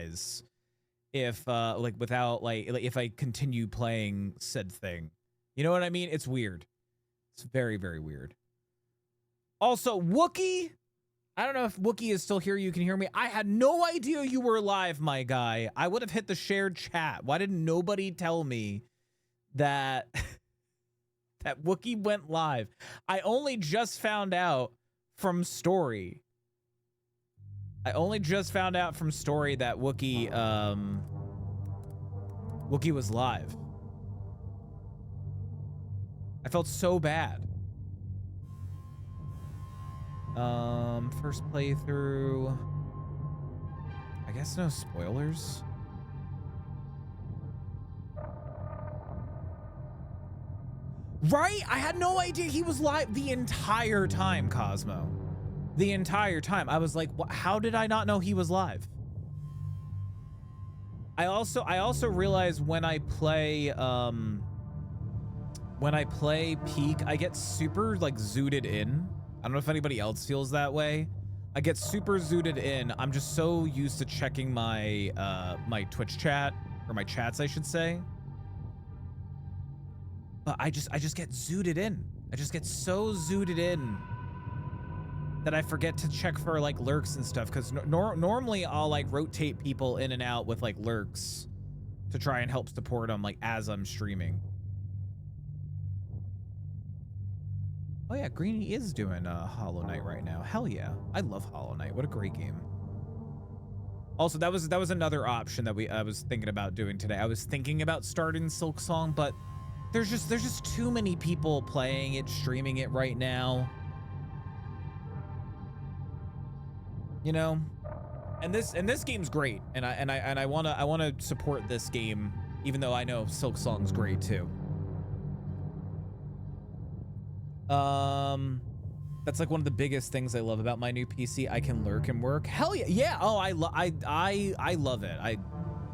dies if like without like if I continue playing said thing. You know what I mean? It's weird. It's very, very weird. Also, Wookie, I don't know if Wookie is still here. You can hear me. I had no idea you were live, my guy. I would have hit the shared chat. Why didn't nobody tell me that that Wookie went live? I only just found out from Story. I only just found out from Story that Wookie was live. I felt so bad. First playthrough. I guess no spoilers. Right? I had no idea he was live the entire time, Cosmo. The entire time. I was like, how did I not know he was live? I also realize when I play Peak, I get super like zooted in. I don't know if anybody else feels that way. I get super zooted in. I'm just so used to checking my my Twitch chat, or my chats, I should say. But I just get zooted in. I just get so zooted in that I forget to check for like lurks and stuff. Because normally I'll like rotate people in and out with like lurks to try and help support them like as I'm streaming. Oh yeah, Greenie is doing Hollow Knight right now. Hell yeah, I love Hollow Knight. What a great game. Also, that was another option that I was thinking about doing today. I was thinking about starting Silksong, but there's just too many people playing it, streaming it right now. You know, and this game's great, and I wanna support this game, even though I know Silksong's great too. That's like one of the biggest things I love about my new PC. I can lurk and work. Hell yeah, yeah. Oh, I love it.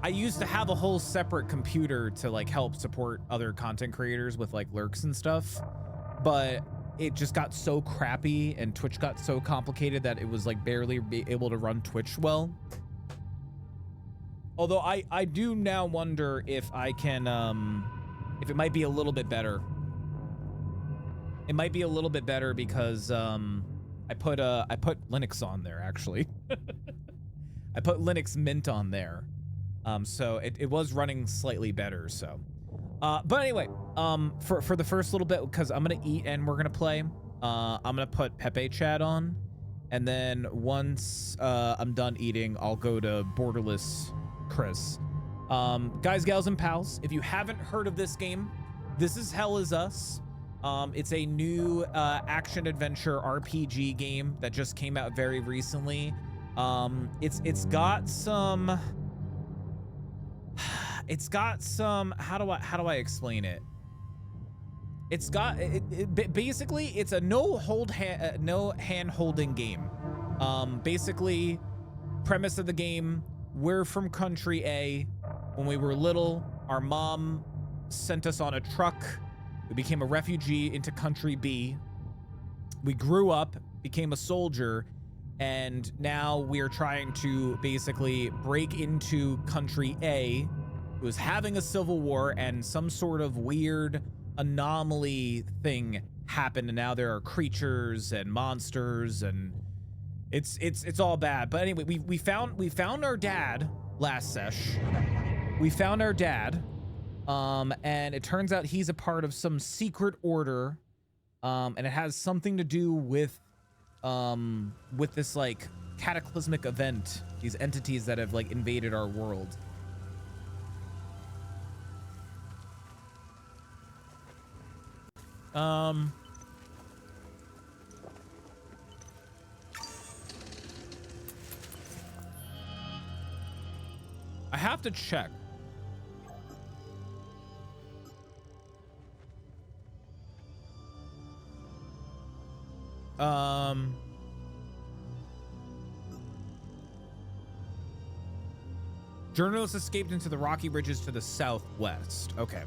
I used to have a whole separate computer to like help support other content creators with like lurks and stuff, but it just got so crappy and Twitch got so complicated that it was like barely able to run Twitch well. Although I do now wonder if I can if it might be a little bit better. It might be a little bit better because I put Linux on there actually. I put Linux Mint on there, so it was running slightly better. So, but anyway, for the first little bit, because I'm gonna eat and we're gonna play. I'm gonna put Pepe chat on, and then once I'm done eating, I'll go to Borderless Chris. Guys, gals, and pals, if you haven't heard of this game, this is Hell Is Us. It's a new action adventure RPG game that just came out very recently. It's got some how do I explain it? It's got basically it's a no hand holding game. Basically, premise of the game: we're from country A. When we were little, our mom sent us on a truck. We became a refugee into country B. We grew up, became a soldier, and now we're trying to basically break into country A, who is having a civil war, and some sort of weird anomaly thing happened, and now there are creatures and monsters, and it's all bad. But anyway, we found our dad last sesh. We found our dad. And it turns out he's a part of some secret order, and it has something to do with this like cataclysmic event, these entities that have like invaded our world. I have to check. Journalists escaped into the rocky ridges to the southwest. Okay.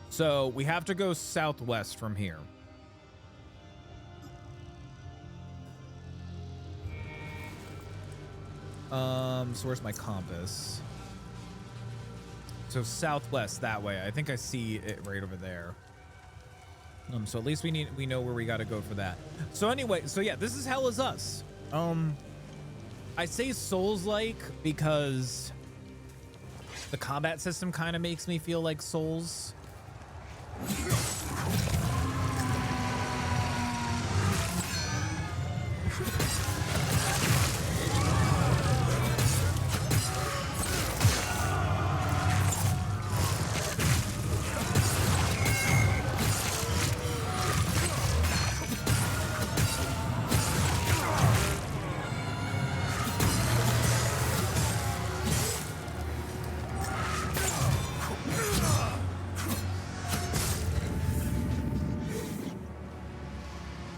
So we have to go southwest from here. So where's my compass? So southwest that way. I think I see it right over there. So at least we know where we got to go for that. So anyway, so yeah, this is Hell Is Us. I say Souls-like because the combat system kind of makes me feel like Souls.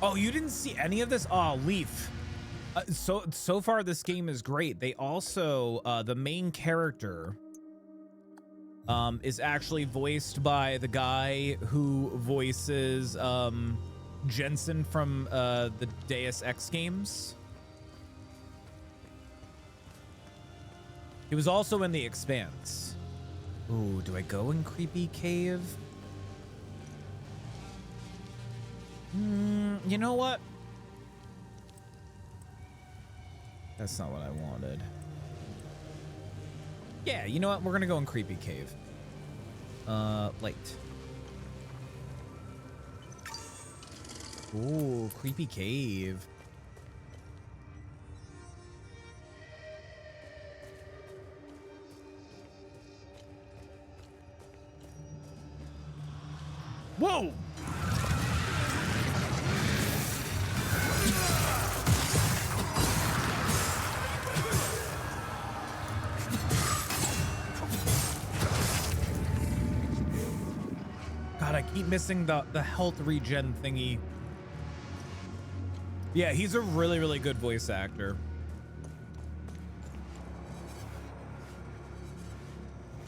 Oh, you didn't see any of this? Oh, Leaf. So far this game is great. They also the main character is actually voiced by the guy who voices Jensen from the Deus Ex games. He was also in The Expanse. Ooh, do I go in Creepy Cave? You know what? That's not what I wanted. Yeah, you know what? We're gonna go in Creepy Cave. Light. Ooh, Creepy Cave. Whoa! God, I keep missing the health regen thingy. Yeah, he's a really, really good voice actor.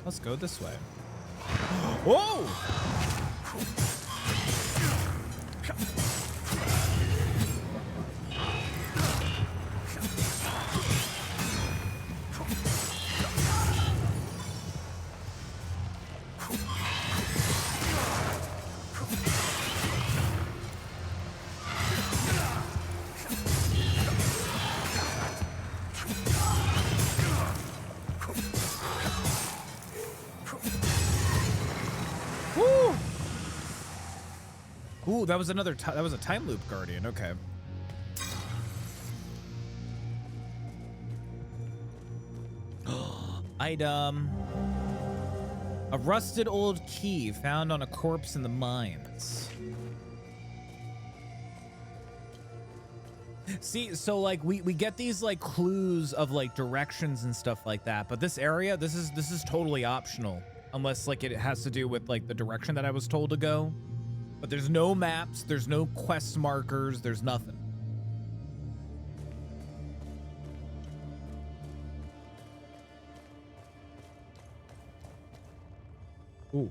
Let's go this way. Whoa! Ooh, that was another that was a time loop guardian. Okay. Item. A rusted old key found on a corpse in the mines. See, so like we get these like clues of like directions and stuff like that, but this area, this is totally optional unless like it has to do with like the direction that I was told to go. But there's no maps, there's no quest markers, there's nothing. Ooh.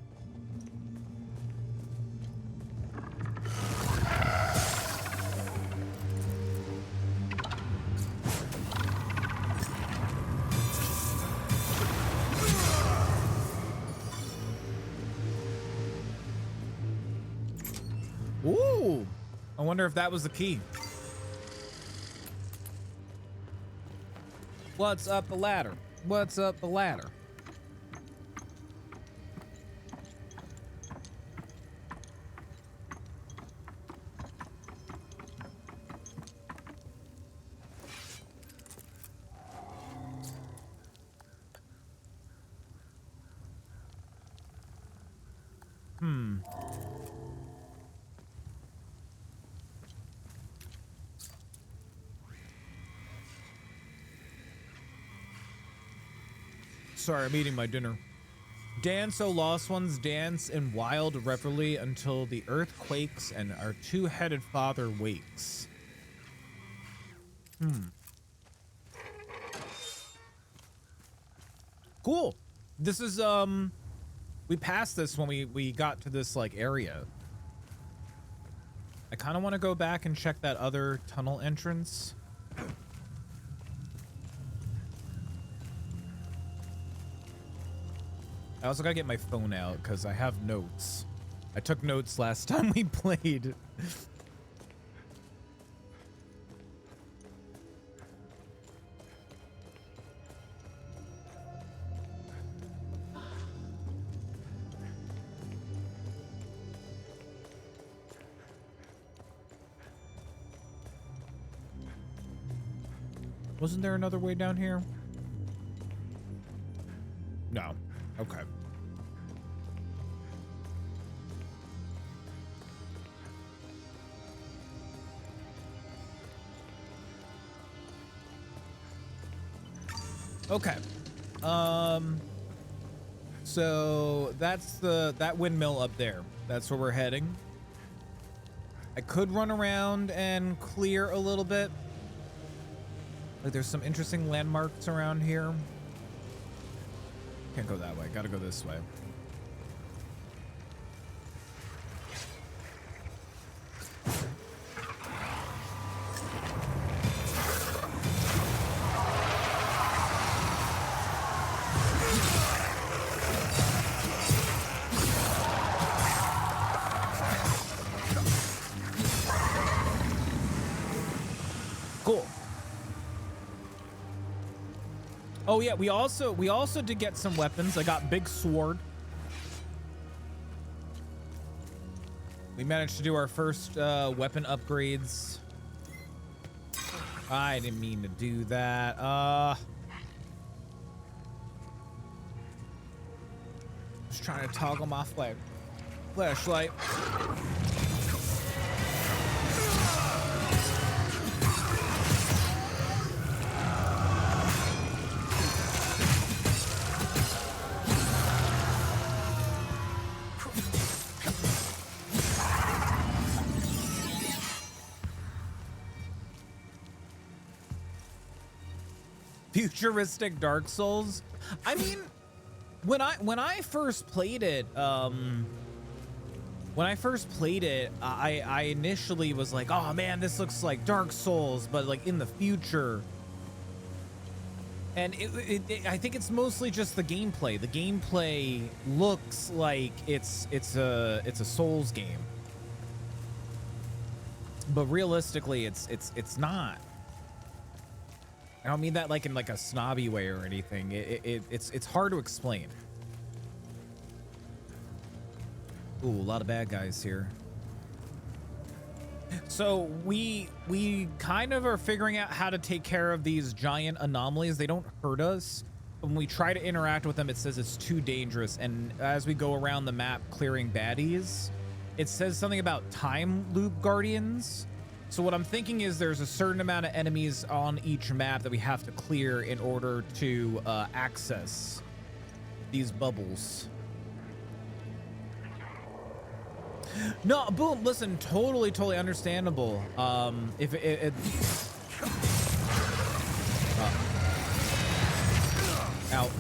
Ooh, I wonder if that was the key. What's up the ladder? What's up the ladder? Sorry, I'm eating my dinner. Dance, O lost ones, dance in wild revelry until the earth quakes and our two-headed father wakes. Cool. This is, we passed this when we got to this, like, area. I kind of want to go back and check that other tunnel entrance. I also gotta get my phone out because I have notes. I took notes last time we played. Wasn't there another way down here? No. Okay. Okay. So that's that windmill up there. That's where we're heading. I could run around and clear a little bit. Like there's some interesting landmarks around here. Can't go that way. Gotta go this way. Cool. Oh yeah, we also did get some weapons. I got big sword. We managed to do our first weapon upgrades. I didn't mean to do that. Just trying to toggle my flashlight. Futuristic Dark Souls. I mean, when I first played it, I initially was like, oh man, this looks like Dark Souls, but like in the future. And I think it's mostly just the gameplay. The gameplay looks like it's a Souls game, but realistically, it's not. I don't mean that like in like a snobby way or anything. It's hard to explain. Ooh, a lot of bad guys here. So we kind of are figuring out how to take care of these giant anomalies. They don't hurt us. When we try to interact with them, it says it's too dangerous. And as we go around the map clearing baddies, it says something about time loop guardians. So what I'm thinking is there's a certain amount of enemies on each map that we have to clear in order to access these bubbles. No, boom, listen, totally understandable. If it out.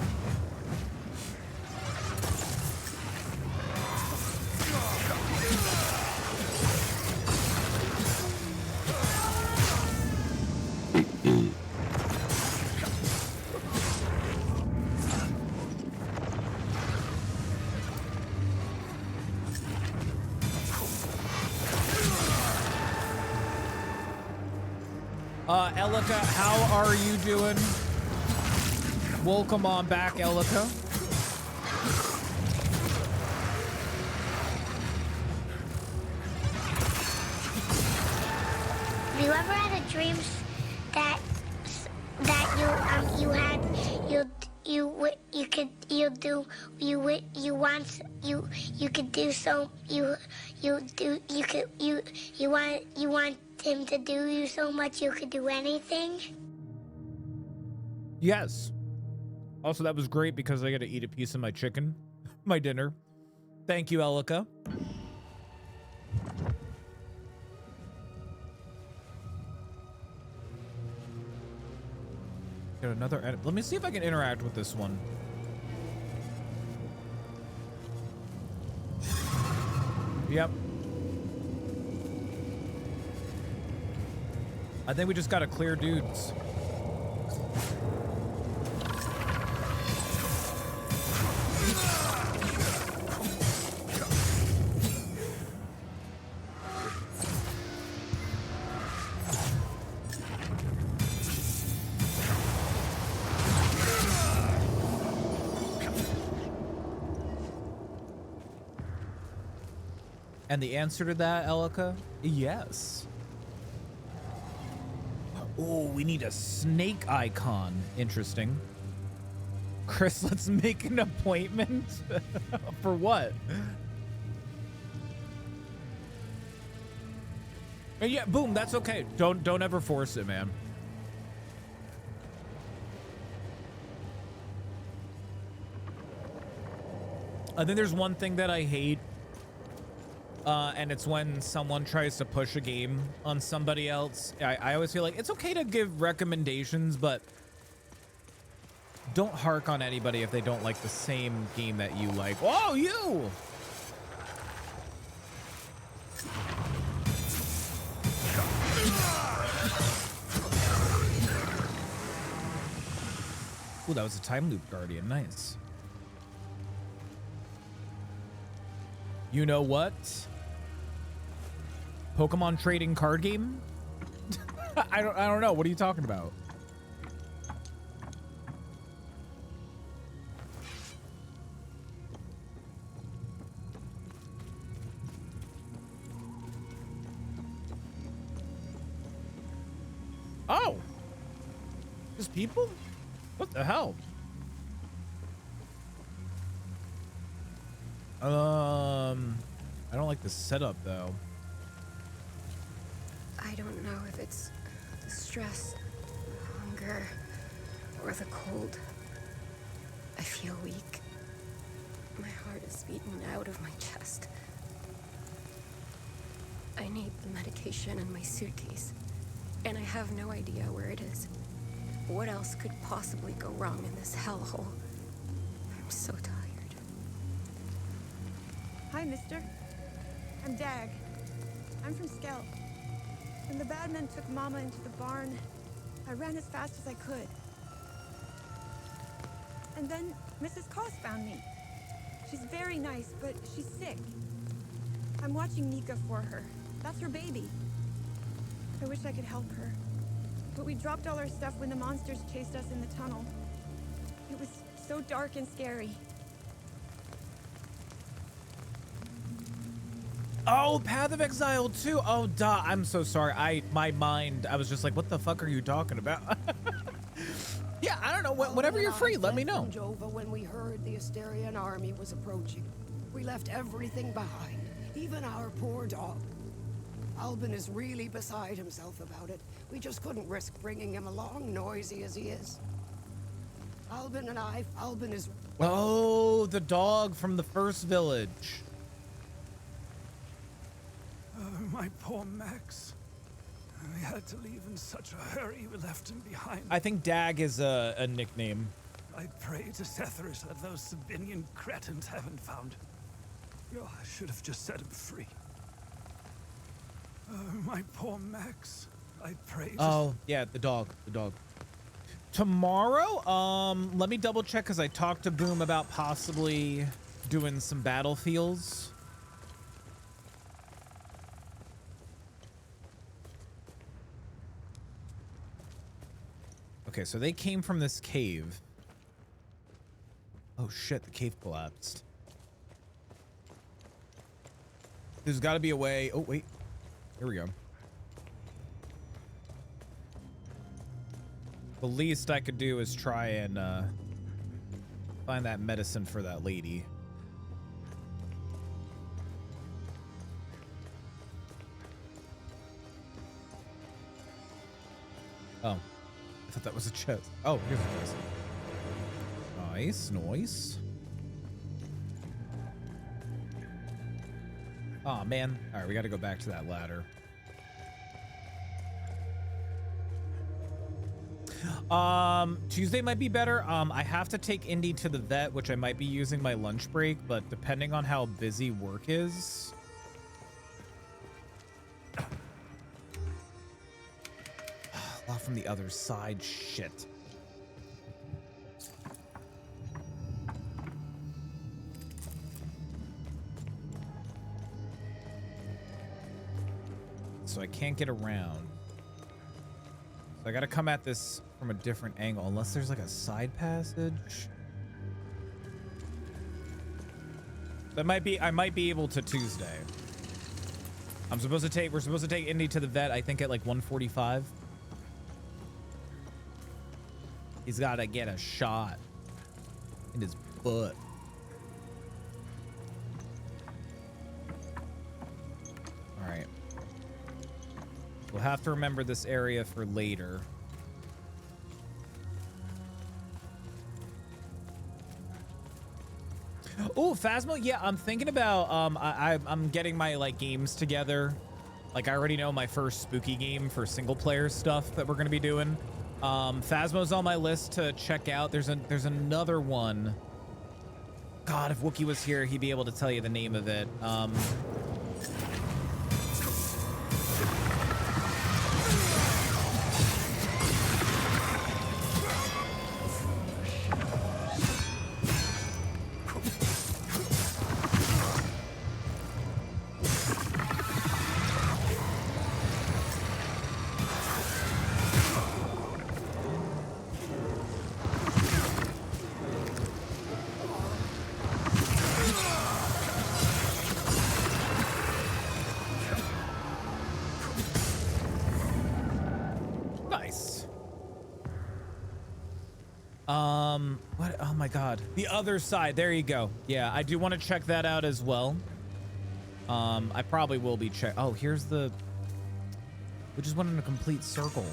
Elika, how are you doing? Welcome on back, Elika. Have you ever had a dream that you want him to do you so much you could do anything? Yes. Also, that was great because I got to eat a piece of my chicken, my dinner. Thank you, Elika. Got another edit. Let me see if I can interact with this one. Yep. I think we just got to clear dudes. And the answer to that, Elika, yes. Oh, we need a snake icon. Interesting. Chris, let's make an appointment. For what? Yeah, boom, that's okay. Don't ever force it, man. I think there's one thing that I hate, and it's when someone tries to push a game on somebody else. I always feel like it's okay to give recommendations, but don't hark on anybody if they don't like the same game that you like. Oh, you! Ooh, that was a time loop guardian. Nice. You know what? Pokemon trading card game? I don't know. What are you talking about? Oh, just people? What the hell? I don't like the setup though. I don't know if it's the stress, the hunger, or the cold. I feel weak. My heart is beating out of my chest. I need the medication in my suitcase, and I have no idea where it is. What else could possibly go wrong in this hellhole? I'm so tired. Hi, mister. I'm Dag. I'm from Skell. When the bad men took Mama into the barn, I ran as fast as I could. And then Mrs. Koss found me. She's very nice, but she's sick. I'm watching Nika for her. That's her baby. I wish I could help her. But we dropped all our stuff when the monsters chased us in the tunnel. It was so dark and scary. Oh, Path of Exile 2. Oh, duh. I'm so sorry. I was just like, what the fuck are you talking about? Yeah, I don't know. Whenever you're free, let me know. Jova when we heard the Asterian army was approaching. We left everything behind, even our poor dog. Albin is really beside himself about it. We just couldn't risk bringing him along, noisy as he is. Albin is... Oh, the dog from the first village. My poor Max. We had to leave in such a hurry, we left him behind. I think Dag is a nickname. I pray to Setherus that those Sabinian cretins haven't found him. Oh, I should have just set him free. My poor Max. I pray to... Oh, yeah, the dog. Tomorrow, let me double check because I talked to Boom about possibly doing some battlefields. Okay, so they came from this cave. Oh shit, the cave collapsed. There's got to be a way. Oh, wait. Here we go. The least I could do is try and find that medicine for that lady. Oh. I thought that was a chest. Oh, here's a chest. Nice, nice. Oh man. All right, we got to go back to that ladder. Tuesday might be better. I have to take Indy to the vet, which I might be using my lunch break, but depending on how busy work is. Off from the other side, shit. So I can't get around. So I gotta come at this from a different angle, unless there's like a side passage. I might be able to Tuesday. We're supposed to take Indy to the vet, I think at like 1:45. He's got to get a shot in his butt. All right. We'll have to remember this area for later. Oh, Phasmo, yeah, I'm thinking about I'm getting my like games together. Like I already know my first spooky game for single player stuff that we're gonna be doing. Phasmo's on my list to check out. There's another one. God, if Wookie was here, he'd be able to tell you the name of it. What? Oh my God. The other side. There you go. Yeah, I do want to check that out as well. I probably will be Oh, here's the... We just went in a complete circle.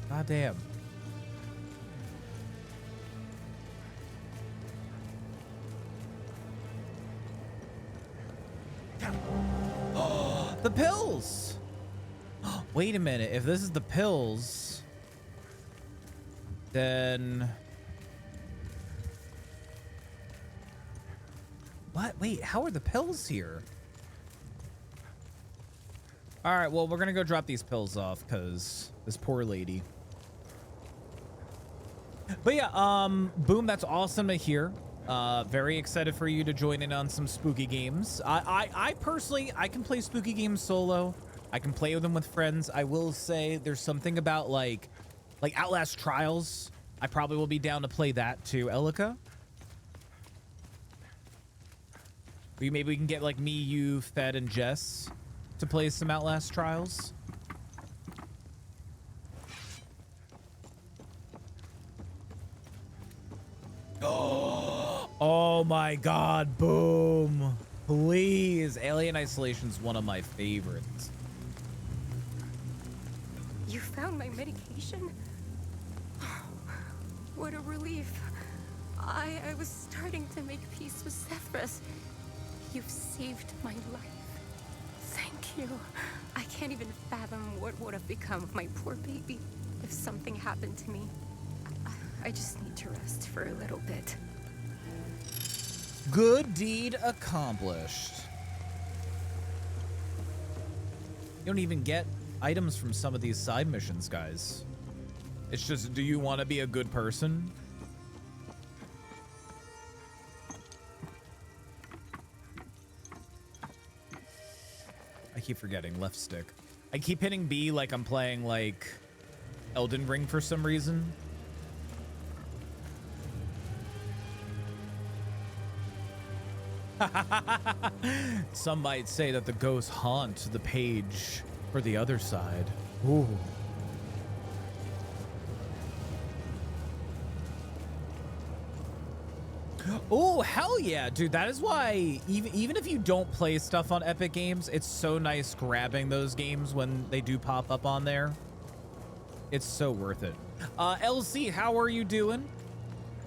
God damn. The pills! Wait a minute. If this is the pills... Then... What? Wait, how are the pills here? All right, well, we're gonna go drop these pills off because this poor lady. But yeah, Boom, that's awesome to hear. Very excited for you to join in on some spooky games. I personally, I can play spooky games solo. I can play with them with friends. I will say there's something about like Outlast Trials. I probably will be down to play that too, Elika. Maybe we can get like me, you, Fed, and Jess to play some Outlast Trials. Oh my God, Boom. Please. Alien Isolation's one of my favorites. You found my medication? Oh, what a relief. I was starting to make peace with Zephyrus. You've saved my life. Thank you. I can't even fathom what would have become of my poor baby if something happened to me. I just need to rest for a little bit. Good deed accomplished. You don't even get items from some of these side missions, guys. It's just, do you want to be a good person? I keep forgetting left stick. I keep hitting B like I'm playing like Elden Ring for some reason. Some might say that the ghosts haunt the page for the other side. Ooh. Oh, hell yeah, dude. That is why even if you don't play stuff on Epic Games, it's so nice grabbing those games when they do pop up on there. It's so worth it. LC, how are you doing?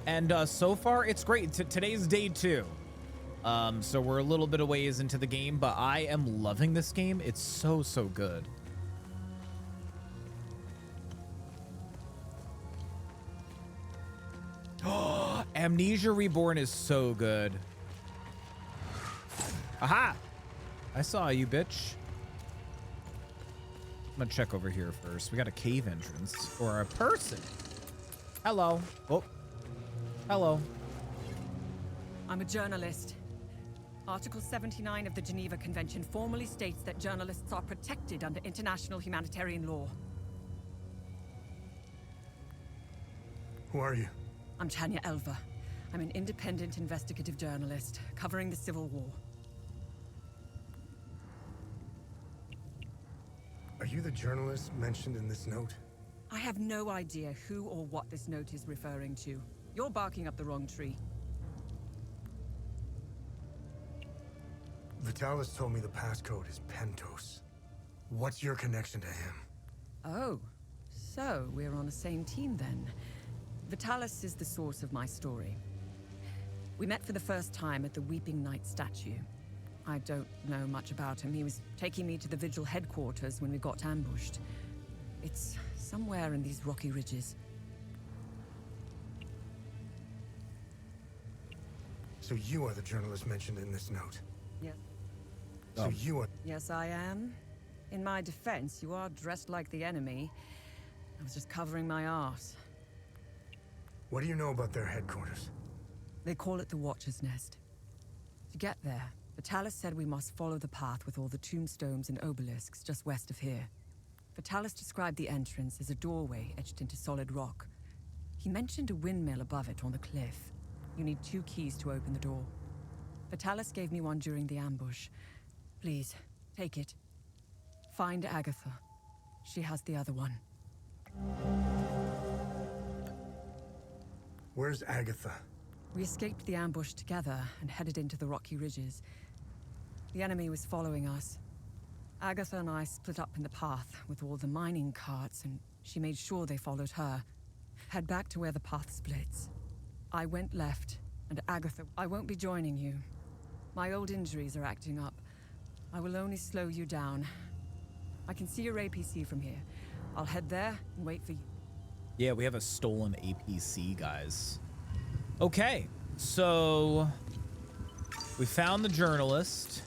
And so far, it's great. Today's day 2. So we're a little bit of ways into the game, but I am loving this game. It's so, so good. Amnesia Reborn is so good. Aha! I saw you, bitch. I'm gonna check over here first. We got a cave entrance or a person. Hello. Oh. Hello. I'm a journalist. Article 79 of the Geneva Convention formally states that journalists are protected under international humanitarian law. Who are you? I'm Tanya Elva. I'm an independent investigative journalist covering the Civil War. Are you the journalist mentioned in this note? I have no idea who or what this note is referring to. You're barking up the wrong tree. Vitalis told me the passcode is Pentos. What's your connection to him? Oh, so we're on the same team then. Vitalis is the source of my story. We met for the first time at the Weeping Knight statue. I don't know much about him. He was taking me to the Vigil headquarters when we got ambushed. It's somewhere in these rocky ridges. So you are the journalist mentioned in this note? Yes. So you are... Yes, I am. In my defense, you are dressed like the enemy. I was just covering my arse. What do you know about their headquarters? They call it the Watcher's Nest. To get there, Vitalis said we must follow the path with all the tombstones and obelisks just west of here. Vitalis described the entrance as a doorway etched into solid rock. He mentioned a windmill above it on the cliff. You need 2 keys to open the door. Vitalis gave me one during the ambush. Please, take it. Find Agatha. She has the other one. Where's Agatha? We escaped the ambush together and headed into the rocky ridges. The enemy was following us. Agatha and I split up in the path with all the mining carts, and she made sure they followed her. Head back to where the path splits. I went left, and Agatha... I won't be joining you. My old injuries are acting up. I will only slow you down. I can see your APC from here. I'll head there and wait for you. Yeah, we have a stolen APC, guys. Okay, so we found the journalist.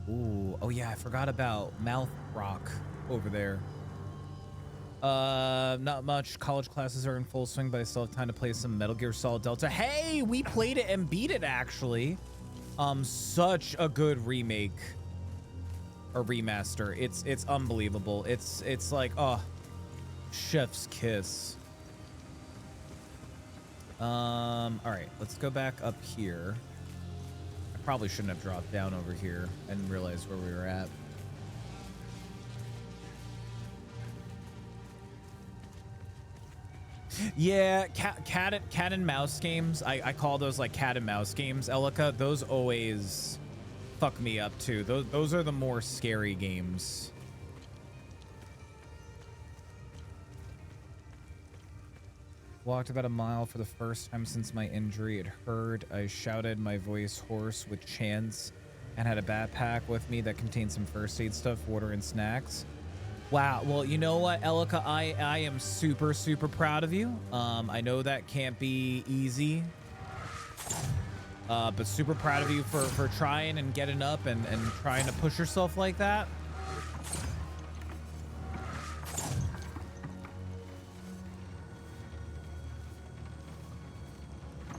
Ooh, oh yeah, I forgot about Mouth Rock over there. Not much. College classes are in full swing, but I still have time to play some Metal Gear Solid Delta. Hey, we played it and beat it, actually. Such a good remake or remaster. It's unbelievable. It's like, oh, chef's kiss. All right, let's go back up here. I probably shouldn't have dropped down over here and realized where we were at. Yeah, cat and mouse games. I call those like cat and mouse games, Elika. Those always fuck me up too. Those are the more scary games. Walked about a mile for the first time since my injury. It hurt. I shouted, my voice hoarse with chants, and had a backpack with me that contained some first aid stuff, water, and snacks. Wow. Well, you know what, Elika? I am super, super proud of you. I know that can't be easy, but super proud of you for trying and getting up and trying to push yourself like that.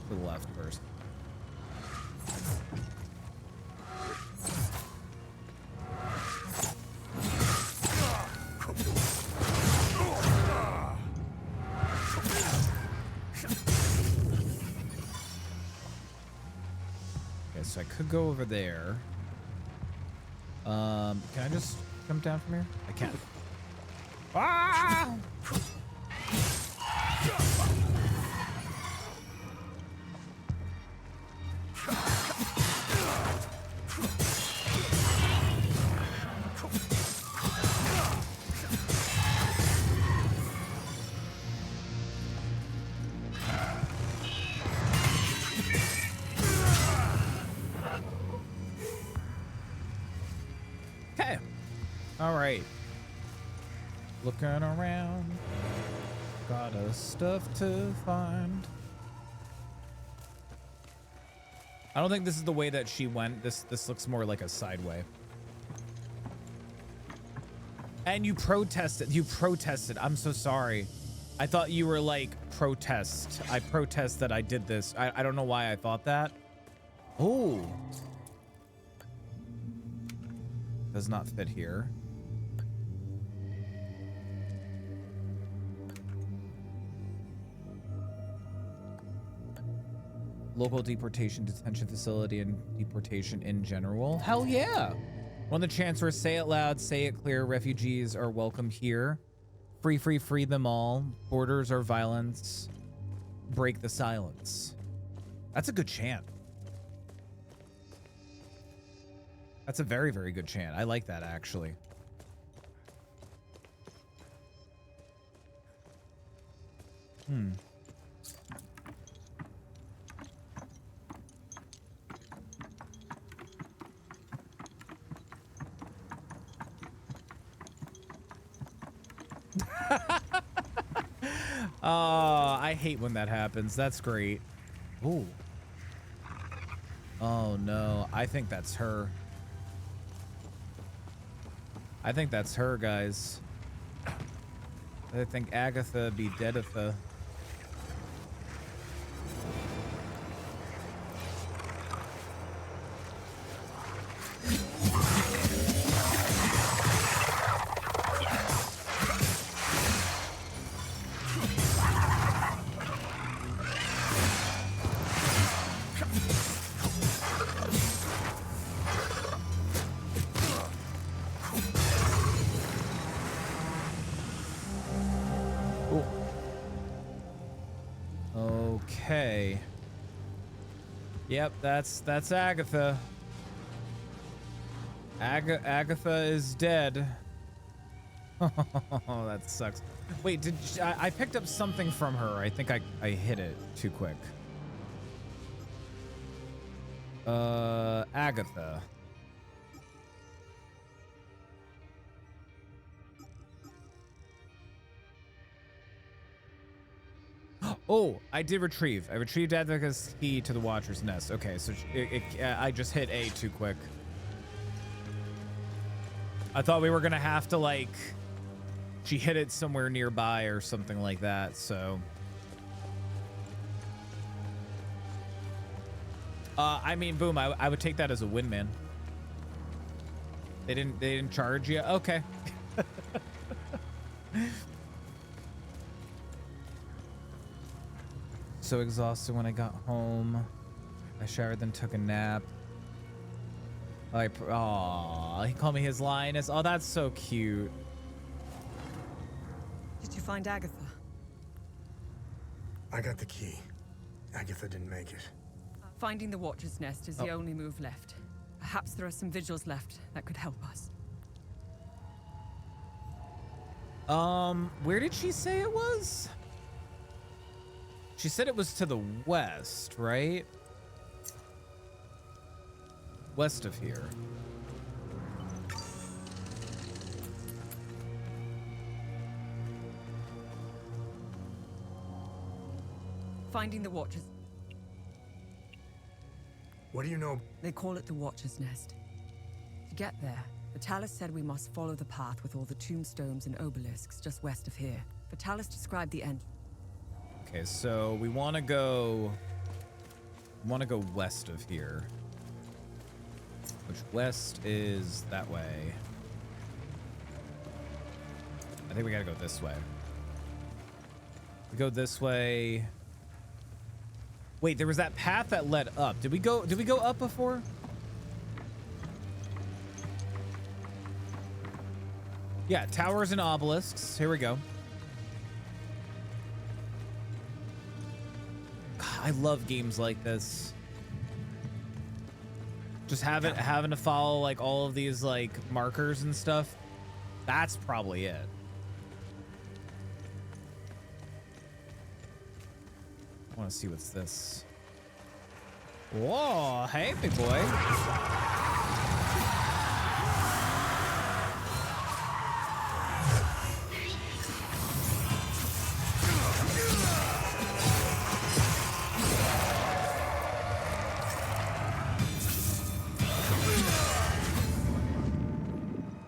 To the left first. Okay, so I could go over there. Can I just jump down from here? I can't. Ah! Okay. All right. Looking around. Got a stuff to find. I don't think this is the way that she went. This looks more like a side way. And you protested. You protested. I'm so sorry. I thought you were like protest. I protest that I did this. I don't know why I thought that. Oh. Does not fit here. Local deportation detention facility and deportation in general. Hell yeah. On the Chancellor, say it loud, say it clear. Refugees are welcome here. Free, free, free them all. Borders are violence. Break the silence. That's a good chant. That's a very, very good chant. I like that, actually. Oh, I hate when that happens. That's great. Ooh. Oh no, I think that's her. I think that's her, guys. I think Agatha be deaditha. Okay. Yep, that's Agatha. Agatha is dead. Oh, that sucks. Wait, I picked up something from her. I think I hit it too quick. Agatha. Oh, I did retrieve. I retrieved Agatha's key to the Watcher's Nest. Okay, so I just hit A too quick. I thought we were gonna have to, like, she hit it somewhere nearby or something like that, so. I mean, boom, I would take that as a win, man. They didn't charge you? Okay. So exhausted when I got home. I showered, then took a nap. Oh, he called me his lioness. Oh, that's so cute. Did you find Agatha? I got the key. Agatha didn't make it. Finding the Watcher's Nest is the only move left. Perhaps there are some vigils left that could help us. Where did she say it was? She said it was to the west, right? West of here. Finding the Watcher's... What do you know? They call it the Watcher's Nest. To get there, Vitalis said we must follow the path with all the tombstones and obelisks just west of here. Vitalis described the end. Okay, so we want to go west of here. Which west is that way. I think we gotta go this way. We go this way. Wait, there was that path that led up. Did we go up before? Yeah, towers and obelisks. Here we go. I love games like this. Just having to follow like all of these like markers and stuff. That's probably it. I want to see what's this. Whoa, hey big boy.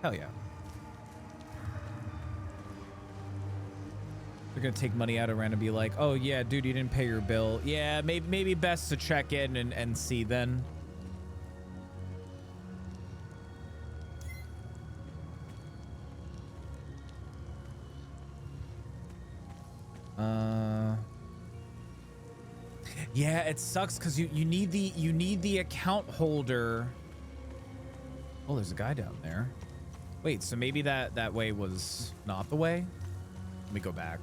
Hell yeah. They're gonna take money out around and be like, oh yeah, dude, you didn't pay your bill. Yeah, maybe best to check in and see then. Yeah, it sucks because you need the account holder Oh, there's a guy down there. Wait, so maybe that way was not the way? Let me go back.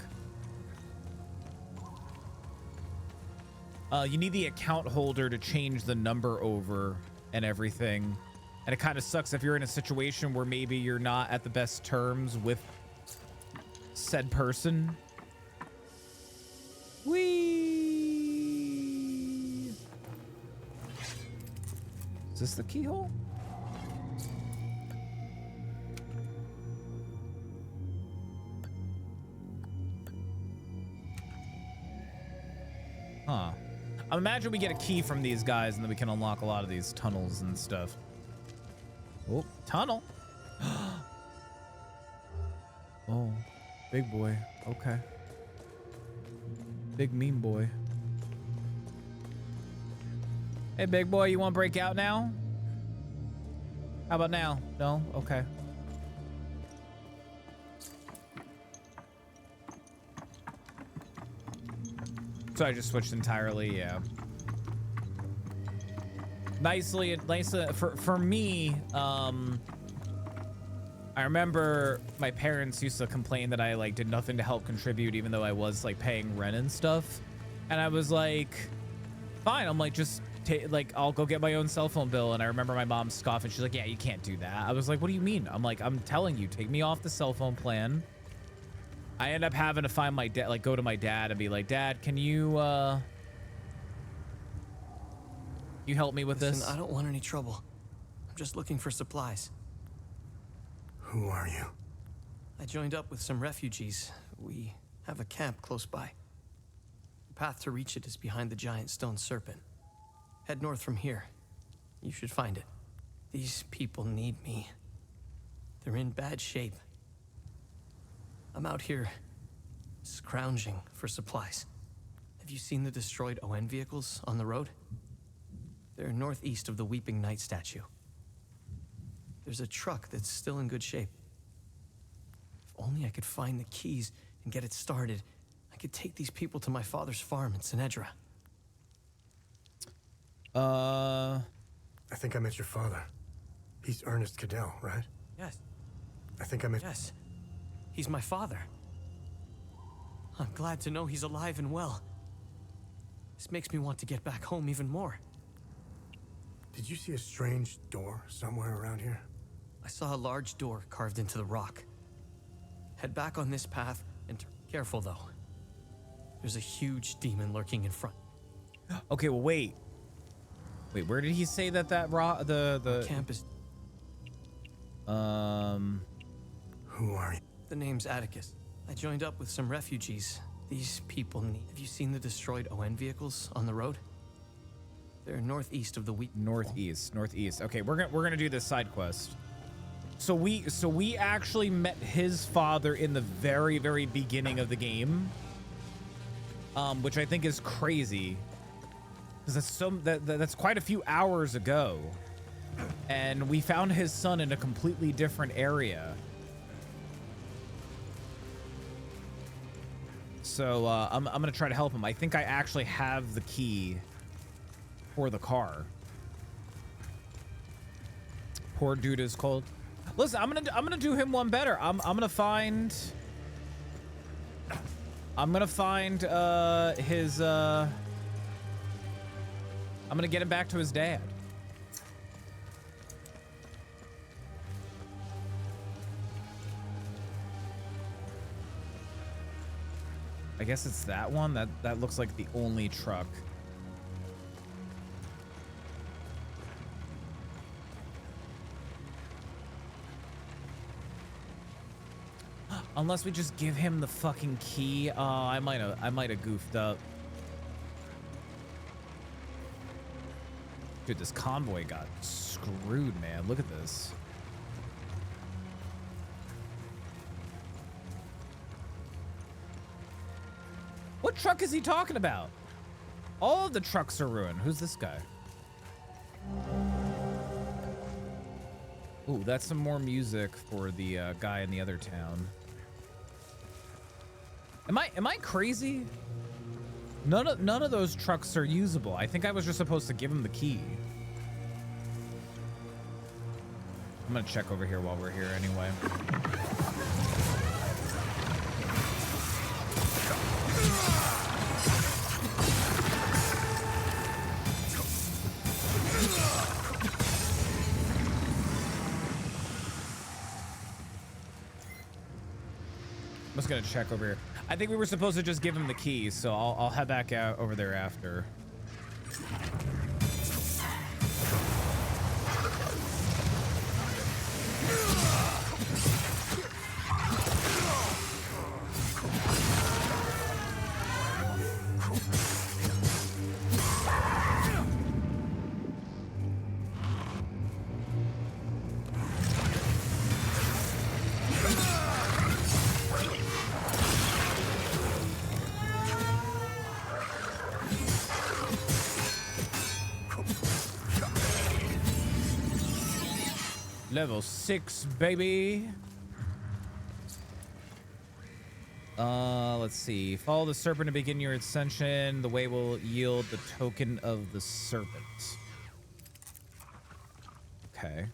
You need the account holder to change the number over and everything. And it kind of sucks if you're in a situation where maybe you're not at the best terms with said person. Whee! Is this the keyhole? Huh. I imagine we get a key from these guys and then we can unlock a lot of these tunnels and stuff. Oh, tunnel. Oh, big boy. Okay. Big mean boy. Hey, big boy, you want to break out now? How about now? No? Okay. So I just switched entirely, yeah. Nicely for me, I remember my parents used to complain that I like did nothing to help contribute, even though I was like paying rent and stuff. And I was like, fine. I'm like, just like, I'll go get my own cell phone bill. And I remember my mom scoffing. She's like, yeah, you can't do that. I was like, what do you mean? I'm like, I'm telling you, take me off the cell phone plan. I end up having to find my dad, like go to my dad and be like, Dad, can you help me with this? I don't want any trouble. I'm just looking for supplies. Who are you? I joined up with some refugees. We have a camp close by. The path to reach it is behind the giant stone serpent. Head north from here. You should find it. These people need me. They're in bad shape. I'm out here scrounging for supplies. Have you seen the destroyed ON vehicles on the road? They're northeast of the Weeping Knight statue. There's a truck that's still in good shape. If only I could find the keys and get it started, I could take these people to my father's farm in Sinedra. I think I met your father. He's Ernest Cadell, right? Yes. I think I met... Yes. He's my father. I'm glad to know he's alive and well. This makes me want to get back home even more. Did you see a strange door somewhere around here? I saw a large door carved into the rock. Head back on this path and careful though. There's a huge demon lurking in front. Okay, well, wait. Wait, where did he say that the camp is... Who are you? The name's Atticus. I joined up with some refugees. These people need... Have you seen the destroyed ON vehicles on the road? They're northeast of the Northeast. Okay, we're gonna do this side quest. So we actually met his father in the very, very beginning of the game, which I think is crazy, because that's quite a few hours ago, and we found his son in a completely different area. So I'm gonna try to help him. I think I actually have the key for the car. Poor dude is cold. Listen, I'm gonna do him one better. I'm gonna find his I'm gonna get him back to his dad. I guess it's that one. That looks like the only truck. Unless we just give him the fucking key. Oh, I might have goofed up. Dude, this convoy got screwed, man. Look at this. What truck is he talking about? All of the trucks are ruined. Who's this guy? Ooh, that's some more music for the guy in the other town. Am I crazy? None of those trucks are usable. I think I was just supposed to give him the key. I'm gonna check over here while we're here anyway. I'm just gonna check over here. I think we were supposed to just give him the keys, so I'll head back out over there after. Level 6, baby. Let's see. Follow the serpent to begin your ascension. The way will yield the token of the serpent. Okay.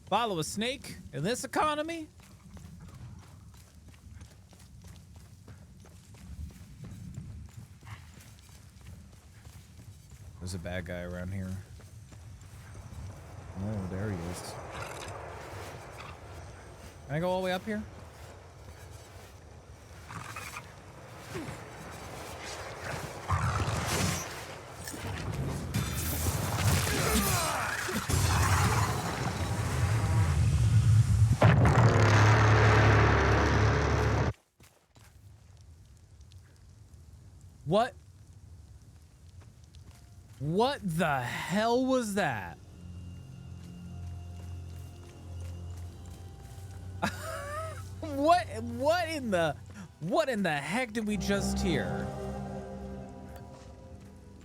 Follow a snake in this economy? There's a bad guy around here. Oh, there he is. Can I go all the way up here? What? What the hell was that? What in the heck did we just hear?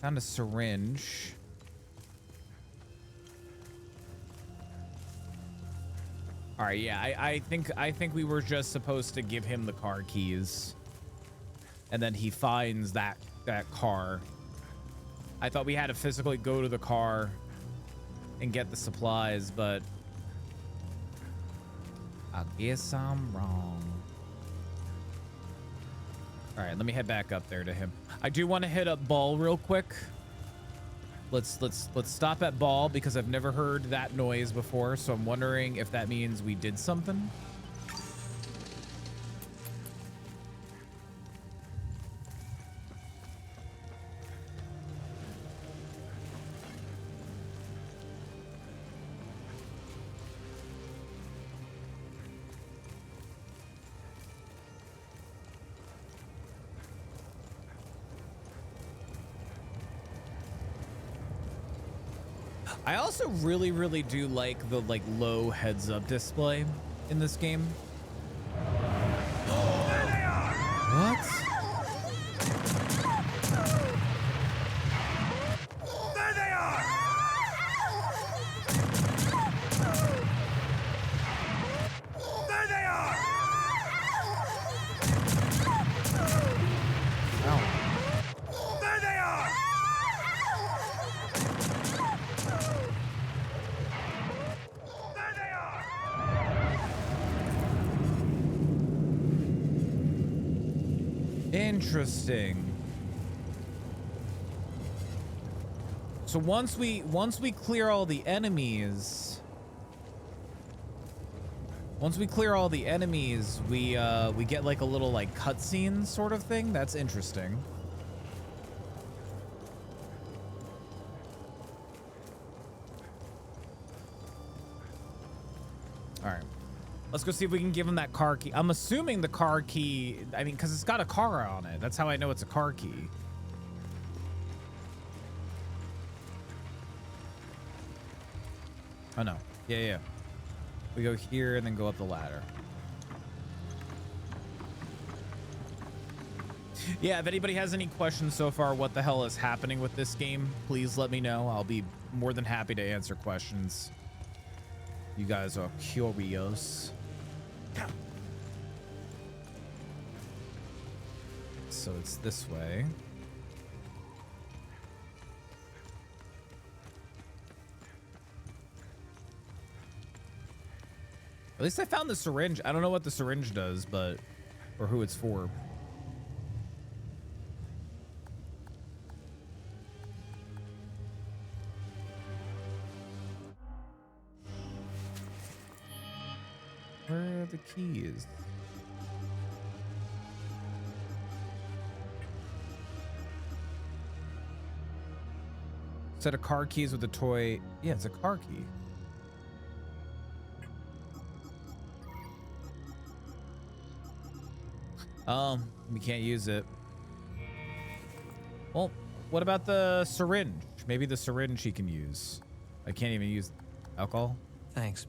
Found a syringe. All right, yeah, I think we were just supposed to give him the car keys, and then he finds that car. I thought we had to physically go to the car and get the supplies, but I guess I'm wrong. All right, let me head back up there to him. I do want to hit up Ball real quick. Let's stop at Ball because I've never heard that noise before, so I'm wondering if that means we did something. I also really do like the low heads up display in this game. What? There they are! There they are! Ow. There they are! There they are! Interesting. So once we clear all the enemies, we get like a little like cutscene sort of thing. That's interesting. All right. Let's go see if we can give him that car key. I'm assuming the car key, I mean, because it's got a car on it. That's how I know it's a car key. Oh, no. Yeah. We go here and then go up the ladder. Yeah, if anybody has any questions so far, what the hell is happening with this game, please let me know. I'll be more than happy to answer questions. You guys are curious. So it's this way. At least I found the syringe. I don't know what the syringe does, but or who it's for. Where are the keys? Set of car keys with a toy. Yeah, it's a car key. We can't use it. Well, what about the syringe? Maybe the syringe he can use. I can't even use alcohol. Thanks.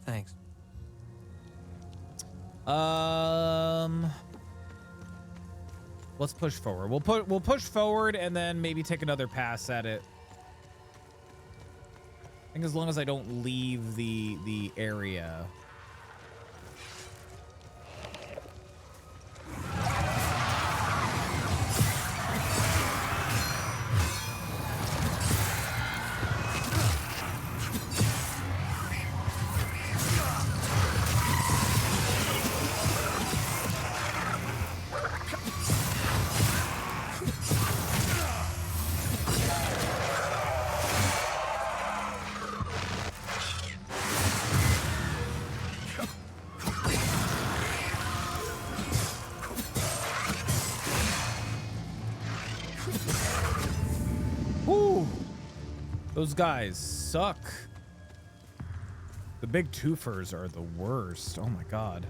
Thanks. Let's push forward. We'll push forward and then maybe take another pass at it. I think as long as I don't leave the area. Those guys suck. The big twofers are the worst. Oh my god.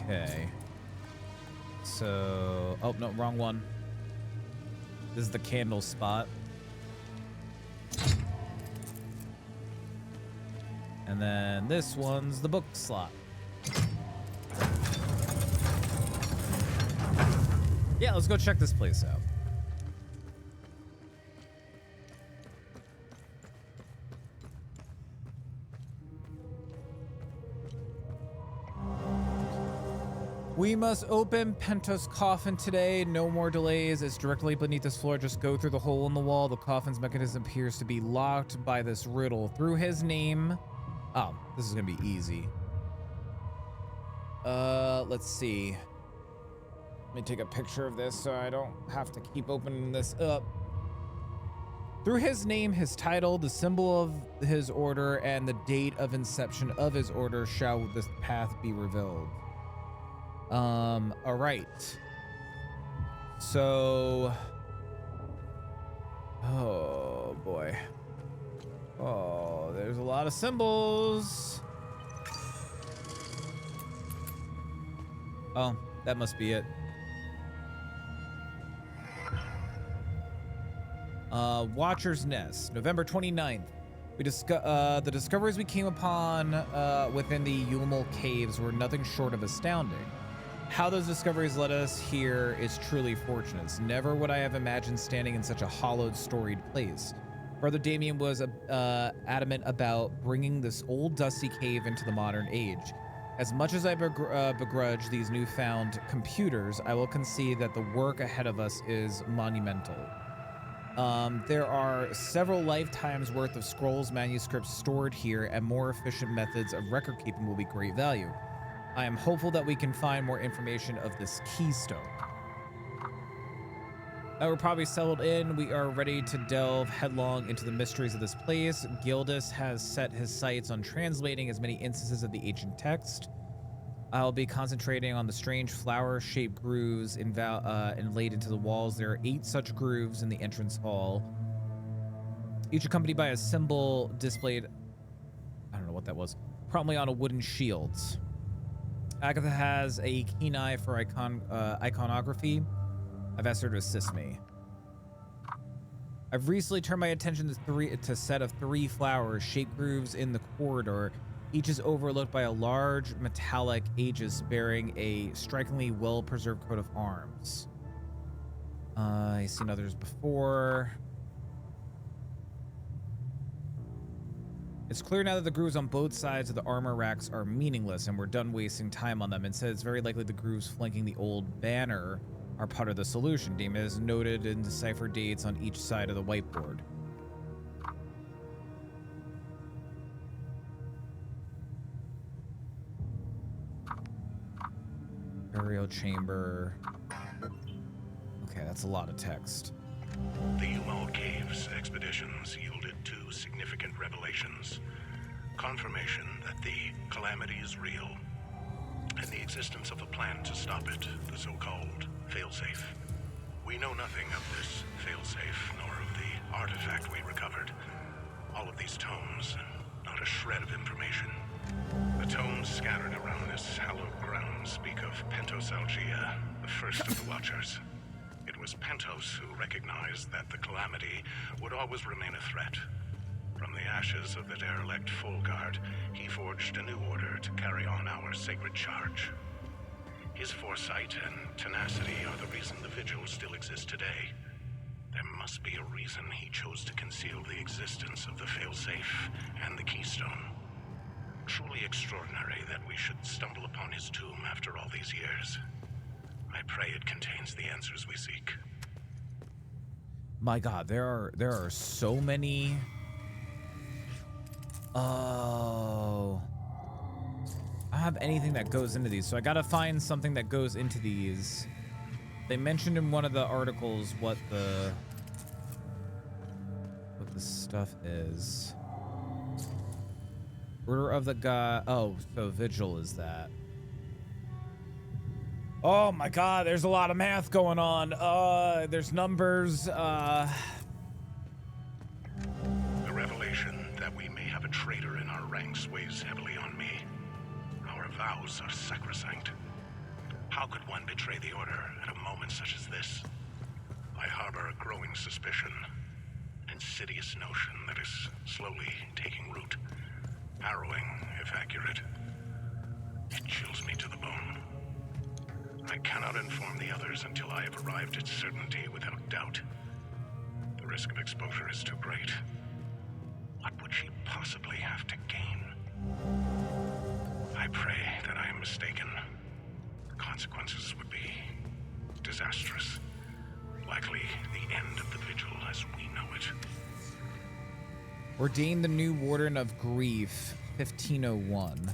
Okay. So, oh no, wrong one. This is the candle spot. And then this one's the book slot. Yeah, let's go check this place out. We must open Pentos' coffin today. No more delays. It's directly beneath this floor. Just go through the hole in the wall. The coffin's mechanism appears to be locked by this riddle. Through his name... Oh, this is gonna be easy. Let's see. Let me take a picture of this so I don't have to keep opening this up. Through his name, his title, the symbol of his order, and the date of inception of his order shall this path be revealed. All right. So, oh boy. Oh, there's a lot of symbols. Oh, that must be it. Watcher's Nest, November 29th. The discoveries we came upon within the Yulmal Caves were nothing short of astounding. How those discoveries led us here is truly fortunate. Never would I have imagined standing in such a hollowed, storied place. Brother Damien was adamant about bringing this old dusty cave into the modern age. As much as I begrudge these newfound computers, I will concede that the work ahead of us is monumental. There are several lifetimes worth of scrolls, manuscripts stored here, and more efficient methods of record keeping will be great value. I am hopeful that we can find more information of this keystone. We're probably settled in. We are ready to delve headlong into the mysteries of this place. Gildas has set his sights on translating as many instances of the ancient text. I'll be concentrating on the strange flower-shaped grooves inlaid into the walls. There are 8 such grooves in the entrance hall, each accompanied by a symbol displayed, I don't know what that was, probably on a wooden shield. Agatha has a keen eye for iconography. I've asked her to assist me. I've recently turned my attention to a set of 3 flowers-shaped grooves in the corridor. Each is overlooked by a large metallic aegis bearing a strikingly well-preserved coat of arms. I've seen others before. It's clear now that the grooves on both sides of the armor racks are meaningless and we're done wasting time on them. Instead, it's very likely the grooves flanking the old banner are part of the solution. Damon has noted and deciphered dates on each side of the whiteboard. Burial chamber. Okay, that's a lot of text. The Umal Caves expeditions yielded two significant revelations. Confirmation that the calamity is real, and the existence of a plan to stop it, the so-called failsafe. We know nothing of this failsafe, nor of the artifact we recovered. All of these tomes, not a shred of information. The tomes scattered around this hallowed ground speak of Pentos Algia, the first of the Watchers. It was Pentos who recognized that the calamity would always remain a threat. From the ashes of the derelict Full Guard, he forged a new order to carry on our sacred charge. His foresight and tenacity are the reason the Vigil still exists today. There must be a reason he chose to conceal the existence of the failsafe and the keystone. Truly extraordinary that we should stumble upon his tomb after all these years. I pray it contains the answers we seek. My God, there are so many. Oh, I don't have anything that goes into these, so I gotta find something that goes into these. They mentioned in one of the articles what the stuff is. Order of the God. Oh, so Vigil is that. Oh my God, there's a lot of math going on. There's numbers. The revelation that we may have a traitor in our ranks weighs heavily on me. Our vows are sacrosanct. How could one betray the Order at a moment such as this? I harbor a growing suspicion, an insidious notion that is slowly taking root. Harrowing, if accurate. It chills me to the bone. I cannot inform the others until I have arrived at certainty without doubt. The risk of exposure is too great. What would she possibly have to gain? I pray that I am mistaken. The consequences would be disastrous. Likely the end of the Vigil as we know it. Ordain the new Warden of Grief, 1501.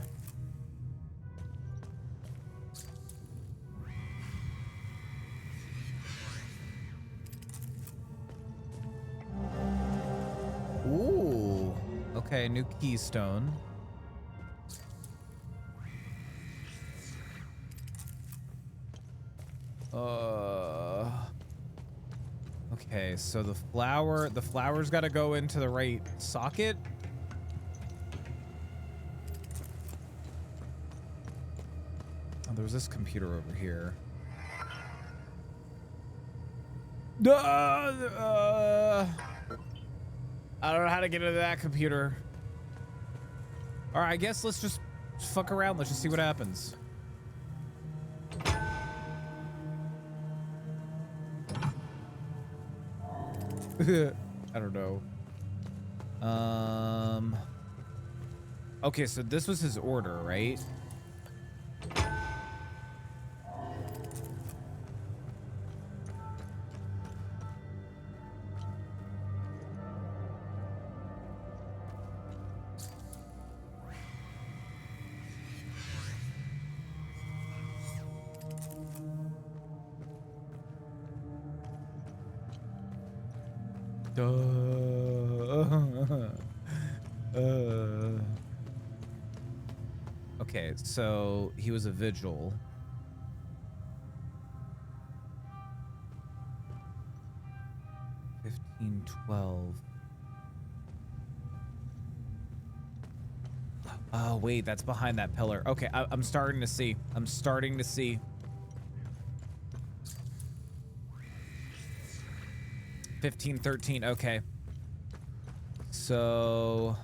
Ooh. Okay, new keystone. Okay, so the flower's got to go into the right socket. Oh, there's this computer over here. I don't know how to get into that computer. All right, I guess let's just fuck around. Let's just see what happens. I don't know. Okay, so this was his order, right? Okay, so he was a vigil. Oh wait, that's behind that pillar. Okay, I'm starting to see. I'm starting to see. $1513. Okay. So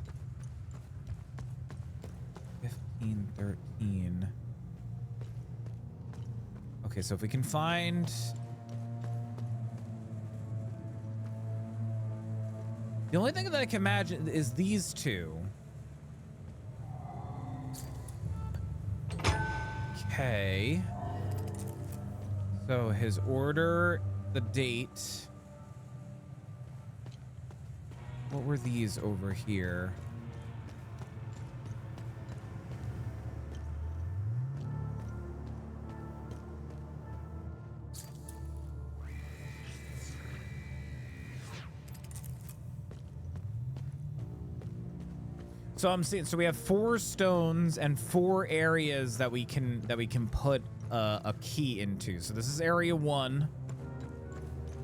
1513. Okay, so if we can find the only thing that I can imagine is these two. Okay. So his order, the date. What were these over here? So I'm seeing, so we have 4 stones and 4 areas that we can put a key into. So this is area 1.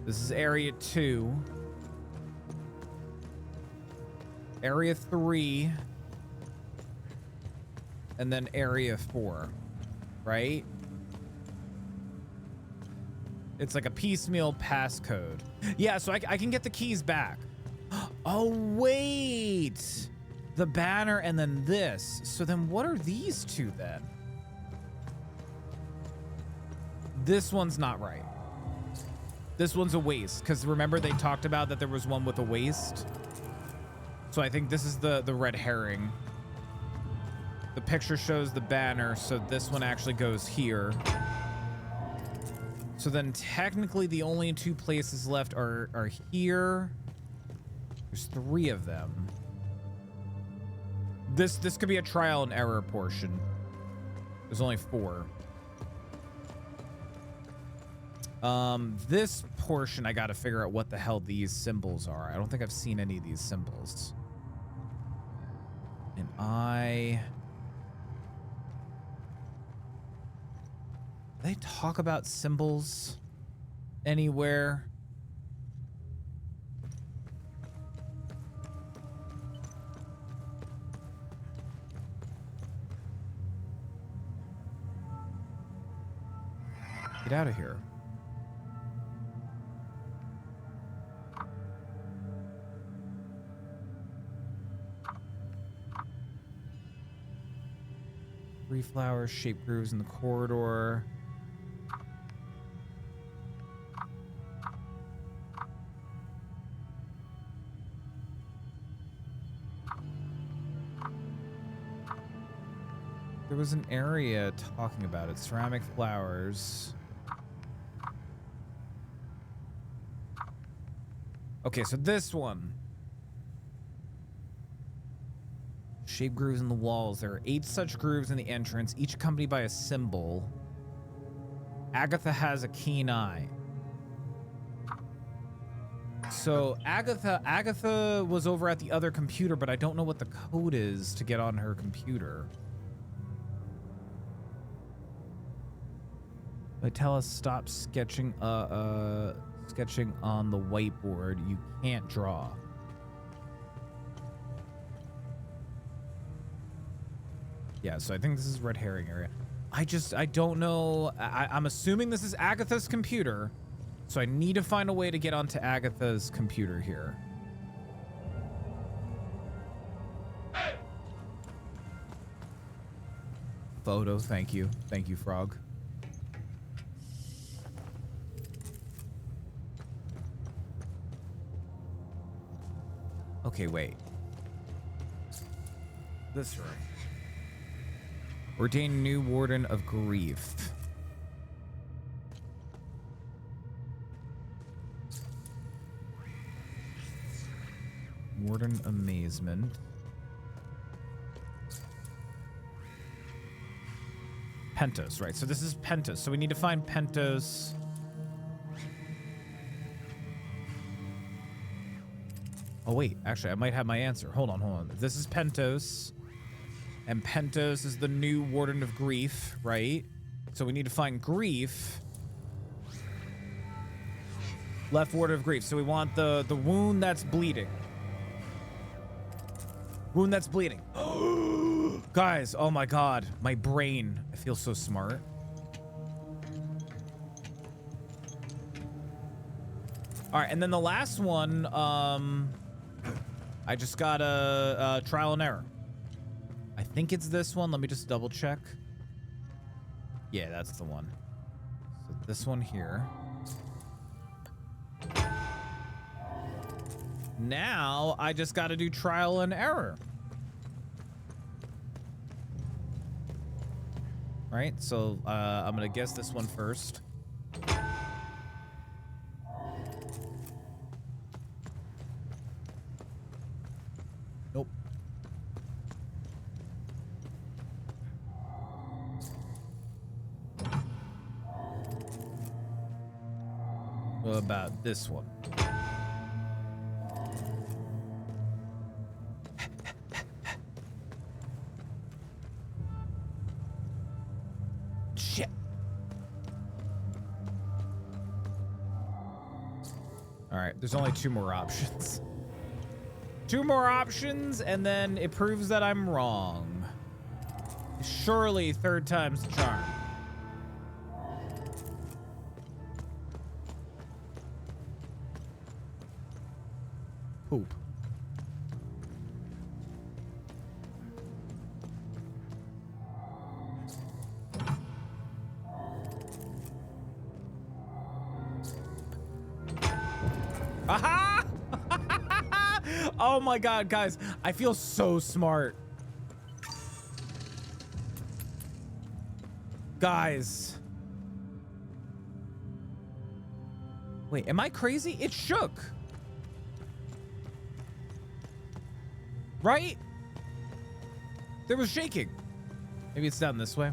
This is area 2. Area 3. And then area 4. Right? It's like a piecemeal passcode. Yeah, so I can get the keys back. Oh, wait. The banner and then this. So then what are these 2 then? This one's not right. This one's a waste, because remember they talked about that there was one with a waist? So I think this is the red herring. The picture shows the banner, so this one actually goes here. So then technically the only 2 places left are here. There's 3 of them. This could be a trial and error portion. There's only 4. This portion I gotta figure out what the hell these symbols are. I don't think I've seen any of these symbols. And they talk about symbols anywhere? Get out of here. Three flowers, shaped grooves in the corridor. There was an area talking about it. Ceramic flowers. Okay, so this one. Shape grooves in the walls. There are 8 such grooves in the entrance, each accompanied by a symbol. Agatha has a keen eye. So Agatha was over at the other computer, but I don't know what the code is to get on her computer. They tell us stop sketching sketching on the whiteboard. You can't draw. Yeah, so I think this is red herring area. I don't know. I'm assuming this is Agatha's computer, so I need to find a way to get onto Agatha's computer here. Photo, thank you. Thank you, Frog. Okay, wait. This way. Ordain new Warden of Grief. Warden Amazement. Pentos, right. So this is Pentos. So we need to find Pentos. Oh, wait. Actually, I might have my answer. Hold on. This is Pentos. And Pentos is the new Warden of Grief, right? So we need to find Grief. Left Warden of Grief. So we want the wound that's bleeding. Wound that's bleeding. Guys, oh my god. My brain. I feel so smart. All right, and then the last one, I just got a trial and error. I think it's this one. Let me just double check. Yeah, that's the one. So this one here. Now I just got to do trial and error. All right, so I'm gonna guess this one first. Nope. What about this one? Shit. All right, there's only 2 more options. 2 more options, and then it proves that I'm wrong. Surely 3rd time's the charm. Poop. Aha! Oh my god, guys, I feel so smart. Guys. Wait, am I crazy? It shook. Right? There was shaking. Maybe it's down this way.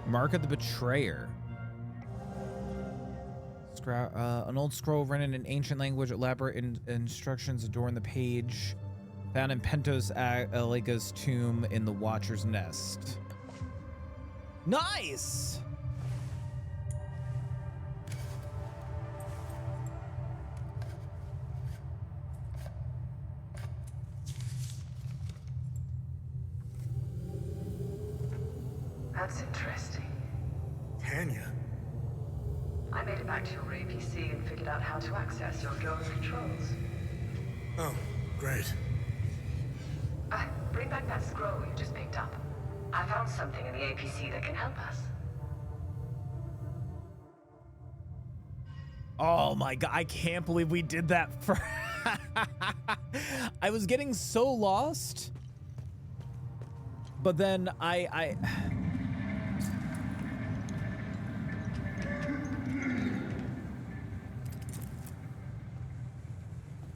Mark of the Betrayer. An old scroll written in an ancient language, elaborate instructions adorn the page. Found in Pentos Aliga's tomb in the Watcher's Nest. Nice! That's interesting. Tanya. I made it back to your APC and figured out how to access your drone's controls. Oh, great. Bring back that scroll you just picked up. I found something in the APC that can help us. Oh my god, I can't believe we did that for... I was getting so lost. But then I...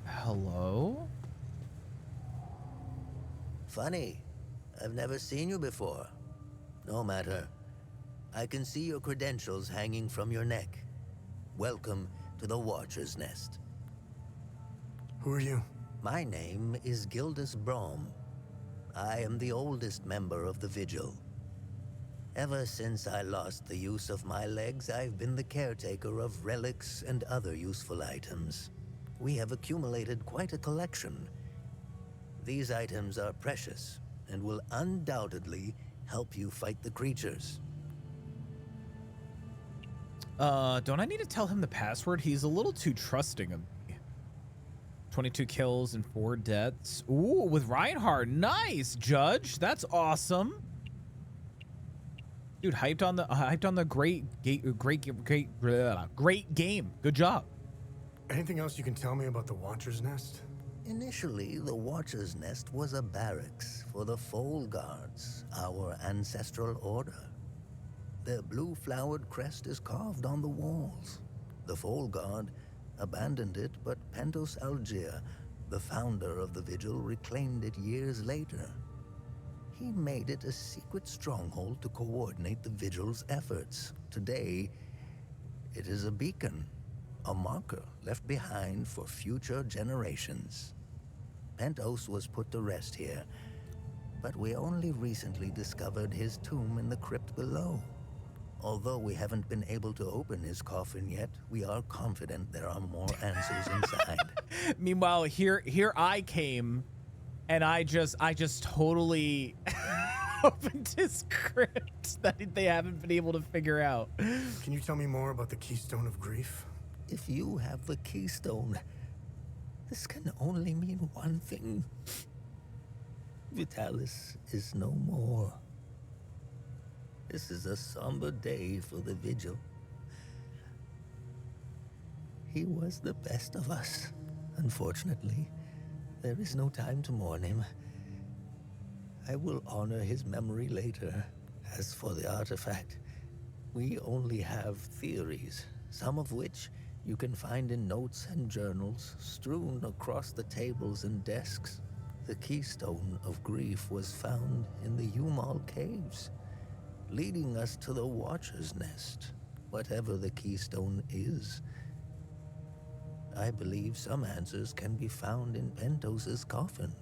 Hello? Funny. I've never seen you before. No matter. I can see your credentials hanging from your neck. Welcome to the Watcher's Nest. Who are you? My name is Gildas Brom. I am the oldest member of the Vigil. Ever since I lost the use of my legs, I've been the caretaker of relics and other useful items. We have accumulated quite a collection. These items are precious and will undoubtedly help you fight the creatures. Don't I need to tell him the password? He's a little too trusting of me. 22 kills and 4 deaths. Ooh, with Reinhardt. Nice, Judge. That's awesome. Dude, hyped on the great game. Good job. Anything else you can tell me about the Watcher's Nest? Initially, the Watcher's Nest was a barracks for the Foal Guards, our ancestral order. Their blue-flowered crest is carved on the walls. The Foal Guard abandoned it, but Pentos Algier, the founder of the Vigil, reclaimed it years later. He made it a secret stronghold to coordinate the Vigil's efforts. Today, it is a beacon, a marker left behind for future generations. Pentos was put to rest here, but we only recently discovered his tomb in the crypt below. Although we haven't been able to open his coffin yet, we are confident there are more answers inside. Meanwhile, here I came, and I just totally opened his crypt that they haven't been able to figure out. Can you tell me more about the Keystone of Grief? If you have the keystone, this can only mean one thing. Vitalis is no more. This is a somber day for the vigil. He was the best of us. Unfortunately, there is no time to mourn him. I will honor his memory later. As for the artifact, we only have theories, some of which you can find in notes and journals strewn across the tables and desks. The keystone of grief was found in the Umal caves, leading us to the Watcher's Nest, whatever the keystone is. I believe some answers can be found in Pentos's coffin.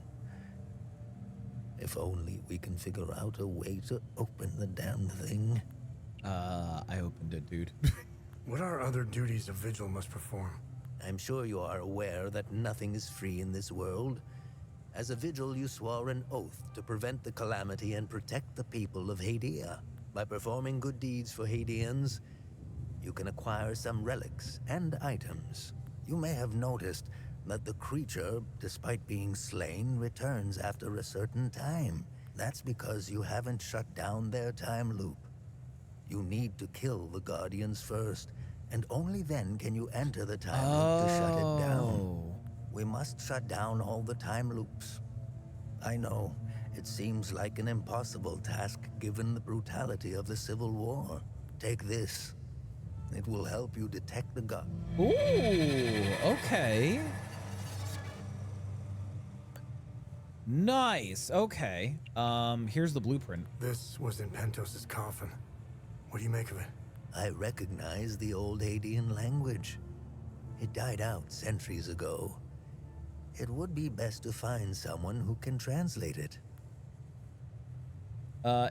If only we can figure out a way to open the damn thing. I opened it, dude. What are other duties a vigil must perform? I'm sure you are aware that nothing is free in this world. As a vigil, you swore an oath to prevent the calamity and protect the people of Hadia. By performing good deeds for Hadians, you can acquire some relics and items. You may have noticed that the creature, despite being slain, returns after a certain time. That's because you haven't shut down their time loop. You need to kill the Guardians first, and only then can you enter the time loop to shut it down. We must shut down all the time loops. I know, it seems like an impossible task given the brutality of the Civil War. Take this. It will help you detect the god. Ooh, okay. Nice, okay. Here's the blueprint. This was in Pentos's coffin. What do you make of it? I recognize the old Hadian language. It died out centuries ago. It would be best to find someone who can translate it.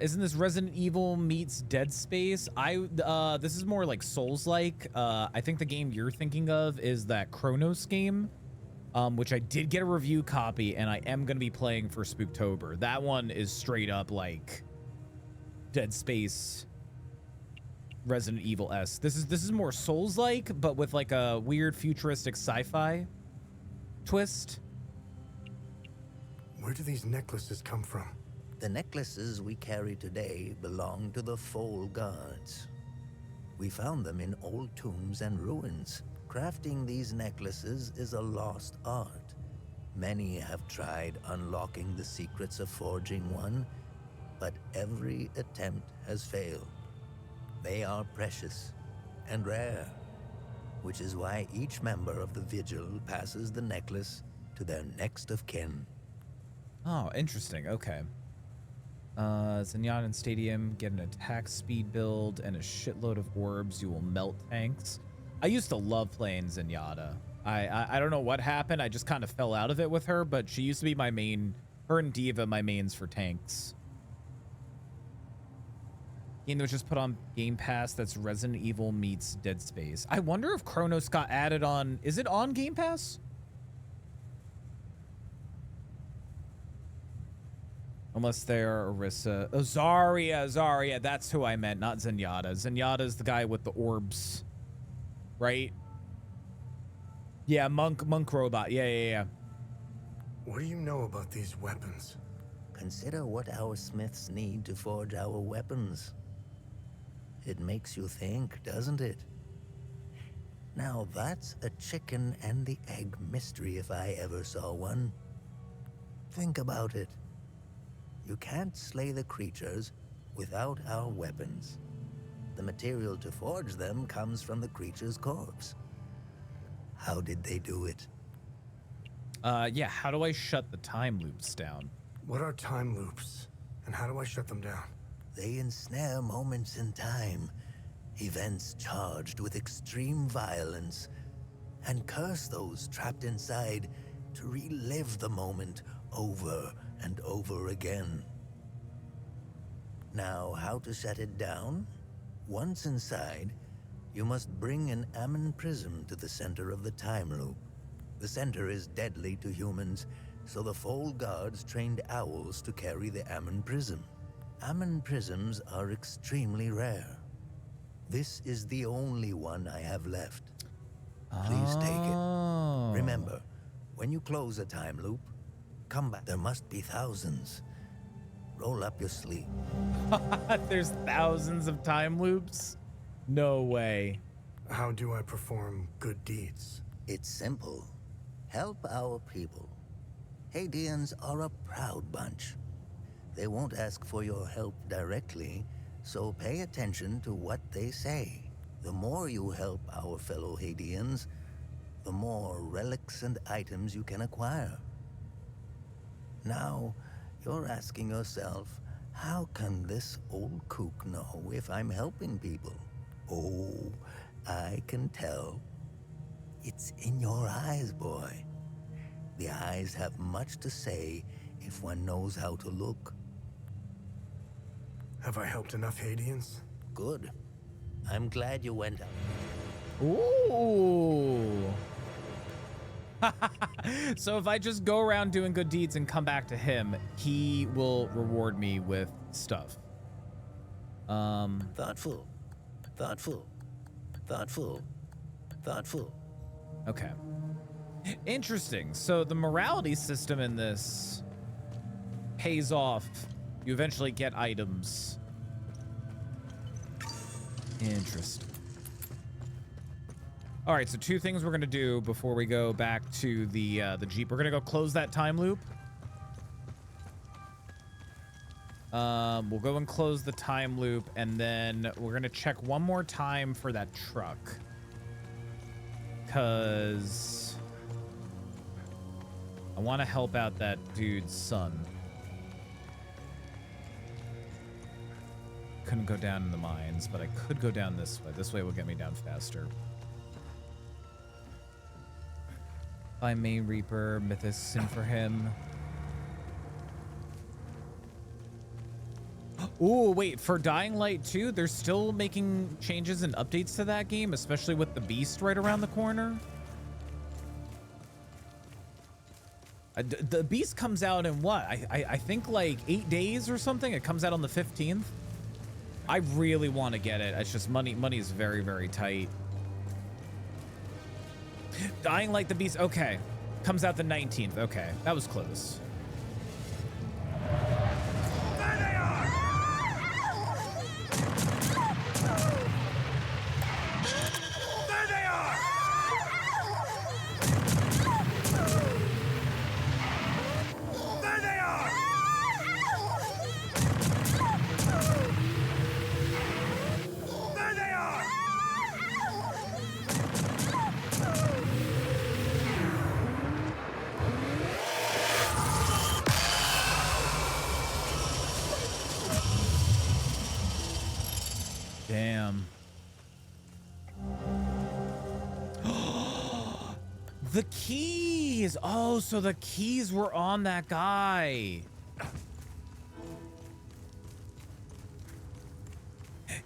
Isn't this Resident Evil meets Dead Space? This is more like Souls-like. I think the game you're thinking of is that Chronos game, which I did get a review copy, and I am going to be playing for Spooktober. That one is straight up like Dead Space, Resident Evil-esque. This is more Souls-like, but with like a weird futuristic sci-fi twist. Where do these necklaces come from? The necklaces we carry today belong to the Foal Guards. We found them in old tombs and ruins. Crafting these necklaces is a lost art. Many have tried unlocking the secrets of forging one, but every attempt has failed. They are precious and rare, which is why each member of the Vigil passes the necklace to their next of kin. Oh, interesting. Okay. Zenyatta Stadium, get an attack speed build and a shitload of orbs. You will melt tanks. I used to love playing Zenyatta. I don't know what happened. I just kind of fell out of it with her, but she used to be my main. Her and Diva, my mains for tanks. Game that was just put on Game Pass. That's Resident Evil meets Dead Space. I wonder if Chronos got added on. Is it on Game Pass? Unless they're Orisa. Oh, Zarya. That's who I meant, not Zenyatta. Zenyatta's the guy with the orbs. Right? Yeah, monk robot. Yeah. What do you know about these weapons? Consider what our smiths need to forge our weapons. It makes you think, doesn't it? Now that's a chicken and the egg mystery if I ever saw one. Think about it. You can't slay the creatures without our weapons. The material to forge them comes from the creature's corpse. How did they do it? Yeah, how do I shut the time loops down? What are time loops, and how do I shut them down? They ensnare moments in time, events charged with extreme violence, and curse those trapped inside to relive the moment over and over again. Now, how to shut it down? Once inside, you must bring an Ammon prism to the center of the time loop. The center is deadly to humans, so the Foal Guards trained owls to carry the Ammon prism. Ammon prisms are extremely rare. This is the only one I have left. Please take it. Remember, when you close a time loop, come back. There must be thousands. Roll up your sleeve. There's thousands of time loops? No way. How do I perform good deeds? It's simple. Help our people. Hadeans are a proud bunch. They won't ask for your help directly, so pay attention to what they say. The more you help our fellow Hadeans, the more relics and items you can acquire. Now, you're asking yourself, how can this old kook know if I'm helping people? Oh, I can tell. It's in your eyes, boy. The eyes have much to say if one knows how to look. Have I helped enough Hadeans? Good. I'm glad you went out. Ooh. So if I just go around doing good deeds and come back to him, he will reward me with stuff. Thoughtful. Thoughtful. Thoughtful. Thoughtful. Okay. Interesting. So the morality system in this pays off. You eventually get items. Interesting. All right, so two things we're gonna do before we go back to the Jeep. We're gonna go close that time loop. We'll go and close the time loop, and then we're gonna check one more time for that truck. Cause I want to help out that dude's son. Couldn't go down in the mines, but I could go down this way. This way will get me down faster. By Main Reaper, Mythos, sin for him. Ooh, wait, for Dying Light 2, they're still making changes and updates to that game, especially with the Beast right around the corner. The Beast comes out in what? I think like 8 days or something. It comes out on the 15th. I really want to get it. It's just money is very, very tight. Dying Light the Beast. Okay. Comes out the 19th. Okay. That was close. Damn. The keys. Oh, so the keys were on that guy.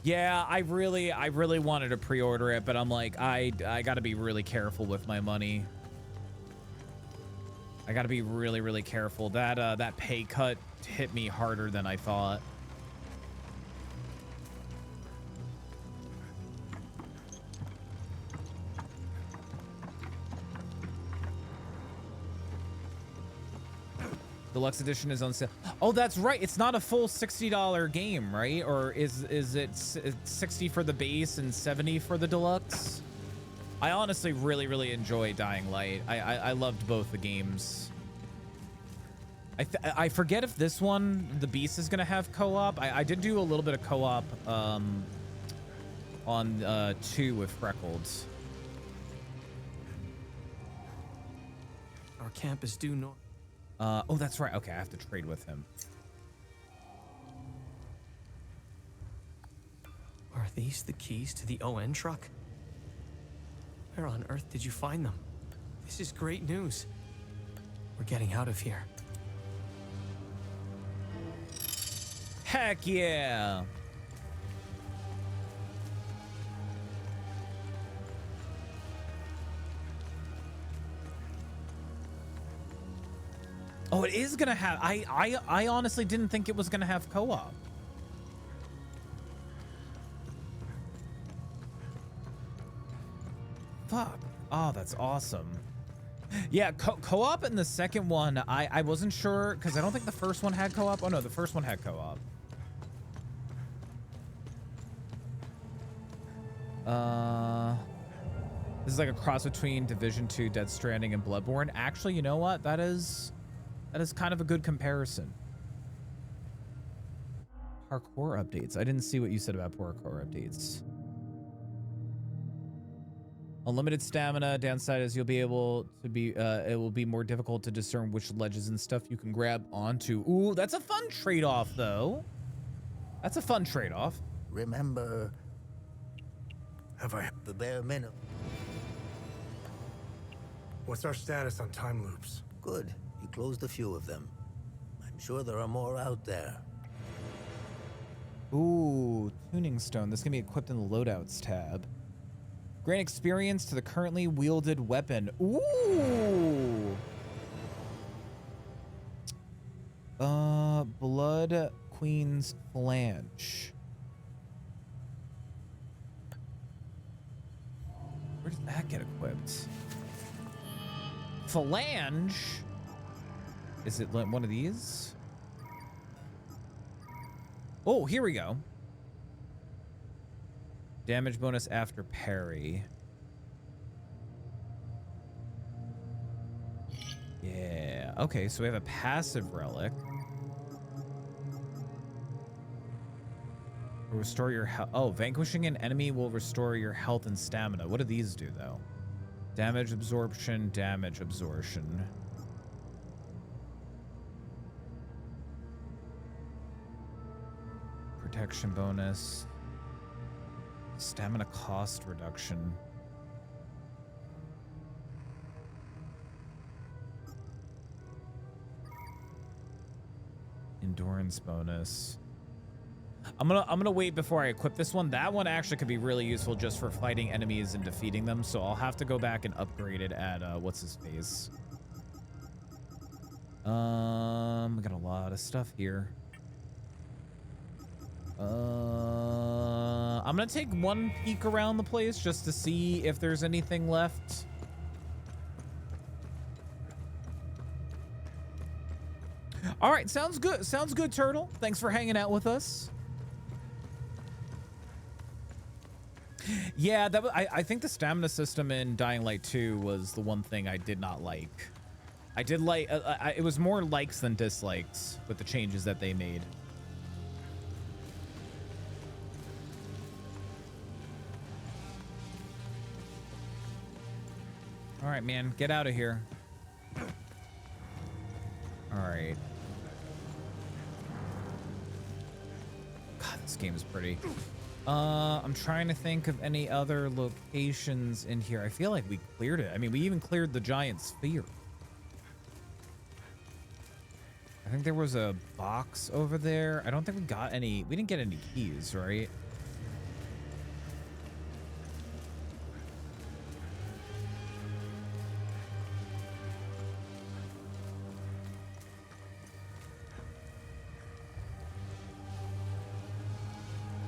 Yeah, I really wanted to pre-order it, but I'm like, I got to be really careful with my money. I got to be really, really careful. That pay cut hit me harder than I thought. Deluxe edition is on sale. Oh, that's right. It's not a full $60 game, right? Or is it 60 for the base and 70 for the deluxe? I honestly really enjoy Dying Light. I loved both the games. I forget if this one, the Beast, is gonna have co-op. I did do a little bit of co-op on 2 with Freckles. Our camp is due north. Oh, that's right. Okay, I have to trade with him. Are these the keys to the ON truck? Where on earth did you find them? This is great news. We're getting out of here. Heck yeah! Oh, it is gonna have. I honestly didn't think it was gonna have co-op. Fuck. Oh, that's awesome. Yeah, co-op in the second one, I wasn't sure because I don't think the first one had co-op. Oh no, the first one had co-op. This is like a cross between Division 2, Dead Stranding, and Bloodborne. Actually, you know what? That is kind of a good comparison. Parkour updates. I didn't see what you said about parkour updates. Unlimited stamina. Downside is you'll be able to be, it will be more difficult to discern which ledges and stuff you can grab onto. Ooh, that's a fun trade-off, though. That's a fun trade-off. Remember, Have I? the bare minimum. What's our status on time loops? Good. You closed a few of them. I'm sure there are more out there. Ooh, tuning stone. This can be equipped in the loadouts tab. Grant experience to the currently wielded weapon. Ooh. Blood Queen's Flange. Where does that get equipped? Phalange? Is it one of these? Oh, here we go. Damage bonus after parry. Yeah. Okay, so we have a passive relic. Restore your health. Oh, vanquishing an enemy will restore your health and stamina. What do these do, though? Damage absorption, damage absorption. Protection bonus. Stamina cost reduction. Endurance bonus. I'm gonna wait before I equip this one. That one actually could be really useful just for fighting enemies and defeating them. So I'll have to go back and upgrade it at what's his face. We got a lot of stuff here. I'm gonna take one peek around the place just to see if there's anything left. All right, sounds good. Sounds good, Turtle. Thanks for hanging out with us. Yeah, I think the stamina system in Dying Light 2 was the one thing I did not like. I did like it was more likes than dislikes with the changes that they made. All right, man, get out of here. All right. God, this game is pretty. I'm trying to think of any other locations in here. I feel like we cleared it. I mean, we even cleared the giant sphere. I think there was a box over there. I don't think we got any. We didn't get any keys, right?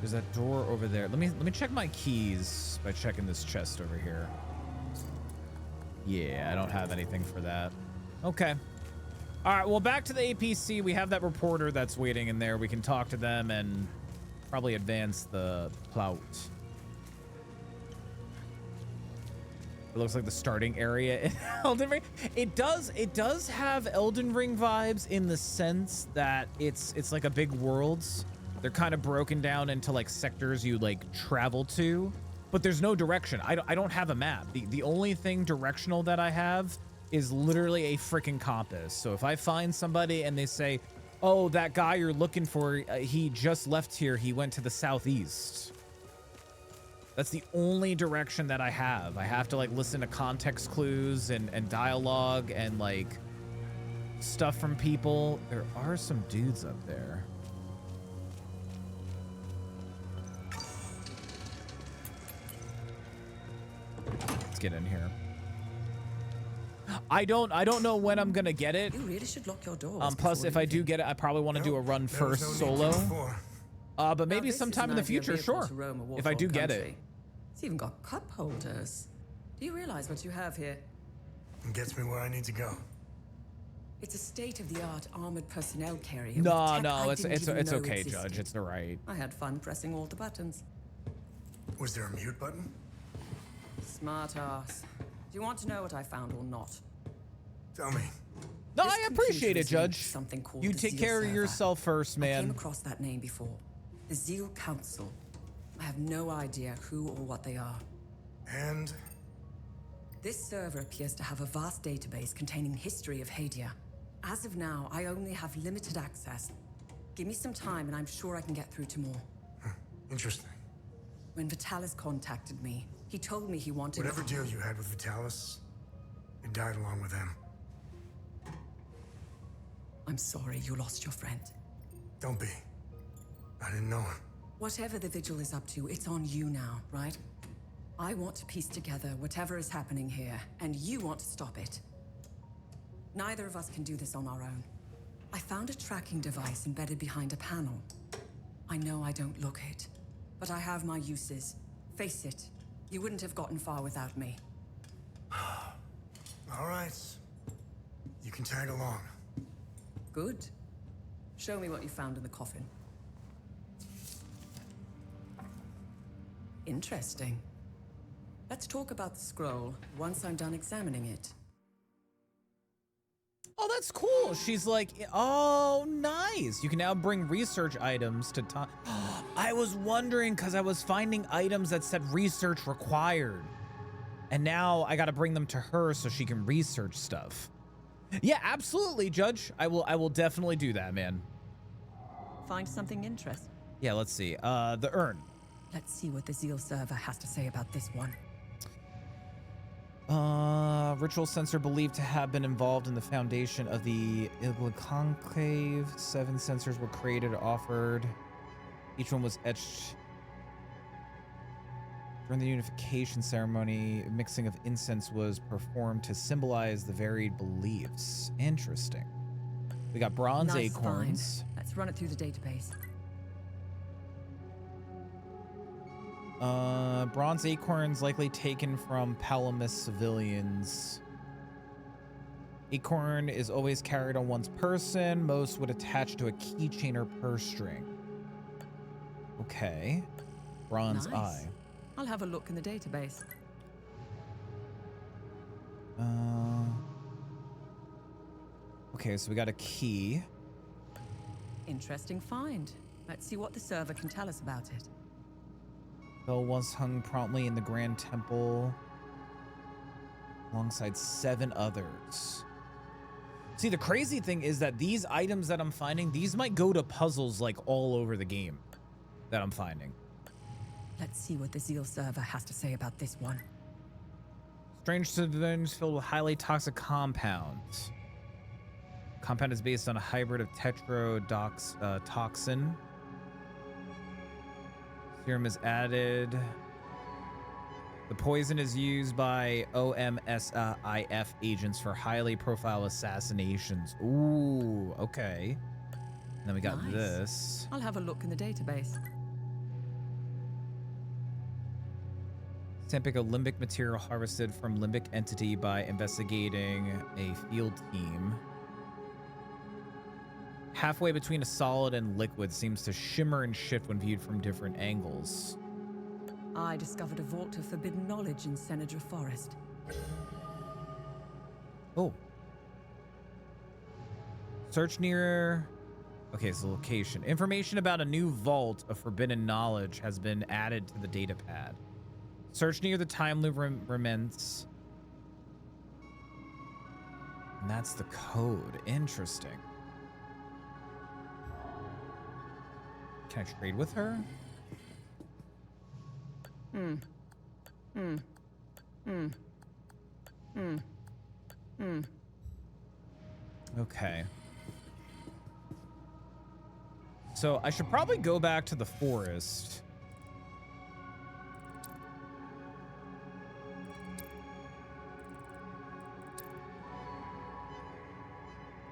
There's that door over there. Let me check my keys by checking this chest over here. Yeah, I don't have anything for that. Okay. All right, well, back to the APC. We have that reporter that's waiting in there. We can talk to them and probably advance the plot. It looks like the starting area in Elden Ring. It does have Elden Ring vibes in the sense that it's like a big worlds. They're kind of broken down into like sectors you like travel to, but there's no direction. I don't have a map. The only thing directional that I have is literally a freaking compass. So if I find somebody and they say, oh, that guy you're looking for, he just left here. He went to the southeast. That's the only direction that I have. I have to like listen to context clues and dialogue and like stuff from people. There are some dudes up there. Let's get in here. I don't know when I'm gonna get it. You really should lock your doors. Plus, if I do get it, I probably want to do a run first solo. But maybe sometime in the future, sure. If I do get it. It's even got cup holders. Do you realize what you have here? and gets me where I need to go. It's a state-of-the-art armored personnel carrier. with No, tech no, I it's didn't even know okay, existed. Judge. It's all right. I had fun pressing all the buttons. Was there a mute button? Smart ass. Do you want to know what I found or not? Tell me. No, This I appreciate computer it, is linked Judge. to something called You the take Zeal care of server. yourself first, I came man. across that name before. The Zeal Council. I have no idea who or what they are. And? This server appears to have a vast database containing history of Hadia. As of now, I only have limited access. Give me some time and I'm sure I can get through to more. Interesting. When Vitalis contacted me, he told me he wanted... Whatever deal you had with Vitalis, it died along with him. I'm sorry you lost your friend. Don't be. I didn't know him. Whatever the Vigil is up to, it's on you now, right? I want to piece together whatever is happening here, and you want to stop it. Neither of us can do this on our own. I found a tracking device embedded behind a panel. I know I don't look it, but I have my uses. Face it, you wouldn't have gotten far without me. All right. You can tag along. Good. Show me what you found in the coffin. Interesting. Let's talk about the scroll once I'm done examining it. Oh, that's cool. She's like, oh, nice. You can now bring research items to time. I was wondering because I was finding items that said research required. And now I got to bring them to her so she can research stuff. Yeah, absolutely, Judge. I will definitely do that, man. Find something interesting. Yeah, let's see. The urn. Let's see what the Zeal server has to say about this one. Ritual sensor believed to have been involved in the foundation of the Igla Conclave. 7 sensors were created, offered. Each one was etched. During the unification ceremony, mixing of incense was performed to symbolize the varied beliefs. Interesting. We got bronze Nice acorns. find. Let's run it through the database. Bronze acorns likely taken from Palamus civilians. Acorn is always carried on one's person. Most would attach to a keychain or purse string. Okay. Bronze Nice. eye. I'll have a look in the database. Okay, so we got a key. Interesting find. Let's see what the server can tell us about it. Bell was hung promptly in the Grand Temple alongside 7 others. See, the crazy thing is that these items that I'm finding, these might go to puzzles like all over the game that I'm finding. Let's see what the Zeal server has to say about this one. Strange civilians filled with highly toxic compounds. Compound is based on a hybrid of tetrodotoxin. Serum is added. The poison is used by OMSIF agents for highly profile assassinations. Ooh, okay. And then we got Nice. this. I'll have a look in the database. Sampic of limbic material harvested from limbic entity by investigating a field team. Halfway between a solid and liquid, seems to shimmer and shift when viewed from different angles. I discovered a vault of forbidden knowledge in Senator Forest. Oh. Search near... Okay, so location. Information about a new vault of forbidden knowledge has been added to the data pad. Search near the time loop remnants. And that's the code. Interesting. Can I trade with her? Okay. So I should probably go back to the forest.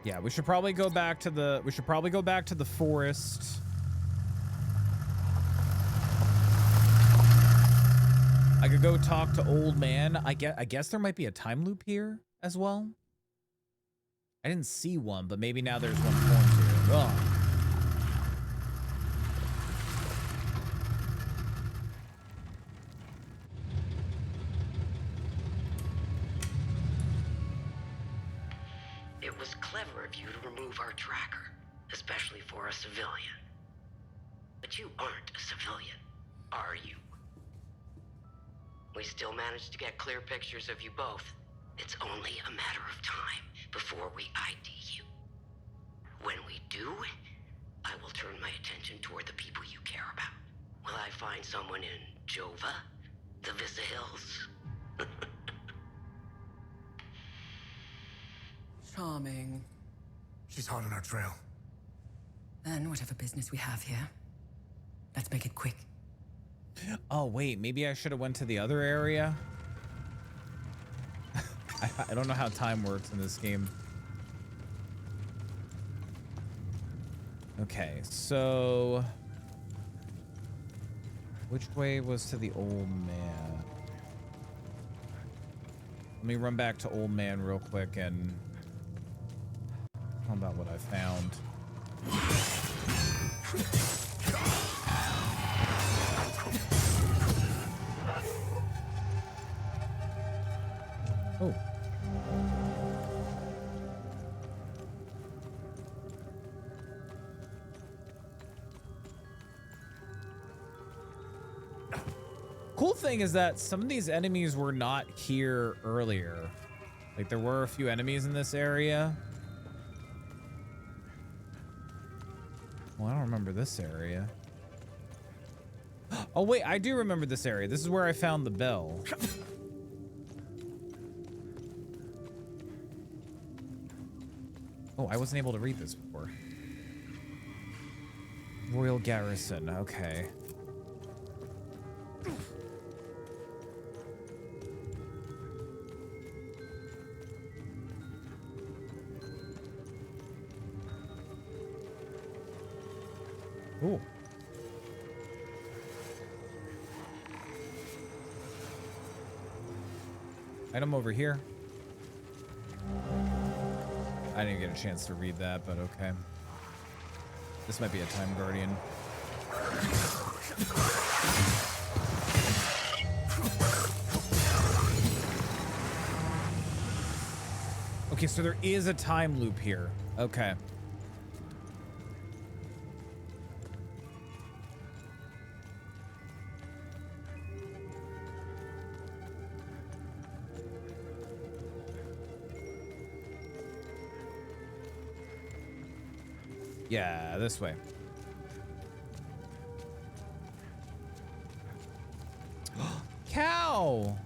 Yeah, we should probably go back to the forest. I could go talk to old man. I guess there might be a time loop here as well? I didn't see one, but maybe now there's one formed here. Oh. It was clever of you to remove our tracker, especially for a civilian. But you aren't a civilian, are you? We still managed to get clear pictures of you both. It's only a matter of time before we ID you. When we do, I will turn my attention toward the people you care about. Will I find someone in Jova? The Vista Hills? Charming. She's hot on our trail. Then whatever business we have here, let's make it quick. Oh, wait, maybe I should have went to the other area. I don't know how time works in this game. Okay, so which way was to the old man? Let me run back to old man real quick and tell about what I found. Oh. Cool thing is that some of these enemies were not here earlier. Like there were a few enemies in this area. Well, I don't remember this area. Oh wait, I do remember this area. This is where I found the bell. Oh, I wasn't able to read this before. Royal Garrison, okay. Ooh. Item over here. I didn't get a chance to read that, but okay. This might be a Time Guardian. Okay, so there is a time loop here. Okay. Yeah, this way. Cow!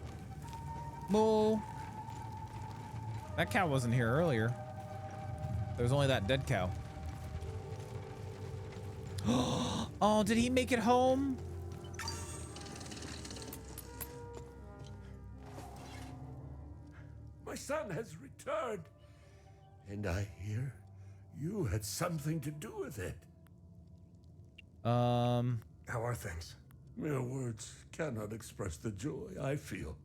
Moo! That cow wasn't here earlier. There was only that dead cow. Oh, did he make it home? My son has returned, and I hear you had something to do with it. How are things? Mere words cannot express the joy I feel.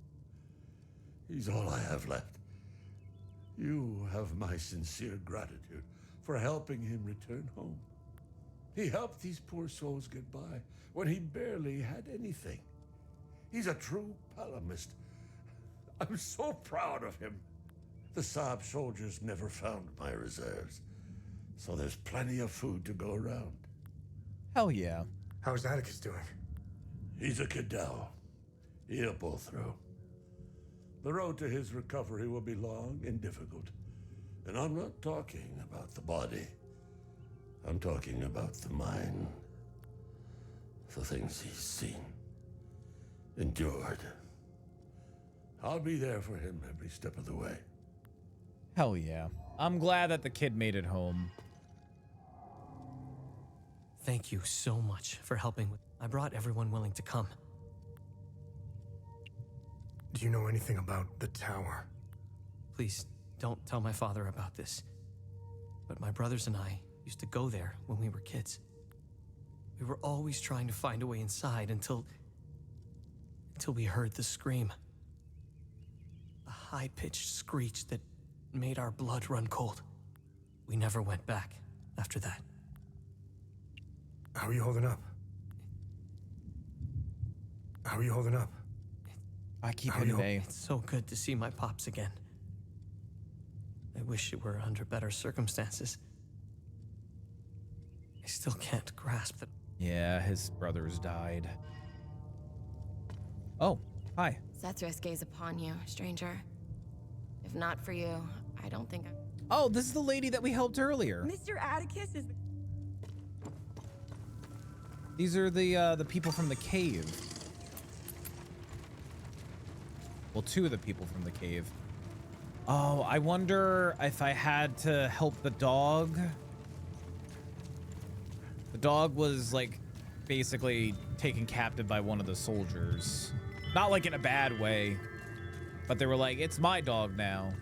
He's all I have left. You have my sincere gratitude for helping him return home. He helped these poor souls get by when he barely had anything. He's a true Palamist. I'm so proud of him. The Saab soldiers never found my reserves, so there's plenty of food to go around. Hell yeah. How's Atticus doing? He's a Cadell. He'll pull through. The road to his recovery will be long and difficult. And I'm not talking about the body. I'm talking about the mind. The things he's seen, endured. I'll be there for him every step of the way. Hell yeah. I'm glad that the kid made it home. Thank you so much for helping with. I brought everyone willing to come. Do you know anything about the tower? Please don't tell my father about this. But my brothers and I used to go there when we were kids. We were always trying to find a way inside until we heard the scream. A high-pitched screech that made our blood run cold. We never went back after that. How are you holding up? How are you holding up? I keep it away. It's so good to see my pops again. I wish it were under better circumstances. I still can't grasp that. Yeah, his brothers died. Oh, hi. Sethris gaze upon you, stranger. If not for you, I don't think I... Oh, this is the lady that we helped earlier. Mr. Atticus is the... These are the people from the cave. Well, two of the people from the cave. Oh, I wonder if I had to help the dog. The dog was like basically taken captive by one of the soldiers. Not like in a bad way, but they were like, it's my dog now.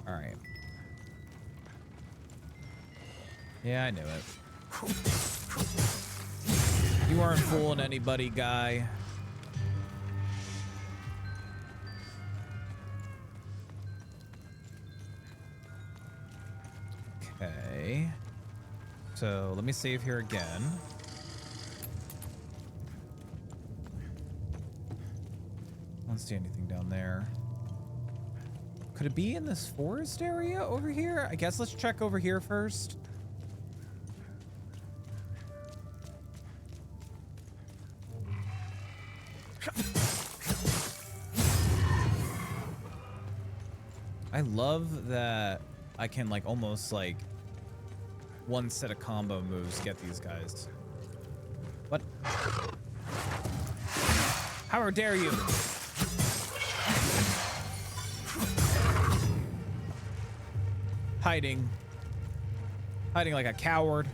All right. Yeah, I knew it. You aren't fooling anybody, guy. Okay. So let me save here again. I don't see anything down there. Could it be in this forest area over here? I guess let's check over here first. I love that I can like almost like one set of combo moves get these guys. What? How dare you? Hiding. Hiding like a coward.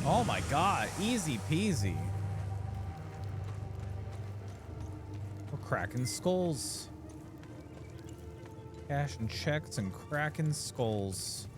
Oh my god, easy peasy. We're cracking skulls. Cash and checks and cracking skulls.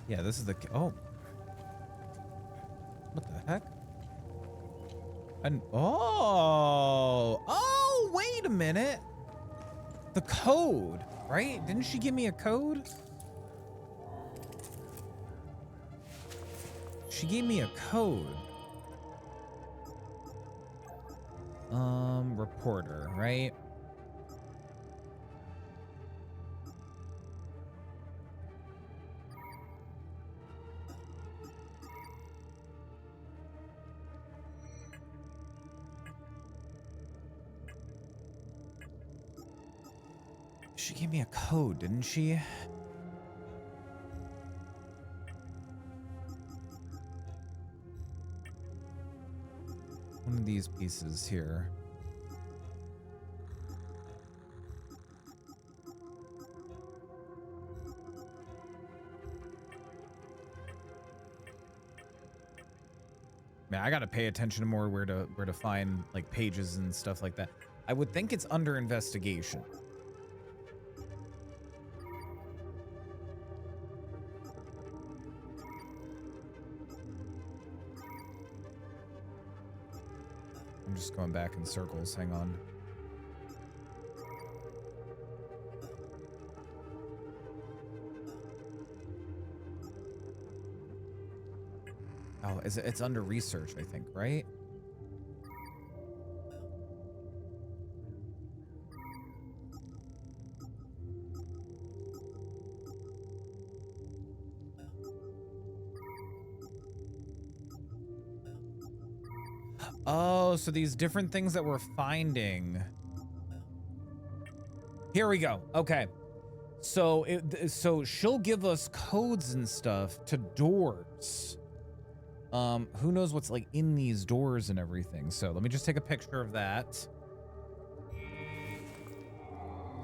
Yeah, this is the... Oh. What the heck? And... Oh! Oh, wait a minute! The code, right? Didn't she give me a code? She gave me a code. Reporter, right? She gave me a code, didn't she? One of these pieces here. Man, I gotta pay attention more where to find like pages and stuff like that. I would think it's under investigation. I'm just going back in circles. Hang on. Oh, it's under research, I think, right? Oh, so these different things that we're finding. Here we go. Okay. So so she'll give us codes and stuff to doors. Who knows what's like in these doors and everything. So let me just take a picture of that.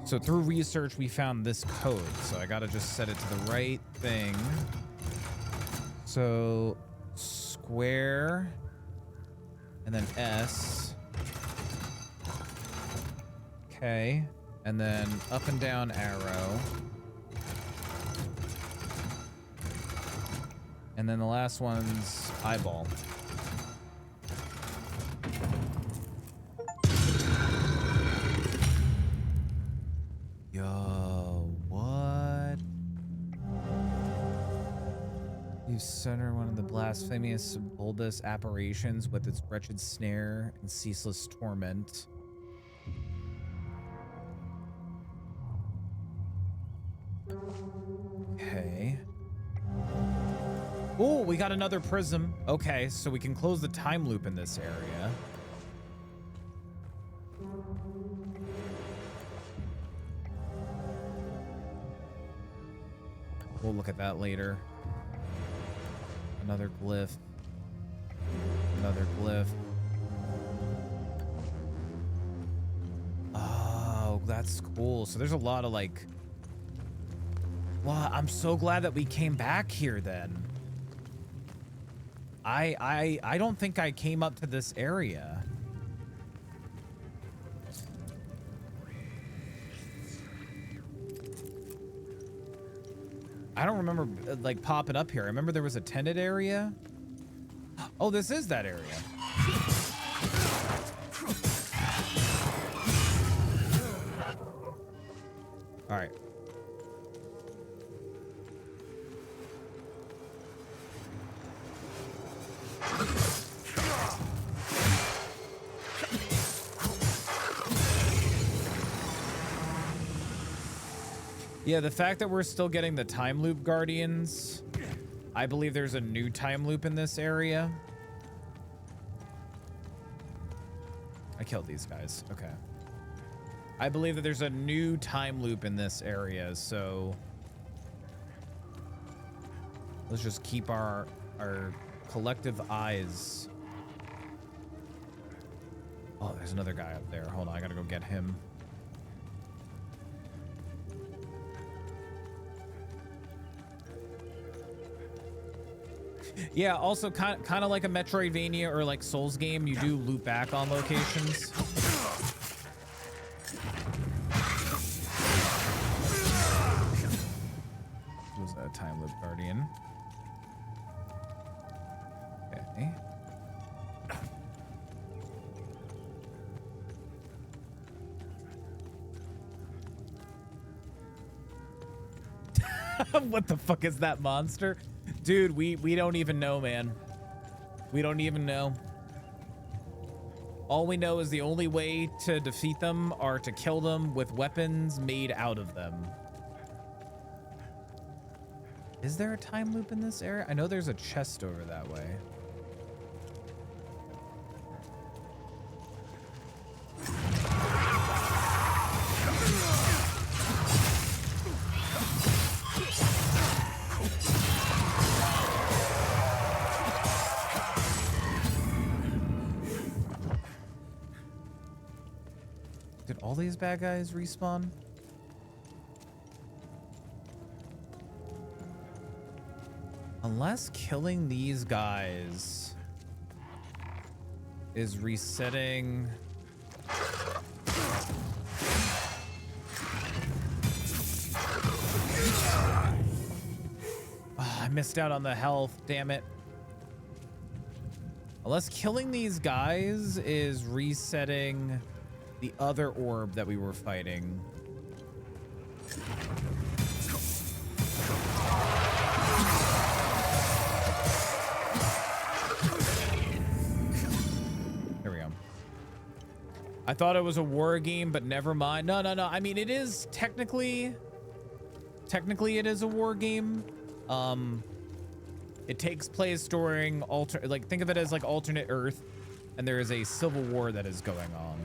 So through research, we found this code. So I gotta just set it to the right thing. So square and then S. Okay. And then up and down arrow. And then the last one's eyeball. Yo, what? You center one of the blasphemous, bulbous apparitions with its wretched snare and ceaseless torment. Okay. Oh, we got another prism. Okay, so we can close the time loop in this area. We'll look at that later. Another glyph. Another glyph. Oh, that's cool. So there's a lot of like... Wow, I'm so glad that we came back here then. I don't think I came up to this area. I don't remember like popping up here. I remember there was a tented area. Oh, this is that area. All right. Yeah, the fact that we're still getting the time loop guardians, I believe there's a new time loop in this area. I killed these guys. Okay. I believe that there's a new time loop in this area, so let's just keep our collective eyes. Oh, there's another guy up there. Hold on, I gotta go get him. Yeah, also kind of like a Metroidvania or like Souls game, you do loop back on locations. Who's a time loop guardian? Okay. What the fuck is that monster? Dude, we don't even know, man. We don't even know. All we know is the only way to defeat them are to kill them with weapons made out of them. Is there a time loop in this area? I know there's a chest over that way. Did all these bad guys respawn? Unless killing these guys is resetting. Oh, I missed out on the health, damn it. Unless killing these guys is resetting the other orb that we were fighting. There we go. I thought it was a war game, but never mind. No. I mean, it is technically it is a war game. It takes place during think of it as like alternate Earth, and there is a civil war that is going on.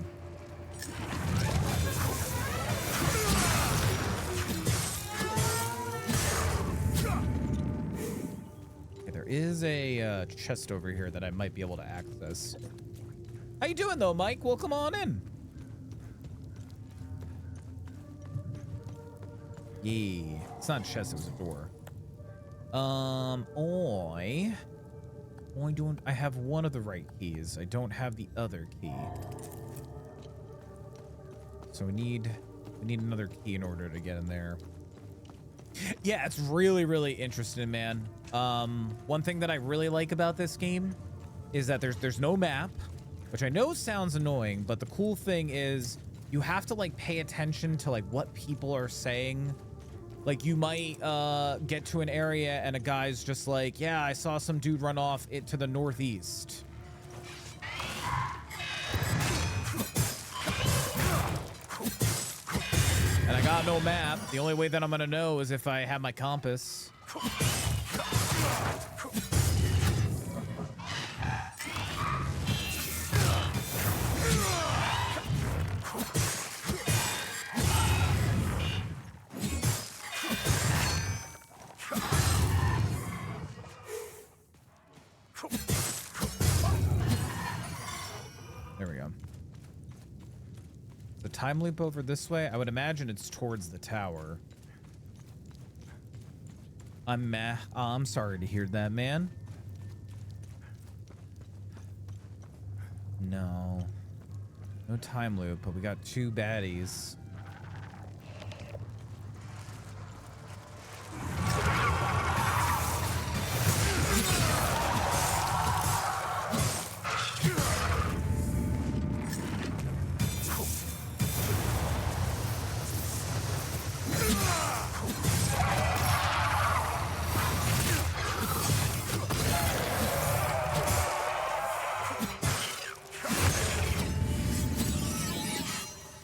Okay, there is a chest over here that I might be able to access. How you doing though, Mike? Welcome on in. Yeah, it's not a chest, it was a door. I have one of the right keys. I don't have the other key. So we need another key in order to get in there. Yeah, it's really, really interesting, man. One thing that I really like about this game is that there's no map, which I know sounds annoying, but the cool thing is you have to like pay attention to like what people are saying. Like you might get to an area and a guy's just like, yeah, I saw some dude run off it to the northeast. And I got no map. The only way that I'm gonna know is if I have my compass. There we go. The time loop over this way, I would imagine it's towards the tower. I'm sorry to hear that, man. No time loop, but we got two baddies.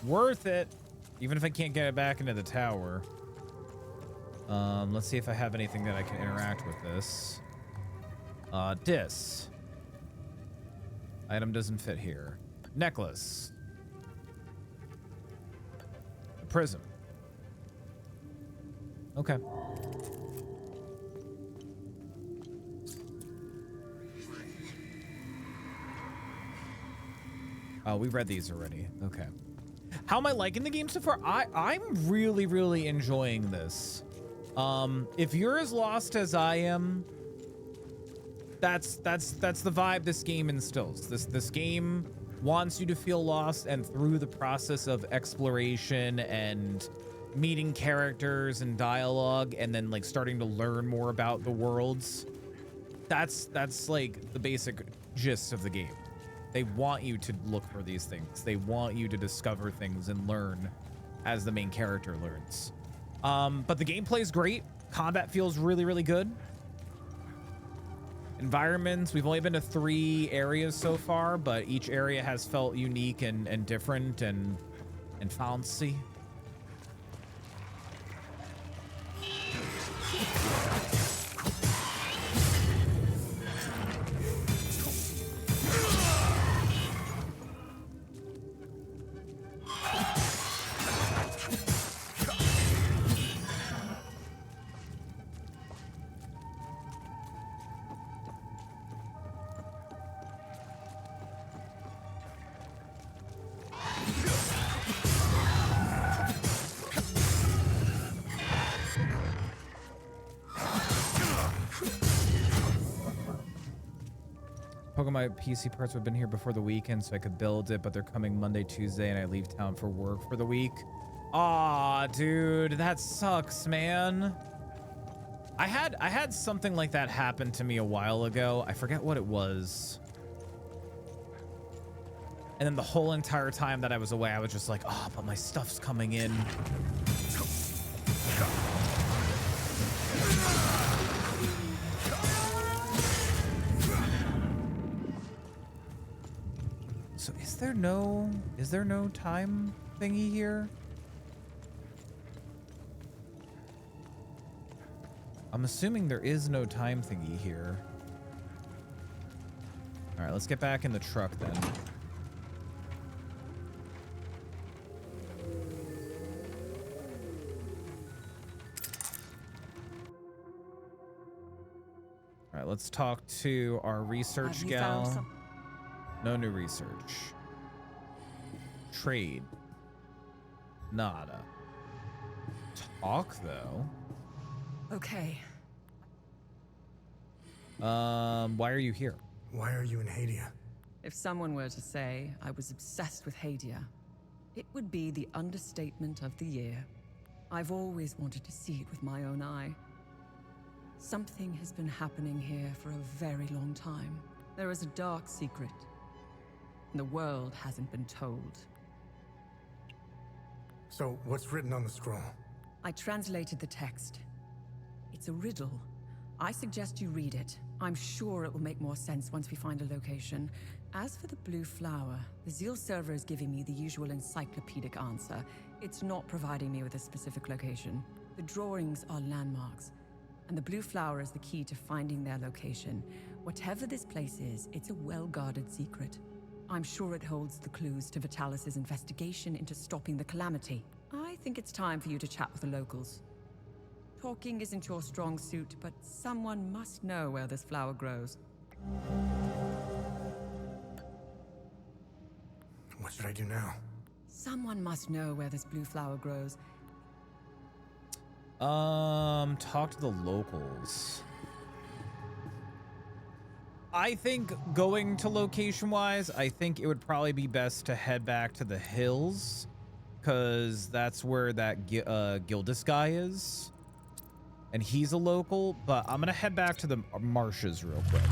Worth it, even if I can't get it back into the tower. Let's see if I have anything that I can interact with this. Dis. Item doesn't fit here. Necklace. Prism. Okay. Oh, we read these already. Okay. How am I liking the game so far? I'm really, really enjoying this. If you're as lost as I am, that's the vibe this game instills. This game wants you to feel lost, and through the process of exploration and meeting characters and dialogue, and then like starting to learn more about the worlds, that's like the basic gist of the game. They want you to look for these things. They want you to discover things and learn as the main character learns. But the gameplay is great. Combat feels really, really good. Environments, we've only been to 3 areas so far, but each area has felt unique and different and fancy. My PC parts have been here before the weekend so I could build it, but they're coming Monday, Tuesday, and I leave town for work for the week. Aw, dude, that sucks, man. I had something like that happen to me a while ago. I forget what it was. And then the whole entire time that I was away, I was just like, oh, but my stuff's coming in. So is there no time thingy here? I'm assuming there is no time thingy here. All right, let's get back in the truck then. All right, let's talk to our research gal. No new research. Trade. Nada. Talk though. Okay. Why are you here? Why are you in Hadia? If someone were to say I was obsessed with Hadia, it would be the understatement of the year. I've always wanted to see it with my own eye. Something has been happening here for a very long time. There is a dark secret. The world hasn't been told. So, what's written on the scroll? I translated the text. It's a riddle. I suggest you read it. I'm sure it will make more sense once we find a location. As for the blue flower, the Zeal server is giving me the usual encyclopedic answer. It's not providing me with a specific location. The drawings are landmarks, and the blue flower is the key to finding their location. Whatever this place is, it's a well-guarded secret. I'm sure it holds the clues to Vitalis' investigation into stopping the calamity. I think it's time for you to chat with the locals. Talking isn't your strong suit, but someone must know where this flower grows. What should I do now? Someone must know where this blue flower grows. Talk to the locals. I think going to location-wise, I think it would probably be best to head back to the hills, because that's where that Gildis guy is. And he's a local, but I'm gonna head back to the marshes real quick.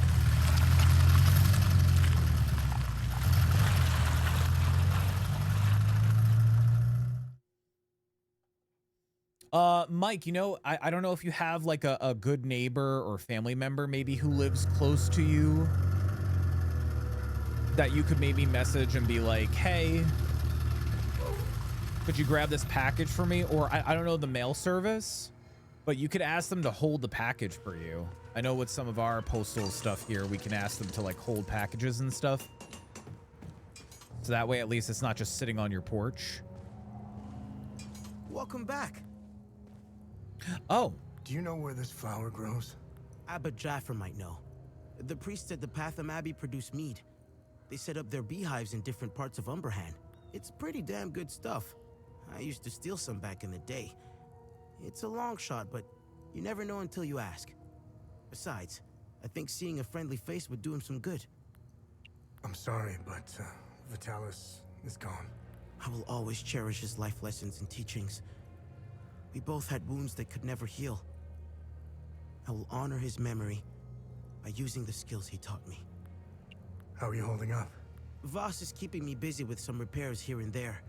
Mike, you know, I don't know if you have like a good neighbor or family member maybe who lives close to you that you could maybe message and be like, hey, could you grab this package for me? Or I don't know the mail service, but you could ask them to hold the package for you. I know with some of our postal stuff here, we can ask them to like hold packages and stuff. So that way, at least it's not just sitting on your porch. Welcome back. Oh. Do you know where this flower grows? Abbot Jaffer might know. The priests at the Patham Abbey produce mead. They set up their beehives in different parts of Umberhan. It's pretty damn good stuff. I used to steal some back in the day. It's a long shot, but you never know until you ask. Besides, I think seeing a friendly face would do him some good. I'm sorry, but Vitalis is gone. I will always cherish his life lessons and teachings. We both had wounds that could never heal. I will honor his memory by using the skills he taught me. How are you holding up? Voss is keeping me busy with some repairs here and there.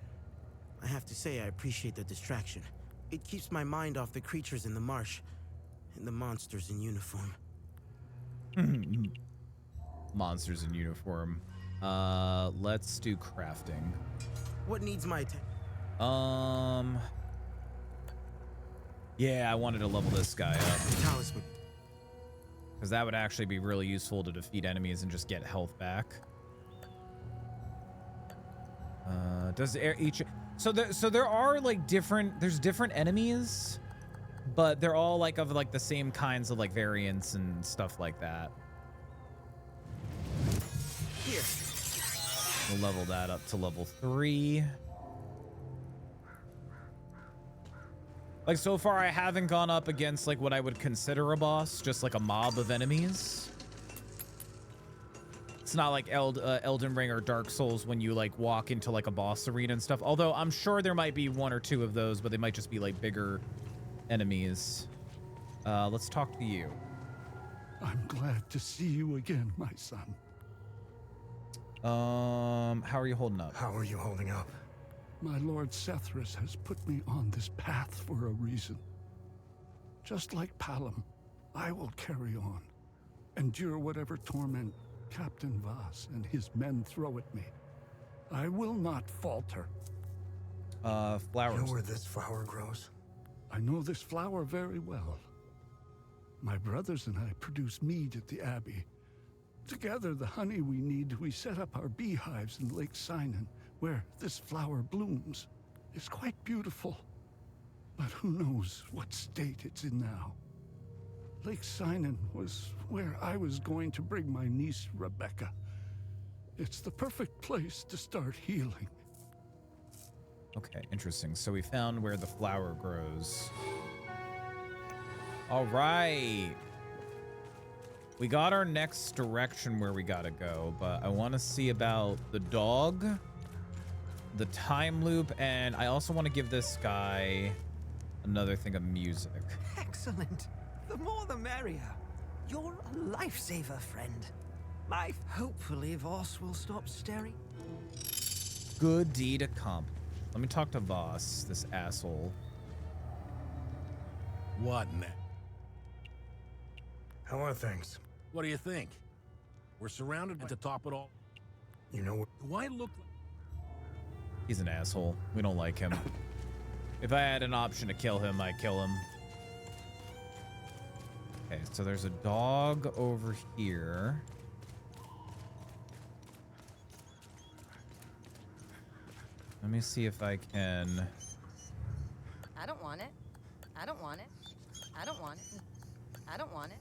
I have to say I appreciate the distraction. It keeps my mind off the creatures in the marsh and the monsters in uniform. Monsters in uniform. Let's do crafting. What needs my attention? Yeah, I wanted to level this guy up. Because that would actually be really useful to defeat enemies and just get health back. Does each... So there are like there's different enemies, but they're all like of like the same kinds of like variants and stuff like that. Here. We'll level that up to level 3. Like so far I haven't gone up against like what I would consider a boss, just like a mob of enemies. It's not like Elden Ring or Dark Souls when you like walk into like a boss arena and stuff. Although I'm sure there might be 1 or 2 of those, but they might just be like bigger enemies. Let's talk to you. I'm glad to see you again, my son. How are you holding up? How are you holding up? My Lord Sethrus has put me on this path for a reason. Just like Palom, I will carry on, endure whatever torment Captain Voss and his men throw at me. I will not falter. Flowers. You know where this flower grows? I know this flower very well. My brothers and I produce mead at the Abbey. Together, the honey we need, we set up our beehives in Lake Sinan, where this flower blooms. It's quite beautiful, but who knows what state it's in now. Lake Sinan was where I was going to bring my niece, Rebecca. It's the perfect place to start healing. Okay, interesting. So we found where the flower grows. All right. We got our next direction where we gotta go, but I want to see about the dog, the time loop, and I also want to give this guy another thing of music. Excellent. The more the merrier. You're a lifesaver, friend. Hopefully Voss will stop staring. Good deed accomplished. Let me talk to Voss, this asshole. What now? How are things? What do you think? We're surrounded, and to top it all, You know what? do I look like... He's an asshole. We don't like him. If I had an option to kill him, I'd kill him. Okay, so there's a dog over here. Let me see if I can... I don't want it. I don't want it. I don't want it. I don't want it.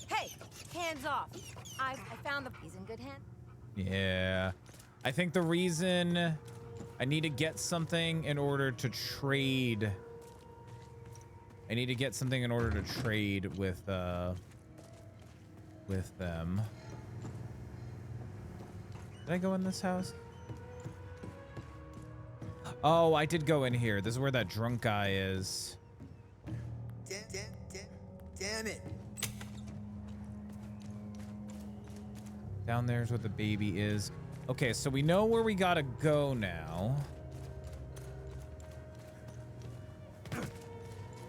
Hey, hands off. I found the... He's in good hands. Yeah. I think the reason I need to get something in order to trade... I need to get something in order to trade with them. Did I go in this house? Oh, I did go in here. This is where that drunk guy is. Damn it. Down there's where the baby is. Okay, so we know where we gotta go now.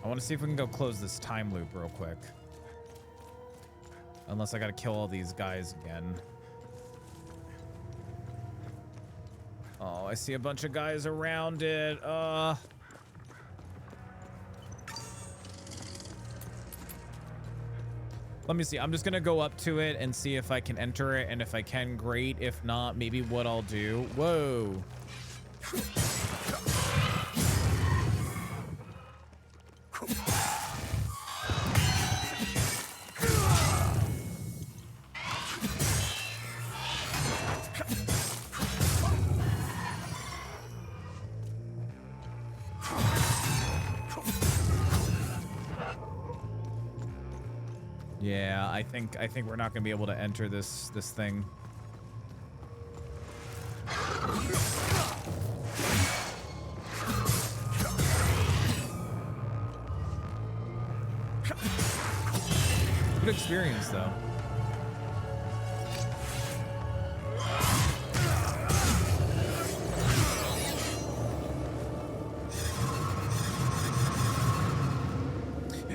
I want to see if we can go close this time loop real quick. Unless I gotta kill all these guys again. Oh, I see a bunch of guys around it. Let me see. I'm just gonna go up to it and see if I can enter it, and if I can, great. If not, maybe what I'll do. Whoa. Yeah, I think we're not gonna be able to enter this thing. Good experience though.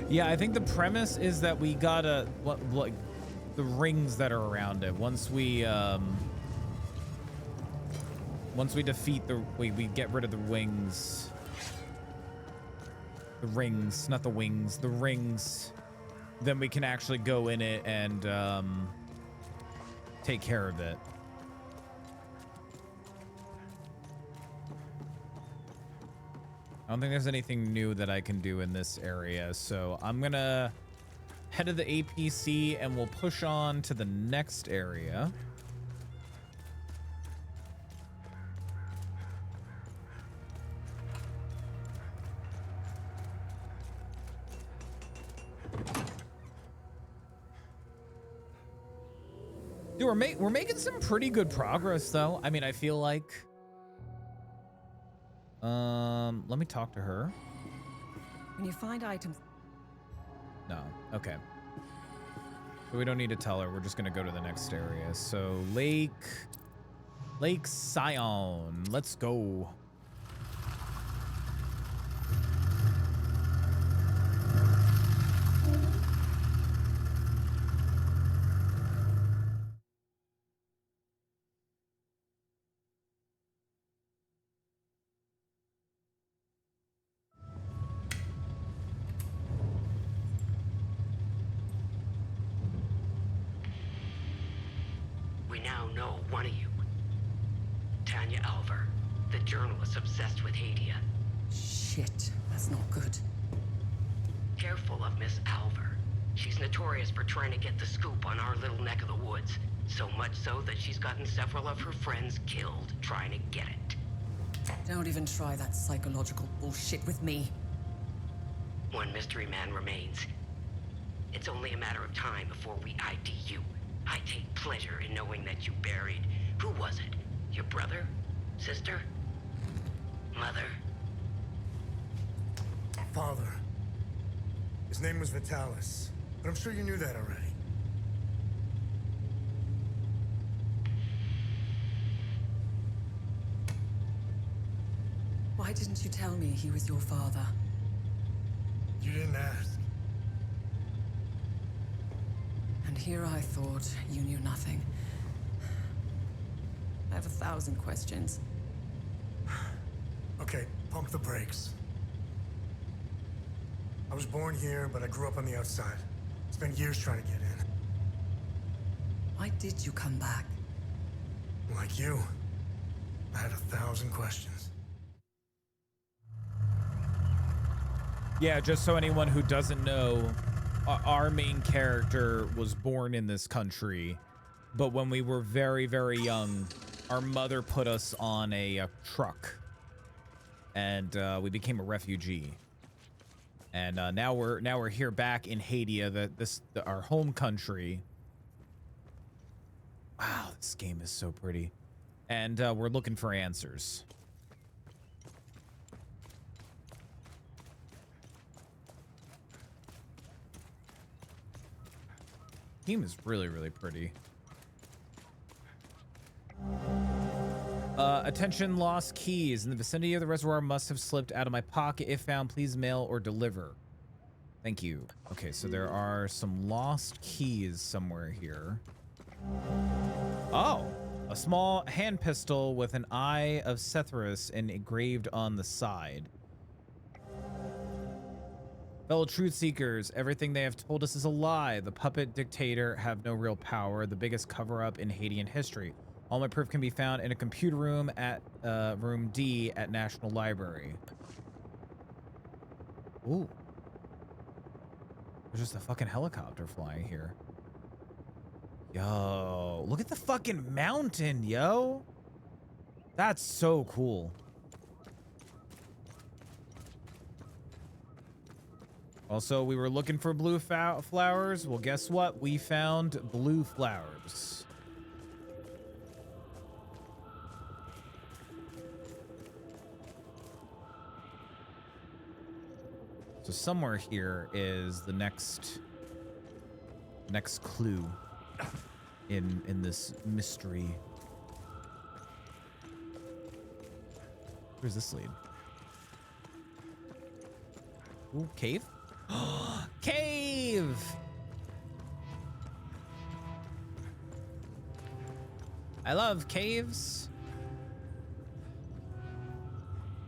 Yeah, I think the premise is that we gotta like the rings that are around it. Once we defeat the we get rid of the wings. The rings, not the wings, the rings. Then we can actually go in it and take care of it. I don't think there's anything new that I can do in this area, so I'm gonna head to the APC and we'll push on to the next area. Dude, we're making some pretty good progress though. I mean, I feel like let me talk to her. When you find items... No, okay. We don't need to tell her. We're just gonna go to the next area. So Lake Sion. Let's go. We now know one of you. Tanya Alver, the journalist obsessed with Hadia. Shit, that's not good. Careful of Miss Alver. She's notorious for trying to get the scoop on our little neck of the woods. So much so that she's gotten several of her friends killed trying to get it. Don't even try that psychological bullshit with me. One mystery man remains. It's only a matter of time before we ID you. I take pleasure in knowing that you buried... Who was it? Your brother? Sister? Mother? Father. His name was Vitalis, but I'm sure you knew that already. Why didn't you tell me he was your father? You didn't ask. And here I thought you knew nothing. I have 1,000 questions. Okay, pump the brakes. I was born here, but I grew up on the outside. Spent years trying to get in. Why did you come back? Like you, I had 1,000 questions. Yeah, just so anyone who doesn't know, our main character was born in this country, but when we were very, very young, our mother put us on a truck, and we became a refugee. And now we're here back in Hadia, our home country. Wow, this game is so pretty, and we're looking for answers. Game is really, really pretty. Attention, lost keys in the vicinity of the reservoir must have slipped out of my pocket. If found, please mail or deliver. Thank you. Okay, so there are some lost keys somewhere here. Oh, a small hand pistol with an eye of Sethrus engraved on the side. Fellow truth seekers, everything they have told us is a lie. The puppet dictator have no real power, the biggest cover-up in Haitian history. All my proof can be found in a computer room at room D at National Library. Ooh. There's just a fucking helicopter flying here. Yo, look at the fucking mountain, yo. That's so cool. Also, we were looking for blue flowers. Well, guess what? We found blue flowers. So somewhere here is the next clue in this mystery. Where's this lead? Ooh, cave? Cave! I love caves.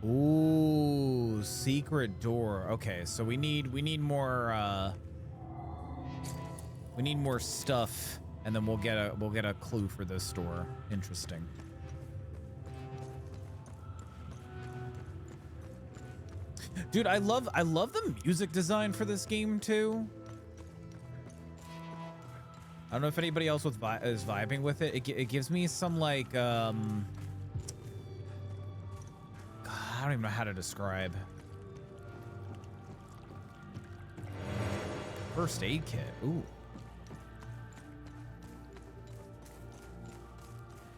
Ooh, secret door. Okay, so we need more stuff, and then we'll get a clue for this door. Interesting. Dude, I love the music design for this game too. I don't know if anybody else is vibing with it. It gives me some like God, I don't even know how to describe. First aid kit. Ooh.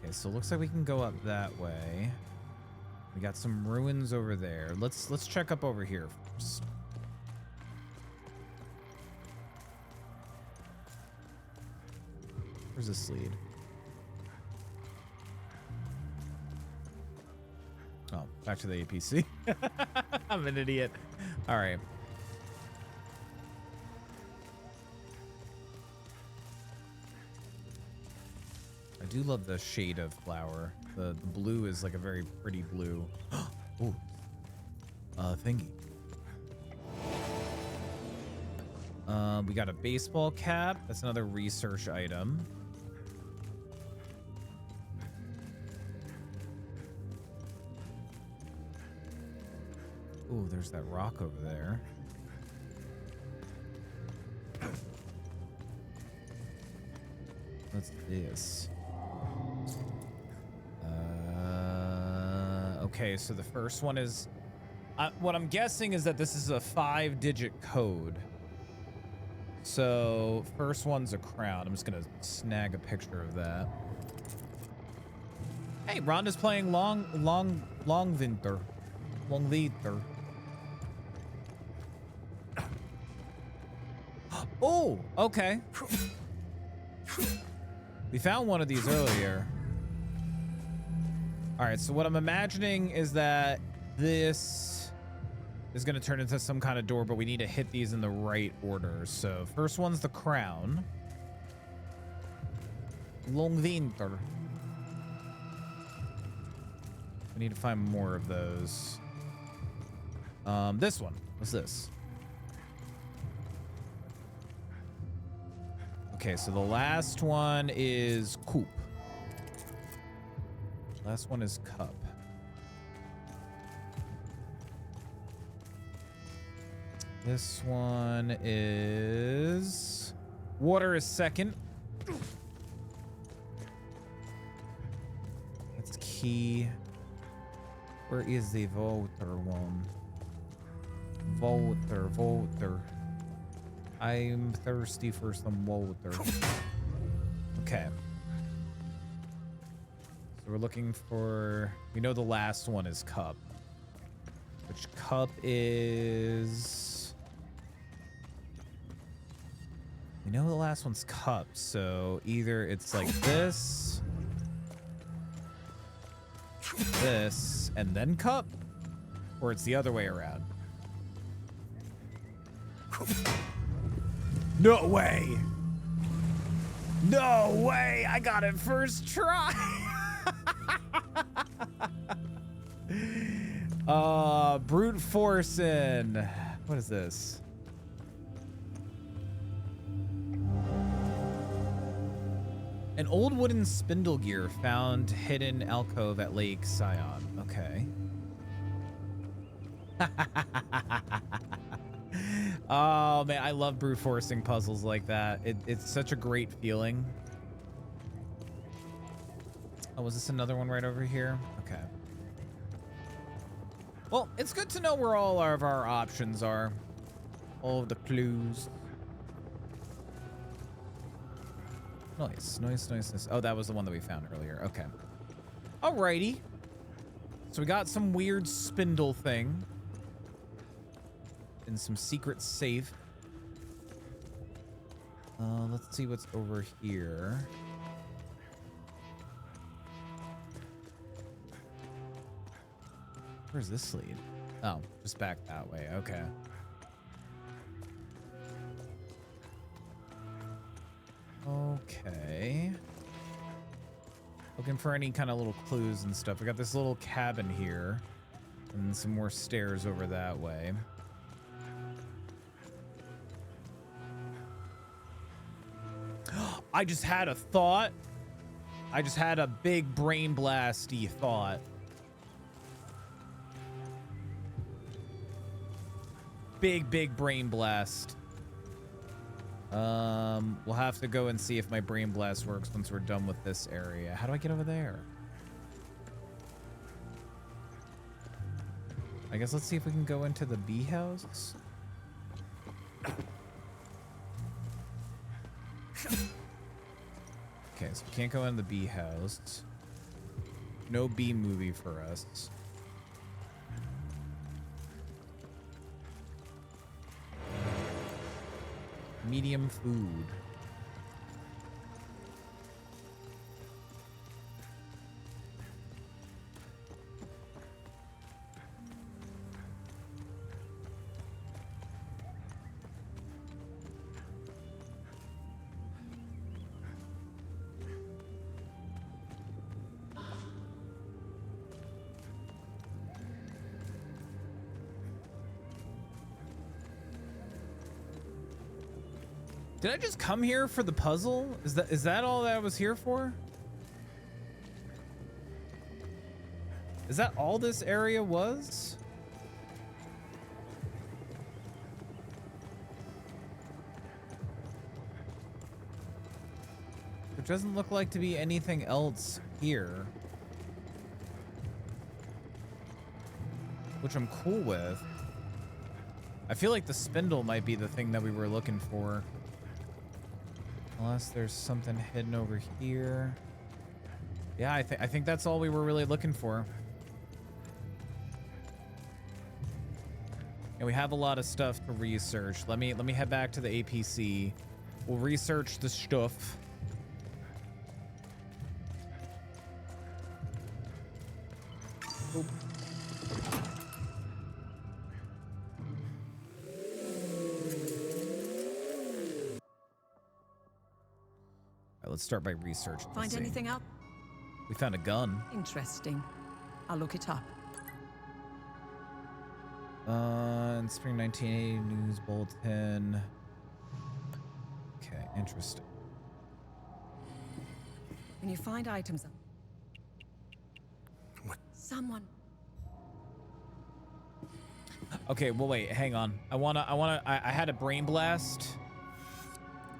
Okay, so it looks like we can go up that way. We got some ruins over there. Let's check up over here first. Where's this lead? Oh, back to the APC. I'm an idiot. All right. I do love the shade of flower. The blue is like a very pretty blue. Ooh. Thingy. We got a baseball cap. That's another research item. Ooh, there's that rock over there. What's this? Okay, so the first one is... what I'm guessing is that this is a 5-digit code. So, first one's a crown. I'm just gonna snag a picture of that. Hey, Rhonda's playing Longvinter. Oh, okay. We found one of these earlier. All right, so what I'm imagining is that this is going to turn into some kind of door, but we need to hit these in the right order. So first one's the crown. Longvinter. We need to find more of those. This one. What's this? Okay, so the last one is coupe. Last one is cup. This one is... water is second. That's key. Where is the water one? Water. I'm thirsty for some water. Okay. So we're looking for... we know the last one is cup. Which cup is... we know the last one's cup, so either it's like this, this, and then cup, or it's the other way around. No way! No way! I got it first try! Brute forcing. What is this? An old wooden spindle gear found hidden alcove at Lake Sion. Okay. Oh man, I love brute forcing puzzles like that. It's such a great feeling. Oh, was this another one right over here? Okay. Well, it's good to know where all of our options are. All of the clues. Nice. Oh, that was the one that we found earlier. Okay. Alrighty. So we got some weird spindle thing. And some secret safe. Let's see what's over here. Where's this lead? Oh, just back that way. Okay. Okay. Looking for any kind of little clues and stuff. We got this little cabin here. And some more stairs over that way. I just had a thought. I just had a big brain blasty thought. Big brain blast. We'll have to go and see if my brain blast works once we're done with this area. How do I get over there? I guess let's see if we can go into the bee house. Okay, so we can't go in the bee house. No bee movie for us. Medium food. Did I just come here for the puzzle? Is that all that I was here for? Is that all this area was? There doesn't look like to be anything else here, which I'm cool with. I feel like the spindle might be the thing that we were looking for. Unless there's something hidden over here. Yeah, I think that's all we were really looking for. And we have a lot of stuff to research. Let me head back to the APC. We'll research the stuff. Oop. Let's start by research. Find anything out? We found a gun. Interesting. I'll look it up. In spring 1980 news bulletin. Okay, interesting. When you find items, someone. Okay, well wait, hang on. I had a brain blast.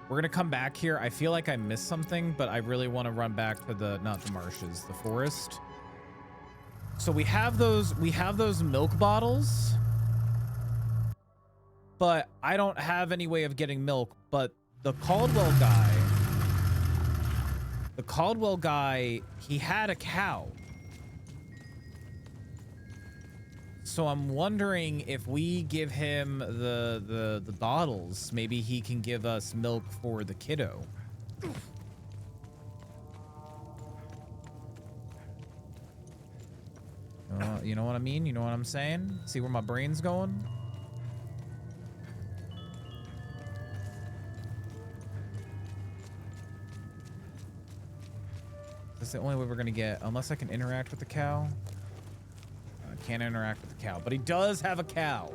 We're gonna come back here. I feel like I missed something, but I really want to run back to the, not the marshes, the forest. So we have those milk bottles, but I don't have any way of getting milk. But the Caldwell guy, he had a cow. So I'm wondering if we give him the bottles, maybe he can give us milk for the kiddo. You know what I mean? You know what I'm saying? See where my brain's going? That's the only way we're gonna get, unless I can interact with the cow. Can't interact with the cow, but he does have a cow.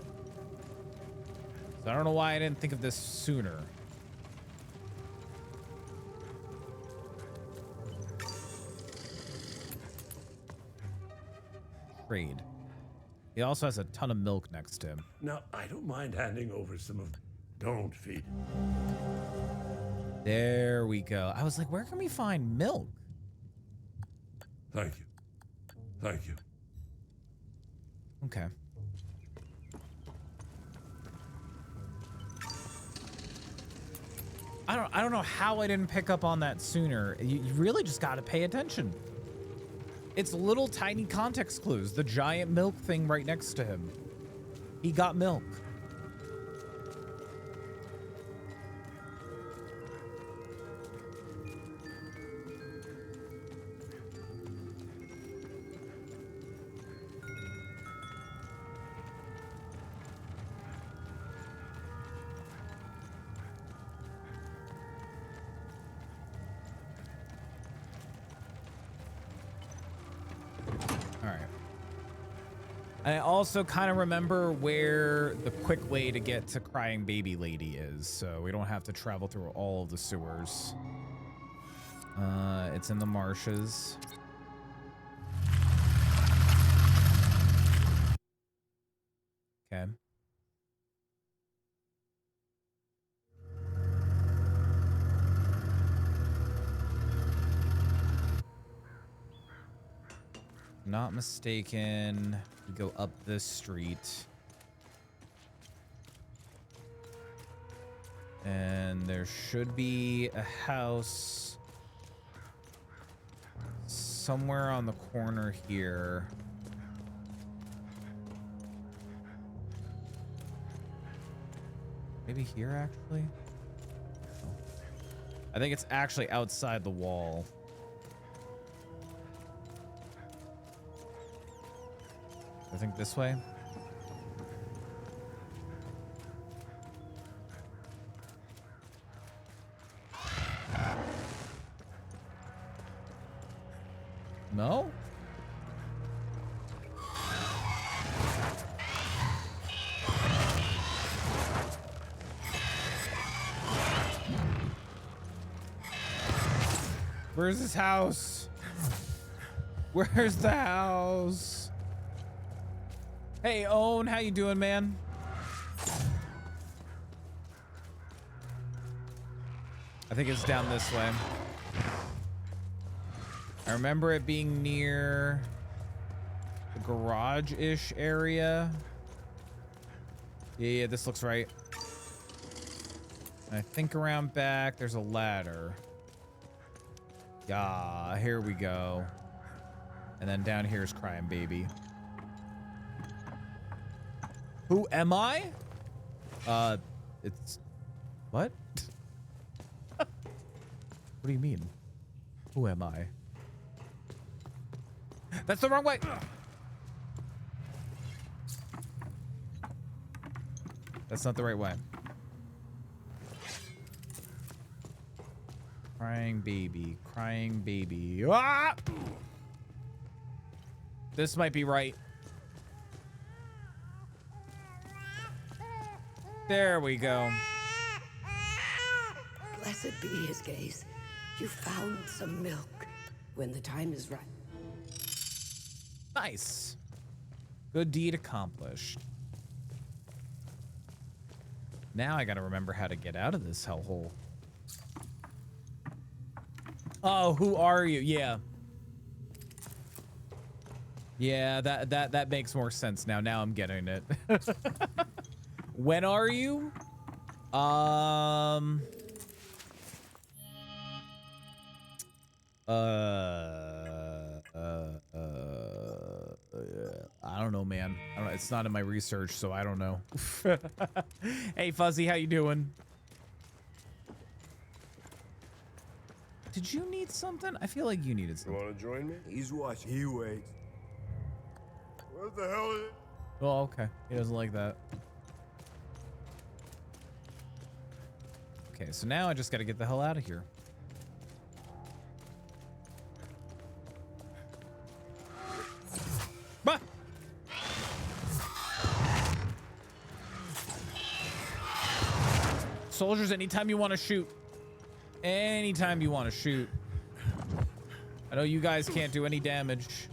So I don't know why I didn't think of this sooner. Trade. He also has a ton of milk next to him. Now, I don't mind handing over some of... Don't feed. There we go. I was like, where can we find milk? Thank you. Thank you. Okay. I don't know how I didn't pick up on that sooner. You really just got to pay attention. It's little tiny context clues. The giant milk thing right next to him. He got milk. I also kind of remember where the quick way to get to Crying Baby Lady is, so we don't have to travel through all of the sewers. It's in the marshes. Okay. Not mistaken, we go up this street. And there should be a house somewhere on the corner here. Maybe here, actually? No. I think it's actually outside the wall. I think this way. No? Where's this house? Where's the house? Hey, Owen, how you doing, man? I think it's down this way. I remember it being near the garage-ish area. Yeah, this looks right. And I think around back, there's a ladder. Yeah, here we go. And then down here is Crying Baby. Who am I? It's... What? What do you mean? Who am I? That's the wrong way! That's not the right way. Crying baby, crying baby. Ah! This might be right. There we go. Blessed be his gaze. You found some milk when the time is right. Nice. Good deed accomplished. Now I gotta remember how to get out of this hellhole. Oh, who are you? Yeah. Yeah, that makes more sense now. Now I'm getting it. When are you? I don't know, man. I don't know. It's not in my research, so I don't know. Hey, Fuzzy, how you doing? Did you need something? I feel like you needed something. You want to join me? He's watching. He waits. What the hell is it? Oh, okay. He doesn't like that. Okay, so now I just got to get the hell out of here. Bah! Soldiers, anytime you want to shoot. Anytime you want to shoot. I know you guys can't do any damage.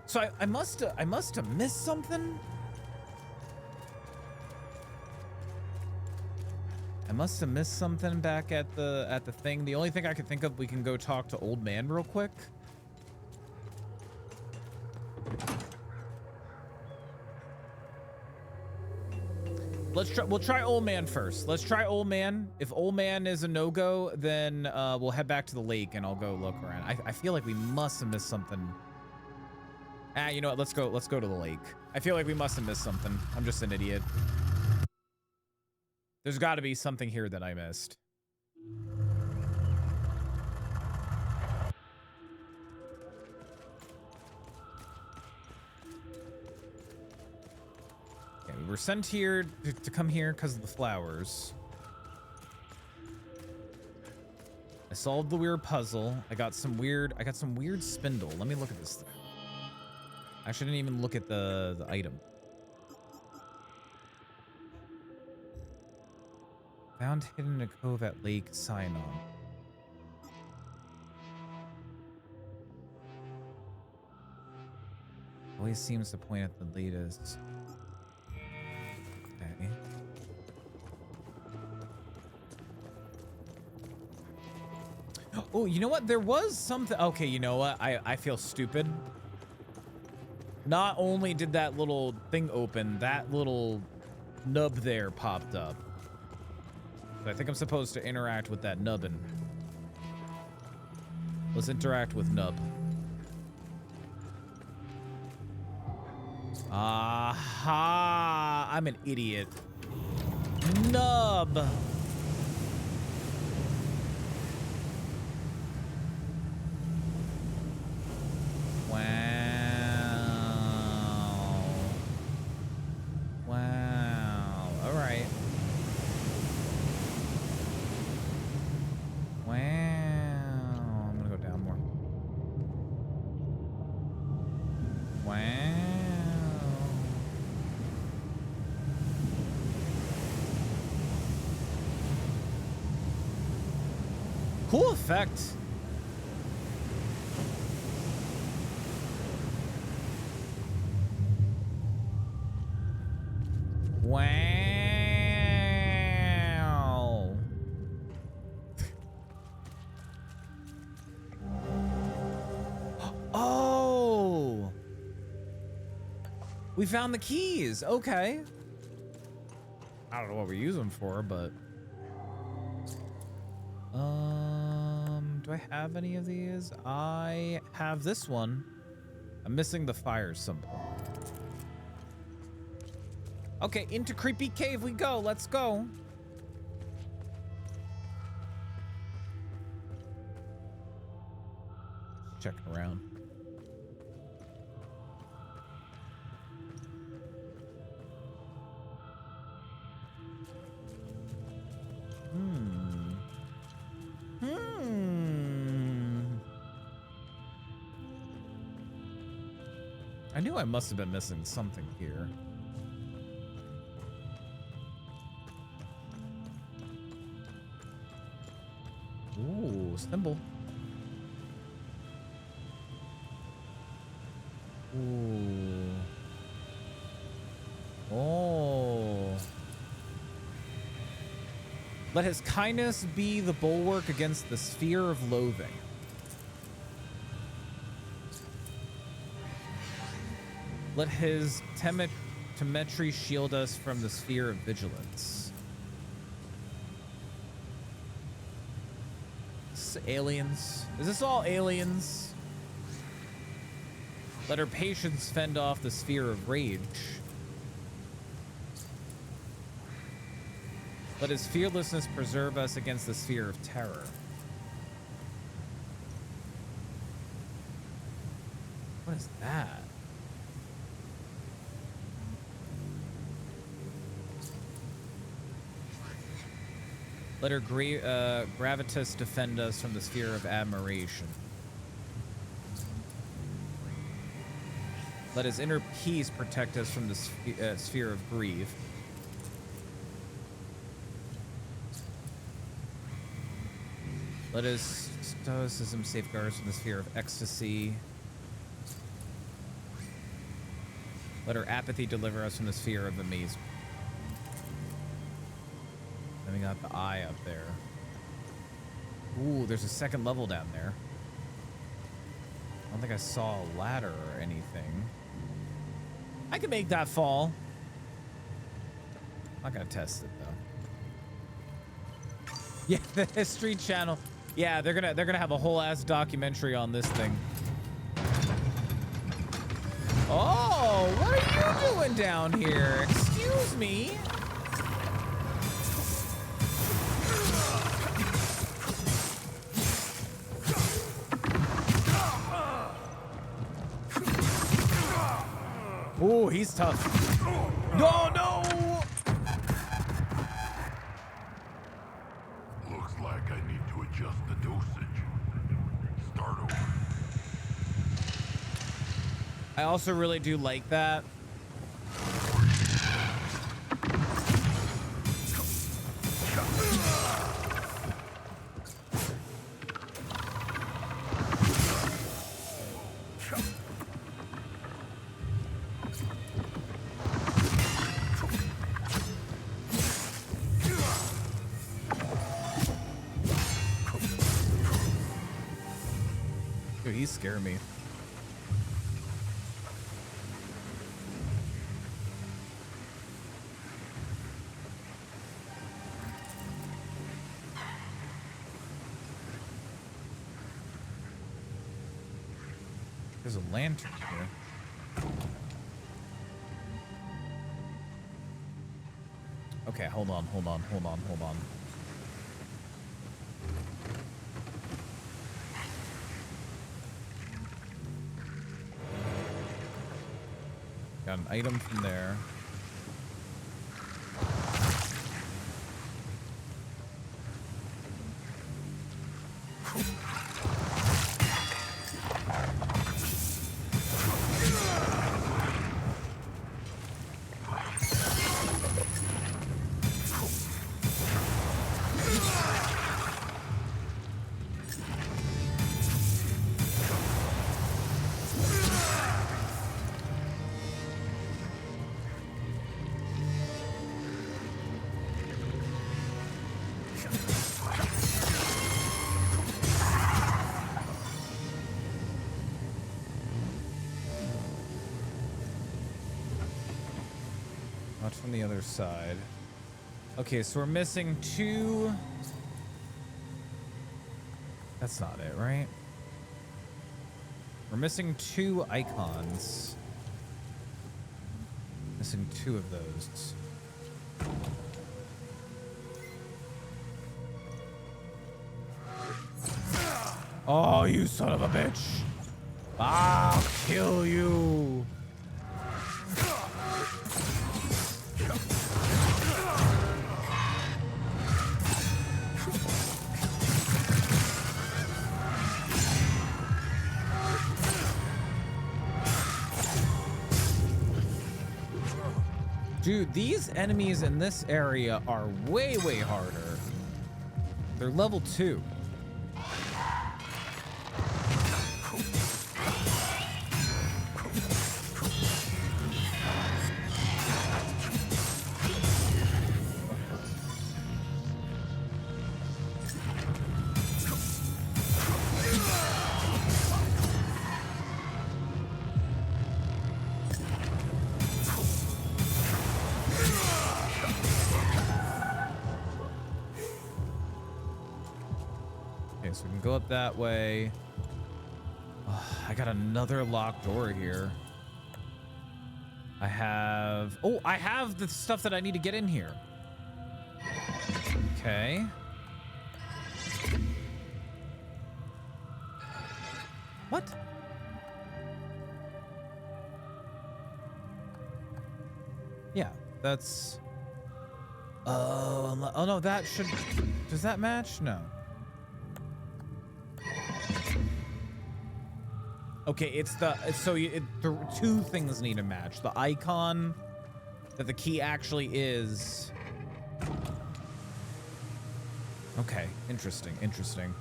So I must have missed something. I must have missed something back at the thing. The only thing I could think of, we can go talk to Old Man real quick. We'll try Old Man first. Let's try Old Man. If Old Man is a no-go, then we'll head back to the lake and I'll go look around. I feel like we must have missed something. Ah, you know what? Let's go to the lake. I feel like we must have missed something. I'm just an idiot. There's got to be something here that I missed. Okay, we were sent here to come here because of the flowers. I solved the weird puzzle. I got some weird spindle. Let me look at this thing. I shouldn't even look at the item. Found hidden in a cove at Lake Sinon. Always seems to point at the latest. Okay. Oh, you know what? There was something. Okay, you know what? I feel stupid. Not only did that little thing open, that little nub there popped up. But I think I'm supposed to interact with that nubbin. Let's interact with nub. Aha! I'm an idiot. Nub! Wow. Wow. All right. Wow. I'm gonna go down more. Wow. effect. Wow. Oh. We found the keys. Okay. I don't know what we use them for, but do I have any of these? I have this one. I'm missing the fire symbol. Okay, into creepy cave we go. Let's go. Just checking around. I knew I must have been missing something here. Ooh, symbol. Ooh. Oh. Let his kindness be the bulwark against the sphere of loathing. Let his temetry shield us from the sphere of vigilance. This is aliens. Is this all aliens? Let her patience fend off the sphere of rage. Let his fearlessness preserve us against the sphere of terror. What is that? Let her gravitas defend us from the sphere of admiration. Let his inner peace protect us from the sphere of grief. Let his stoicism safeguard us from the sphere of ecstasy. Let her apathy deliver us from the sphere of amazement. Then we got the eye up there. Ooh, there's a second level down there. I don't think I saw a ladder or anything. I can make that fall. I'm not gonna test it though. Yeah, the History Channel. Yeah, they're gonna have a whole ass documentary on this thing. Oh, what are you doing down here? Excuse me. Ooh, he's tough. No, no! Looks like I need to adjust the dosage. Start over. I also really do like that. Dude, he's scaring me. There's a lantern here. Okay, hold on. Got an item from there. Watch from the other side. Okay, so we're missing 2. That's not it, right? We're missing 2 icons. Missing 2 of those. Oh, you son of a bitch. I'll kill you. Dude, these enemies in this area are way, way harder. They're level 2. So we can go up that way. I got another locked door here. I have the stuff that I need to get in here. Okay. What? Yeah, that's... oh no, that should... does that match? No. Okay, it's the... the 2 things need to match. The icon that the key actually is... Okay, interesting, interesting.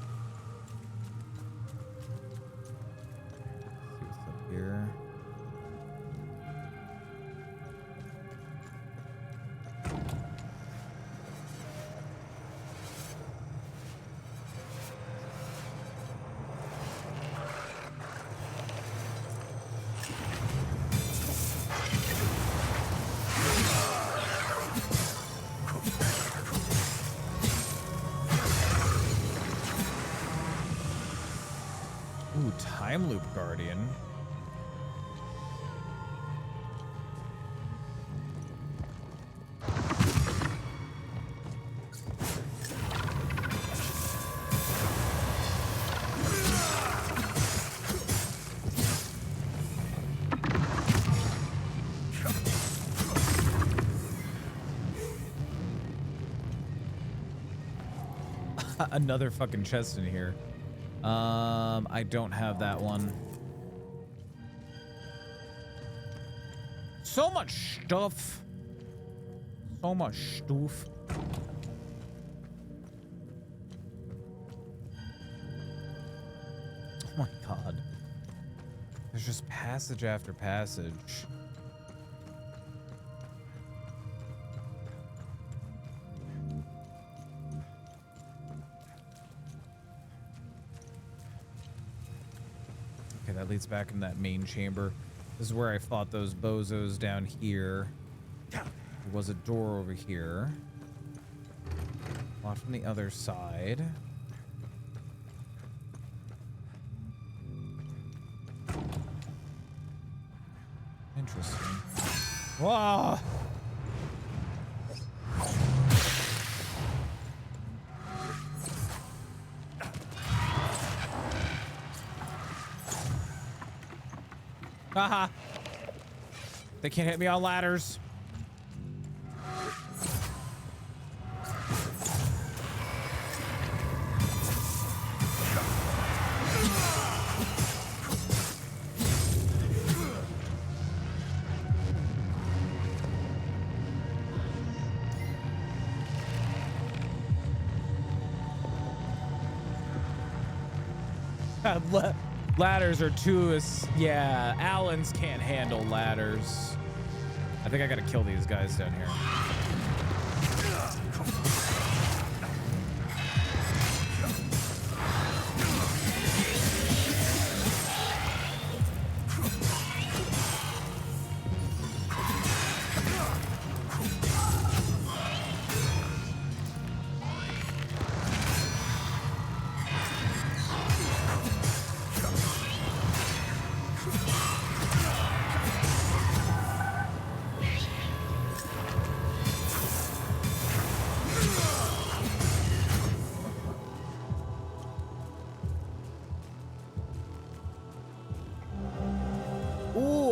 Let's see what's up here. Ooh, time loop guardian. Another fucking chest in here. I don't have that one. So much stuff. So much stuff. Oh my god. There's just passage after passage. That leads back in that main chamber. This is where I fought those bozos down here. There was a door over here. Locked from the other side. Interesting. Whoa! Haha. They can't hit me on ladders. Ladders are too... yeah, Allens can't handle ladders. I think I gotta kill these guys down here.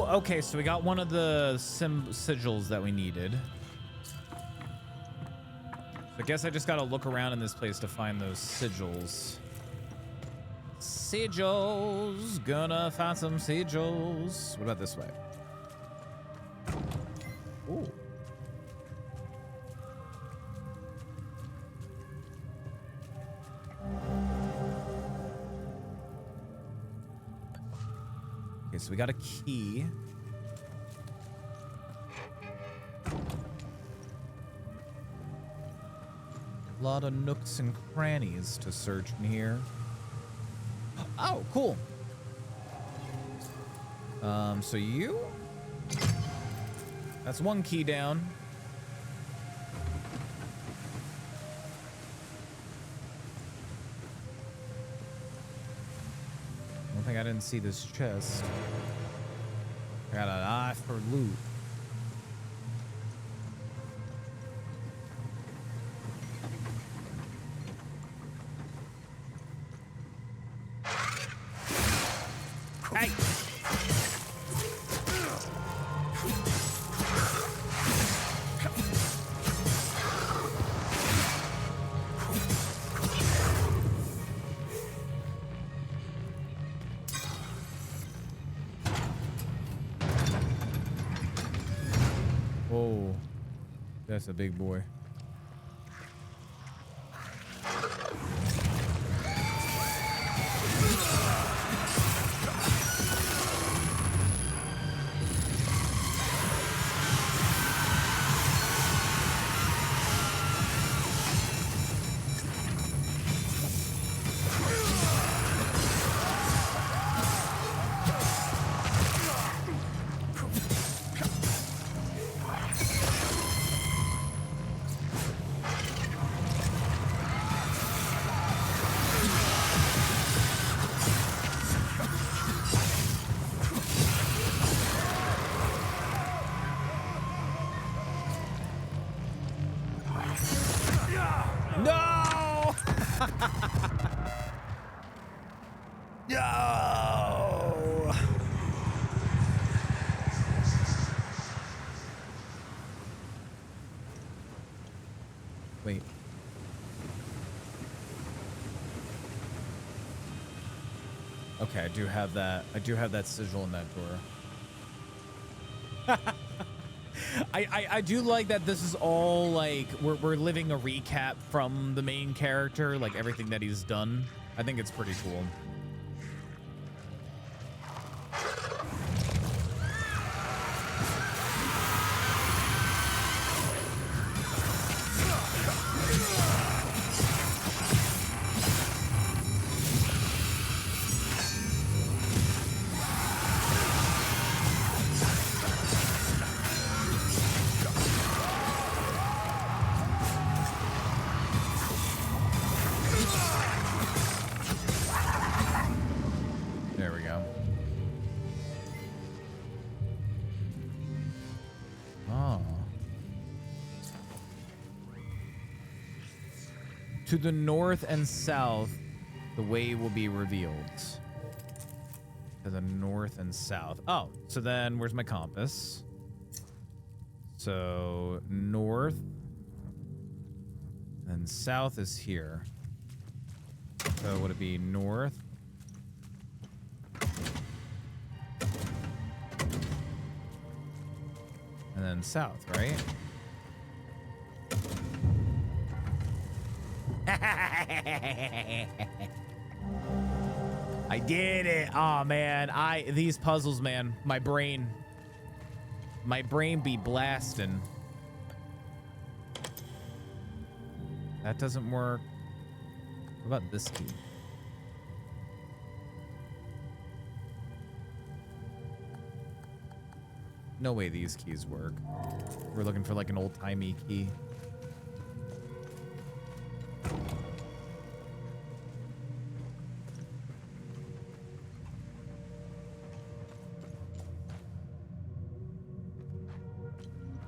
okay, so we got one of the sigils that we needed. So I guess I just gotta look around in this place to find those sigils. Sigils, gonna find some sigils. What about this way? Ooh. Okay, so we got a key. A lot of nooks and crannies to search in here. Oh, cool. So you? That's one key down. I don't think I didn't see this chest. I got an eye for loot. Hey! Whoa, that's a big boy. No! No! Wait. Okay, I do have that. I do have that sigil in that door. I do like that this is all like we're living a recap from the main character, like everything that he's done. I think it's pretty cool. There we go. Oh. To the north and south, the way will be revealed. To the north and south. Oh, so then where's my compass? So north and south is here. So would it be north? And then south, right? I did it. Oh man, these puzzles, man, my brain be blasting. That doesn't work. What about this key? No way these keys work. We're looking for like an old-timey key.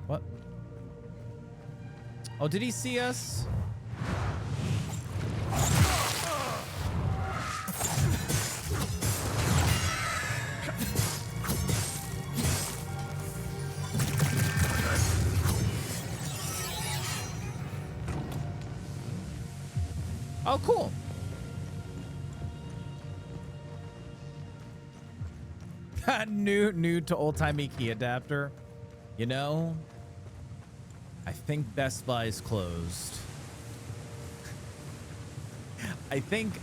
What? Oh, did he see us? Oh, cool. new to old-timey key adapter. You know, I think Best Buy is closed. I think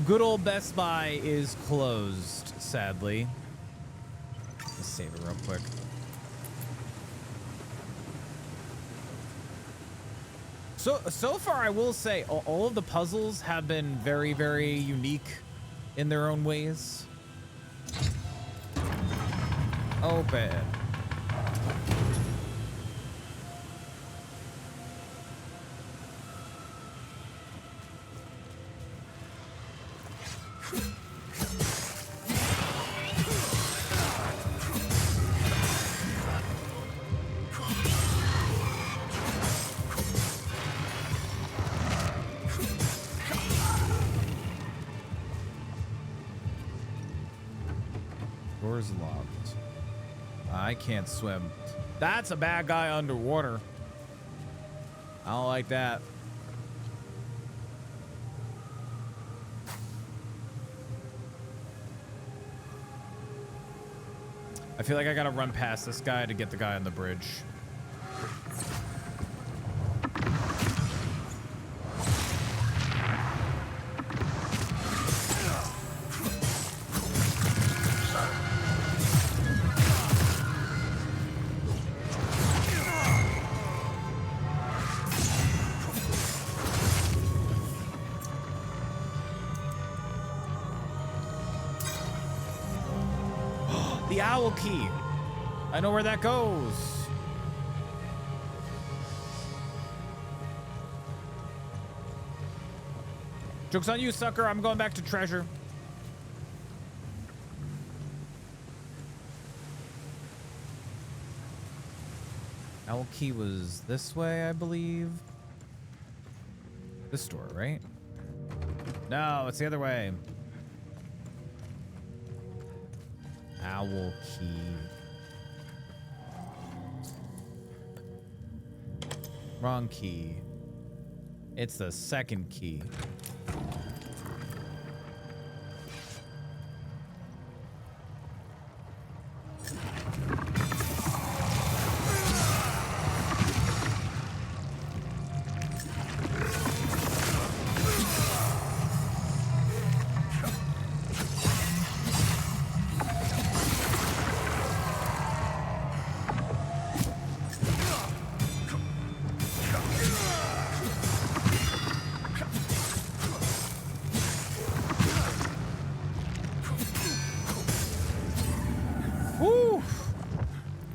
good old Best Buy is closed, sadly. Let's save it real quick. So far, I will say all of the puzzles have been very, very unique in their own ways. Open. Door's locked. I can't swim. That's a bad guy underwater. I don't like that. I feel like I gotta run past this guy to get the guy on the bridge. The owl key. I know where that goes. Joke's on you, sucker. I'm going back to treasure. Owl key was this way, I believe. This door, right? No, it's the other way. Owl key. Wrong key. It's the second key.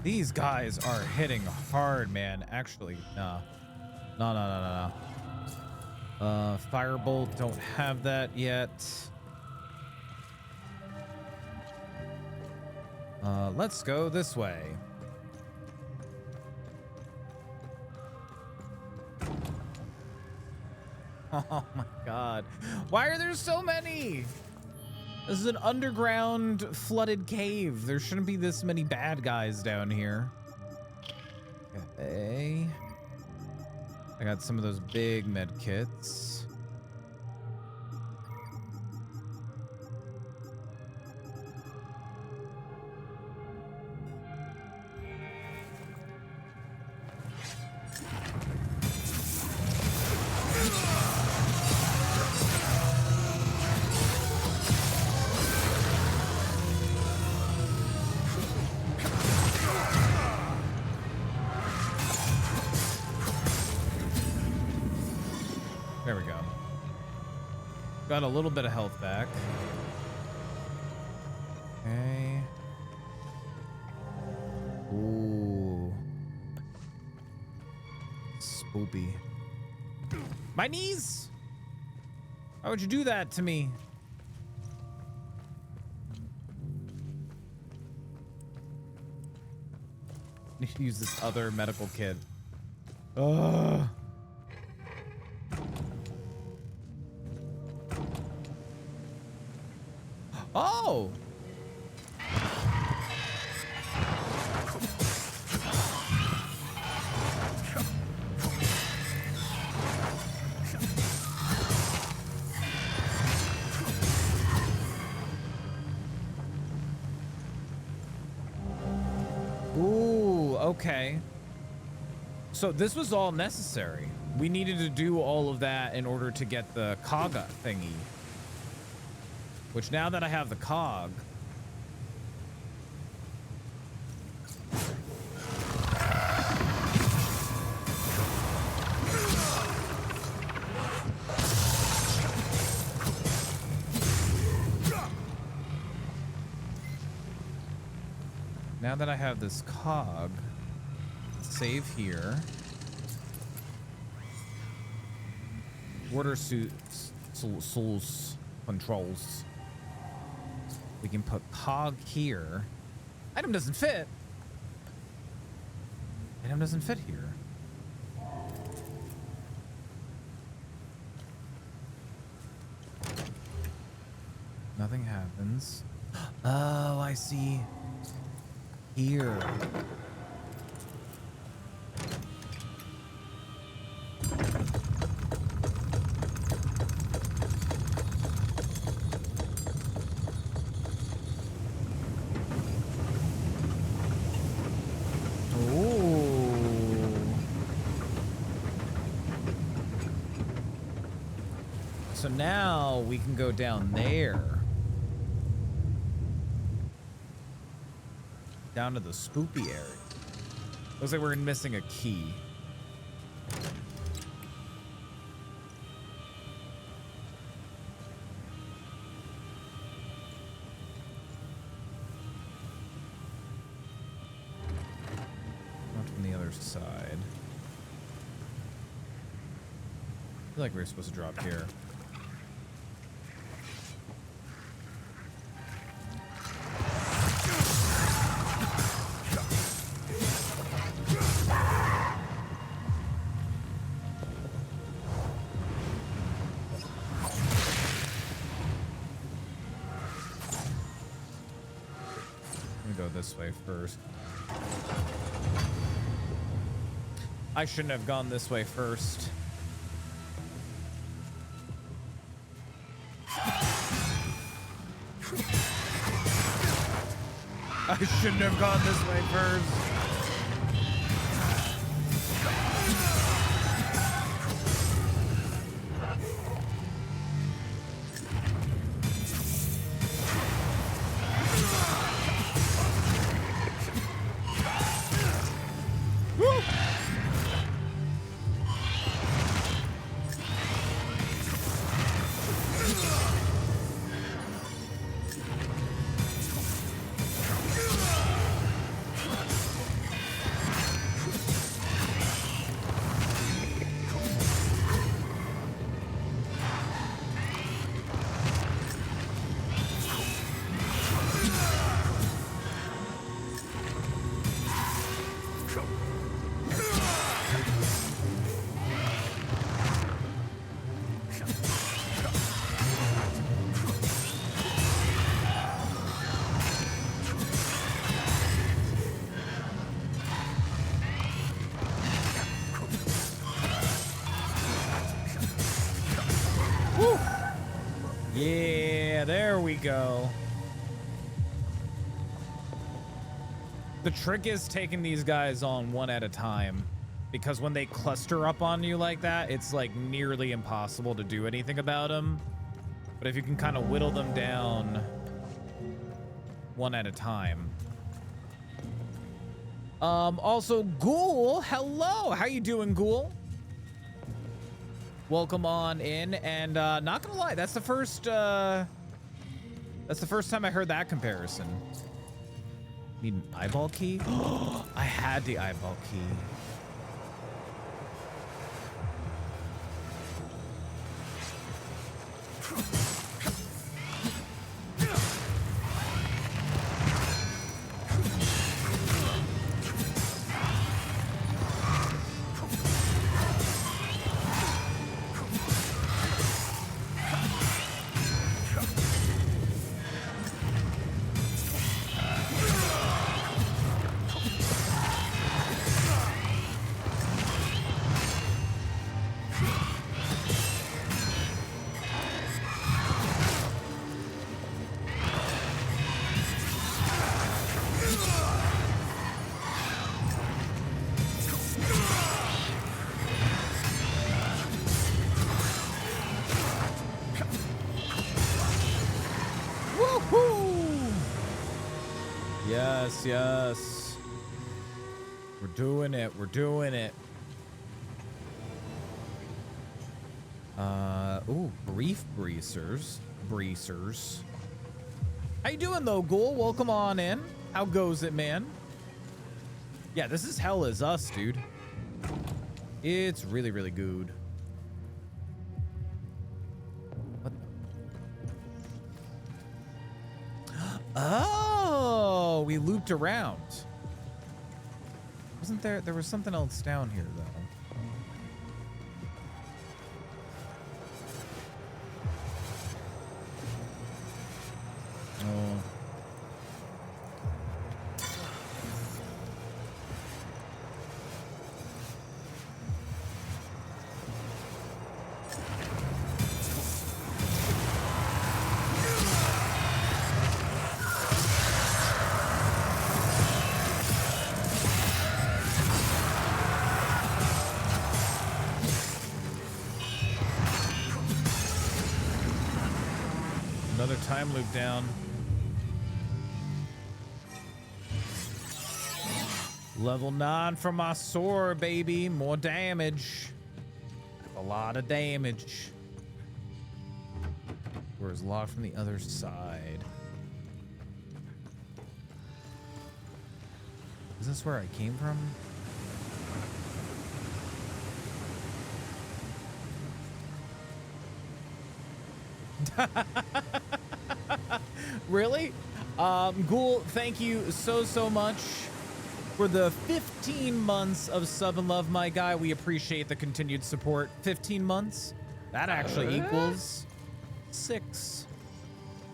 These guys are hitting hard, man. Actually, no. Firebolt, don't have that yet. Let's go this way. Oh my god. Why are there so many? This is an underground flooded cave. There shouldn't be this many bad guys down here. Okay. I got some of those big med kits. There we go. Got a little bit of health back. Okay. Ooh. Spoopy. My knees! Why would you do that to me? Need to use this other medical kit. Ugh. Oh! Okay. So this was all necessary. We needed to do all of that in order to get the cog thingy. Which now that I have the cog... Now that I have this cog, save here. Water suits, souls, controls. We can put cog here. Item doesn't fit. Item doesn't fit here. Nothing happens. Oh, I see. Here. So now we can go down there. Down to the spoopy area. Looks like we're missing a key. Not from the other side. I feel like we're supposed to drop here. This way first. I shouldn't have gone this way first. I shouldn't have gone this way first. There we go. The trick is taking these guys on one at a time, because when they cluster up on you like that, it's like nearly impossible to do anything about them. But if you can kind of whittle them down one at a time. Also, Ghoul, hello. How you doing, Ghoul? Welcome on in, and not gonna lie, that's the first time I heard that comparison. Need an eyeball key? I had the eyeball key. Yes, yes. We're doing it. We're doing it. Ooh, brief breezers. Breezers. How you doing though, Ghoul? Welcome on in. How goes it, man? Yeah, this is hell is us, dude. It's really, really good. What? Oh, we looped around. Wasn't there? There was something else down here, though. Oh. Another time loop down. Level 9 for my sword, baby. More damage. A lot of damage. Where's locked from the other side? Is this where I came from? Really? Ghoul, thank you so much for the 15 months of sub and love, my guy. We appreciate the continued support. 15 months? That actually equals 6.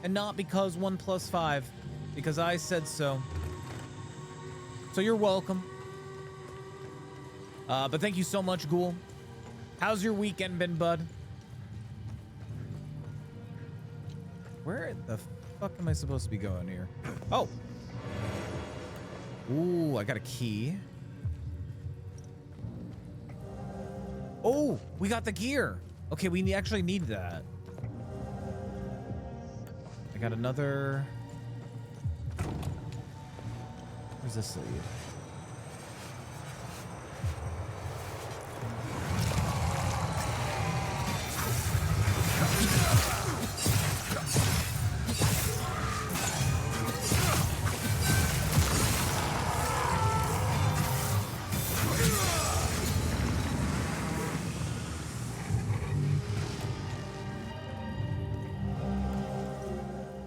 And not because 1 + 5, because I said so. So you're welcome. But thank you so much, Ghoul. How's your weekend been, bud? Where the fuck am I supposed to be going here? Oh. Ooh, I got a key. Oh, we got the gear. Okay, we actually need that. I got another. Where's this lead?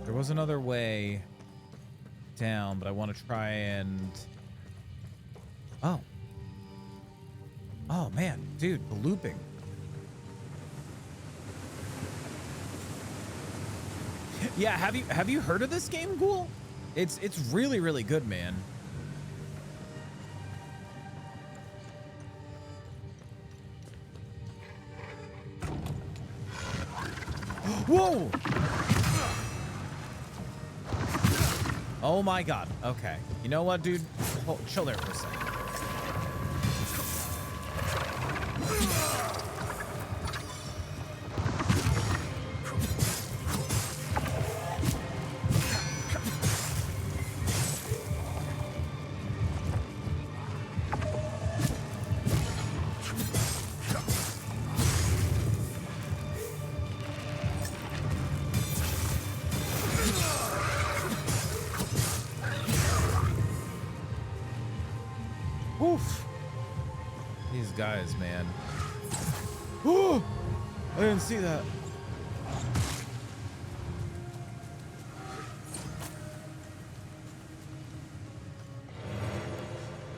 There was another way down, but I want to try and... Oh. Oh, man. Dude, the looping. Yeah, have you heard of this game, Ghoul? It's really, really good, man. Whoa! Oh my god. Okay. You know what, dude? Hold, chill there for a second. Guys, man. Oh, I didn't see that.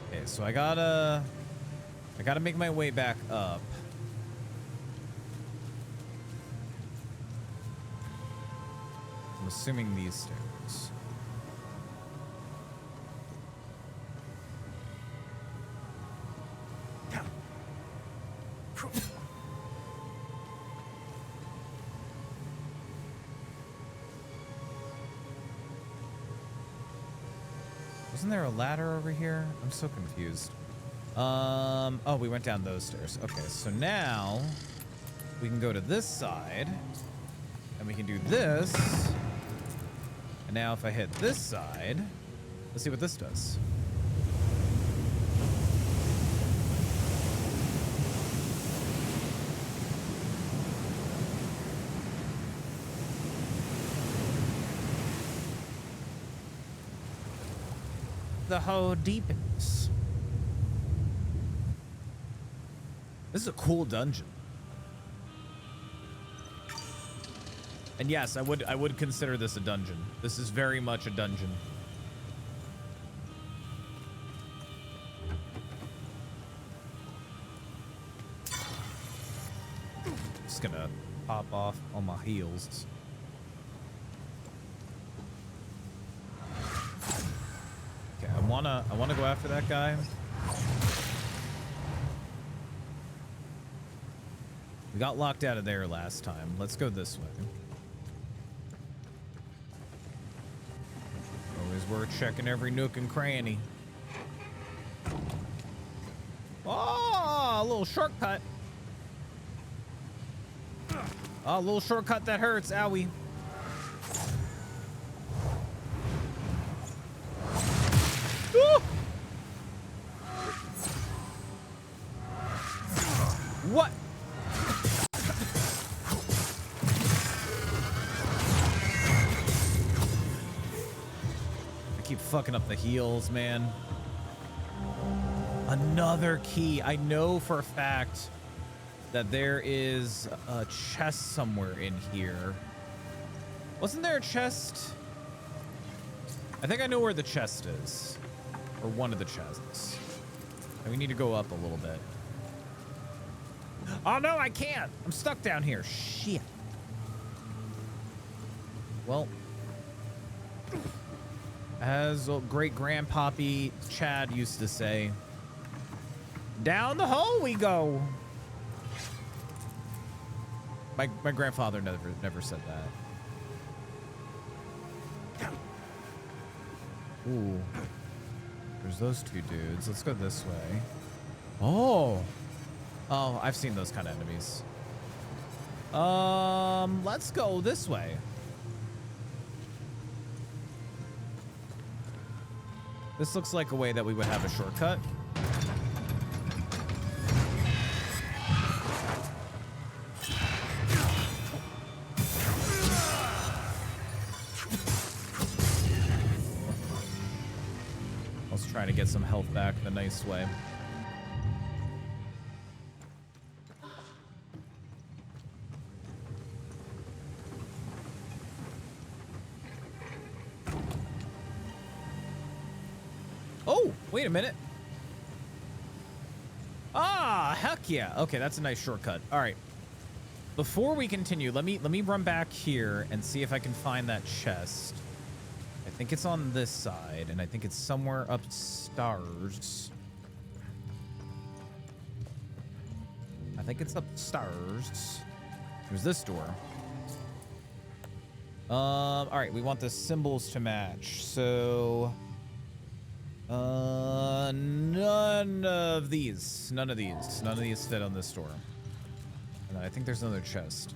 Okay, so I gotta make my way back up. I'm assuming these stairs. Wasn't there a ladder over here? I'm so confused. Oh, we went down those stairs. Okay, so now we can go to this side and we can do this. And now if I hit this side, Let's see what this does. The hole deepens. This is a cool dungeon. And yes, I would consider this a dungeon. This is very much a dungeon. Just gonna pop off on my heels. Okay, I wanna go after that guy. We got locked out of there last time. Let's go this way. Always worth checking every nook and cranny. Oh, a little shortcut. Oh, a little shortcut that hurts. Owie. Woo! What? I keep fucking up the heals, man. Another key. I know for a fact that there is a chest somewhere in here. Wasn't there a chest? I think I know where the chest is. Or one of the chests. And we need to go up a little bit. Oh no, I can't! I'm stuck down here. Shit. Well, as great grandpappy Chad used to say, down the hole we go. My grandfather never said that. Ooh. There's those two dudes. Let's go this way. Oh. Oh, I've seen those kind of enemies. Let's go this way. This looks like a way that we would have a shortcut. Trying to get some health back the nice way. Oh, wait a minute. Ah, heck yeah. Okay, that's a nice shortcut. All right. Before we continue, let me run back here and see if I can find that chest. I think it's on this side, and I think it's somewhere upstairs. I think it's upstairs. There's this door. All right, we want the symbols to match. So, none of these fit on this door. And then I think there's another chest.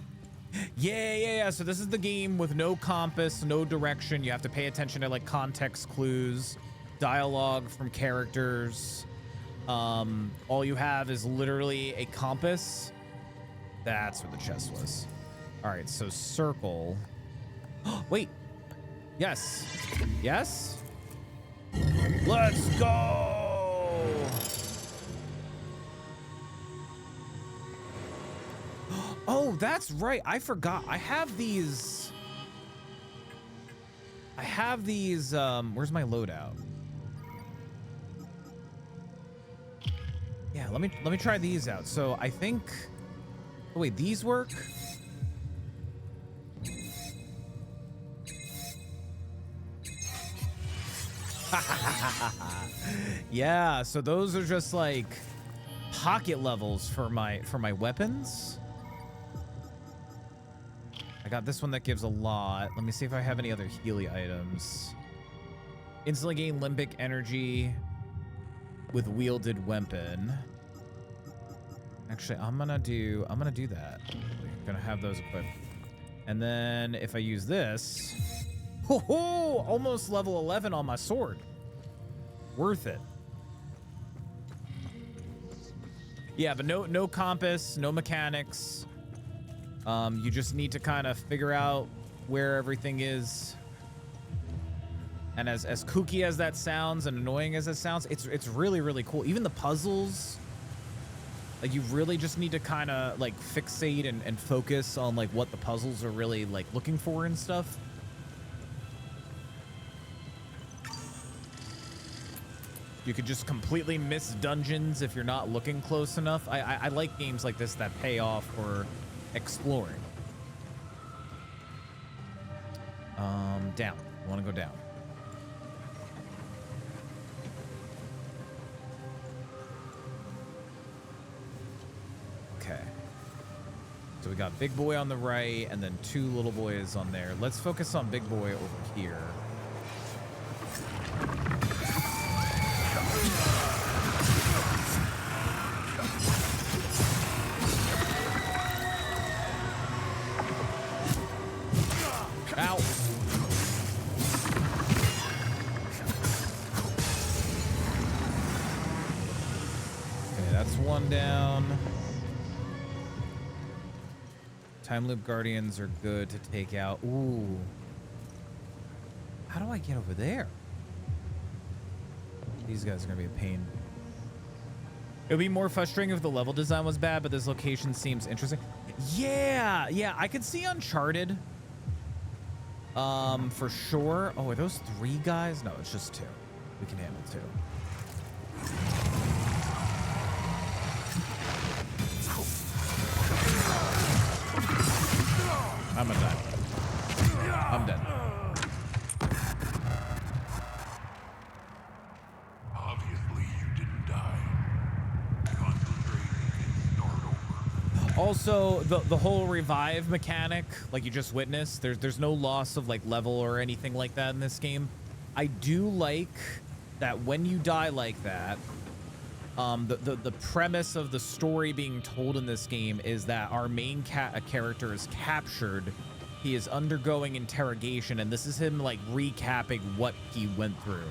Yeah. So this is the game with no compass, no direction. You have to pay attention to like context clues, dialogue from characters. All you have is literally a compass. That's what the chest was. All right, so circle. Wait. Yes. Yes. Let's go. Oh, that's right. I forgot. I have these. Where's my loadout? Yeah, let me try these out. So I think. Oh, wait, these work? Yeah, so those are just like pocket levels for my weapons. I got this one that gives a lot. Let me see if I have any other Healy items. Instantly gain limbic energy with wielded weapon. Actually, I'm gonna do that. I'm gonna have those equipped. And then if I use this, almost level 11 on my sword. Worth it. Yeah, but no compass, no mechanics. You just need to kind of figure out where everything is. And as kooky as that sounds and annoying as it sounds, it's really, really cool. Even the puzzles, like you really just need to kind of like fixate and focus on like what the puzzles are really like looking for and stuff. You could just completely miss dungeons if you're not looking close enough. I like games like this that pay off for exploring. Down. I want to go down. Okay. So we got Big Boy on the right and then 2 little boys on there. Let's focus on Big Boy over here. Ow. Okay, that's 1 down. Time loop guardians are good to take out. Ooh. How do I get over there? These guys are gonna be a pain. It would be more frustrating if the level design was bad, but this location seems interesting. Yeah, I could see Uncharted. For sure. Oh, are those 3 guys? No, it's just 2. We can handle 2. I'm gonna die. I'm dead. Obviously, you didn't die. Concentrate and start over. Also, the whole revive mechanic, like you just witnessed, there's no loss of like level or anything like that in this game. I do like that when you die like that, the premise of the story being told in this game is that our main character is captured. He is undergoing interrogation, and this is him like recapping what he went through.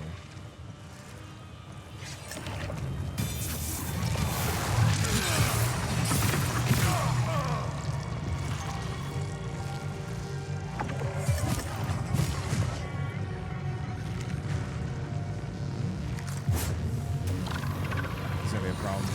It's gonna be a problem.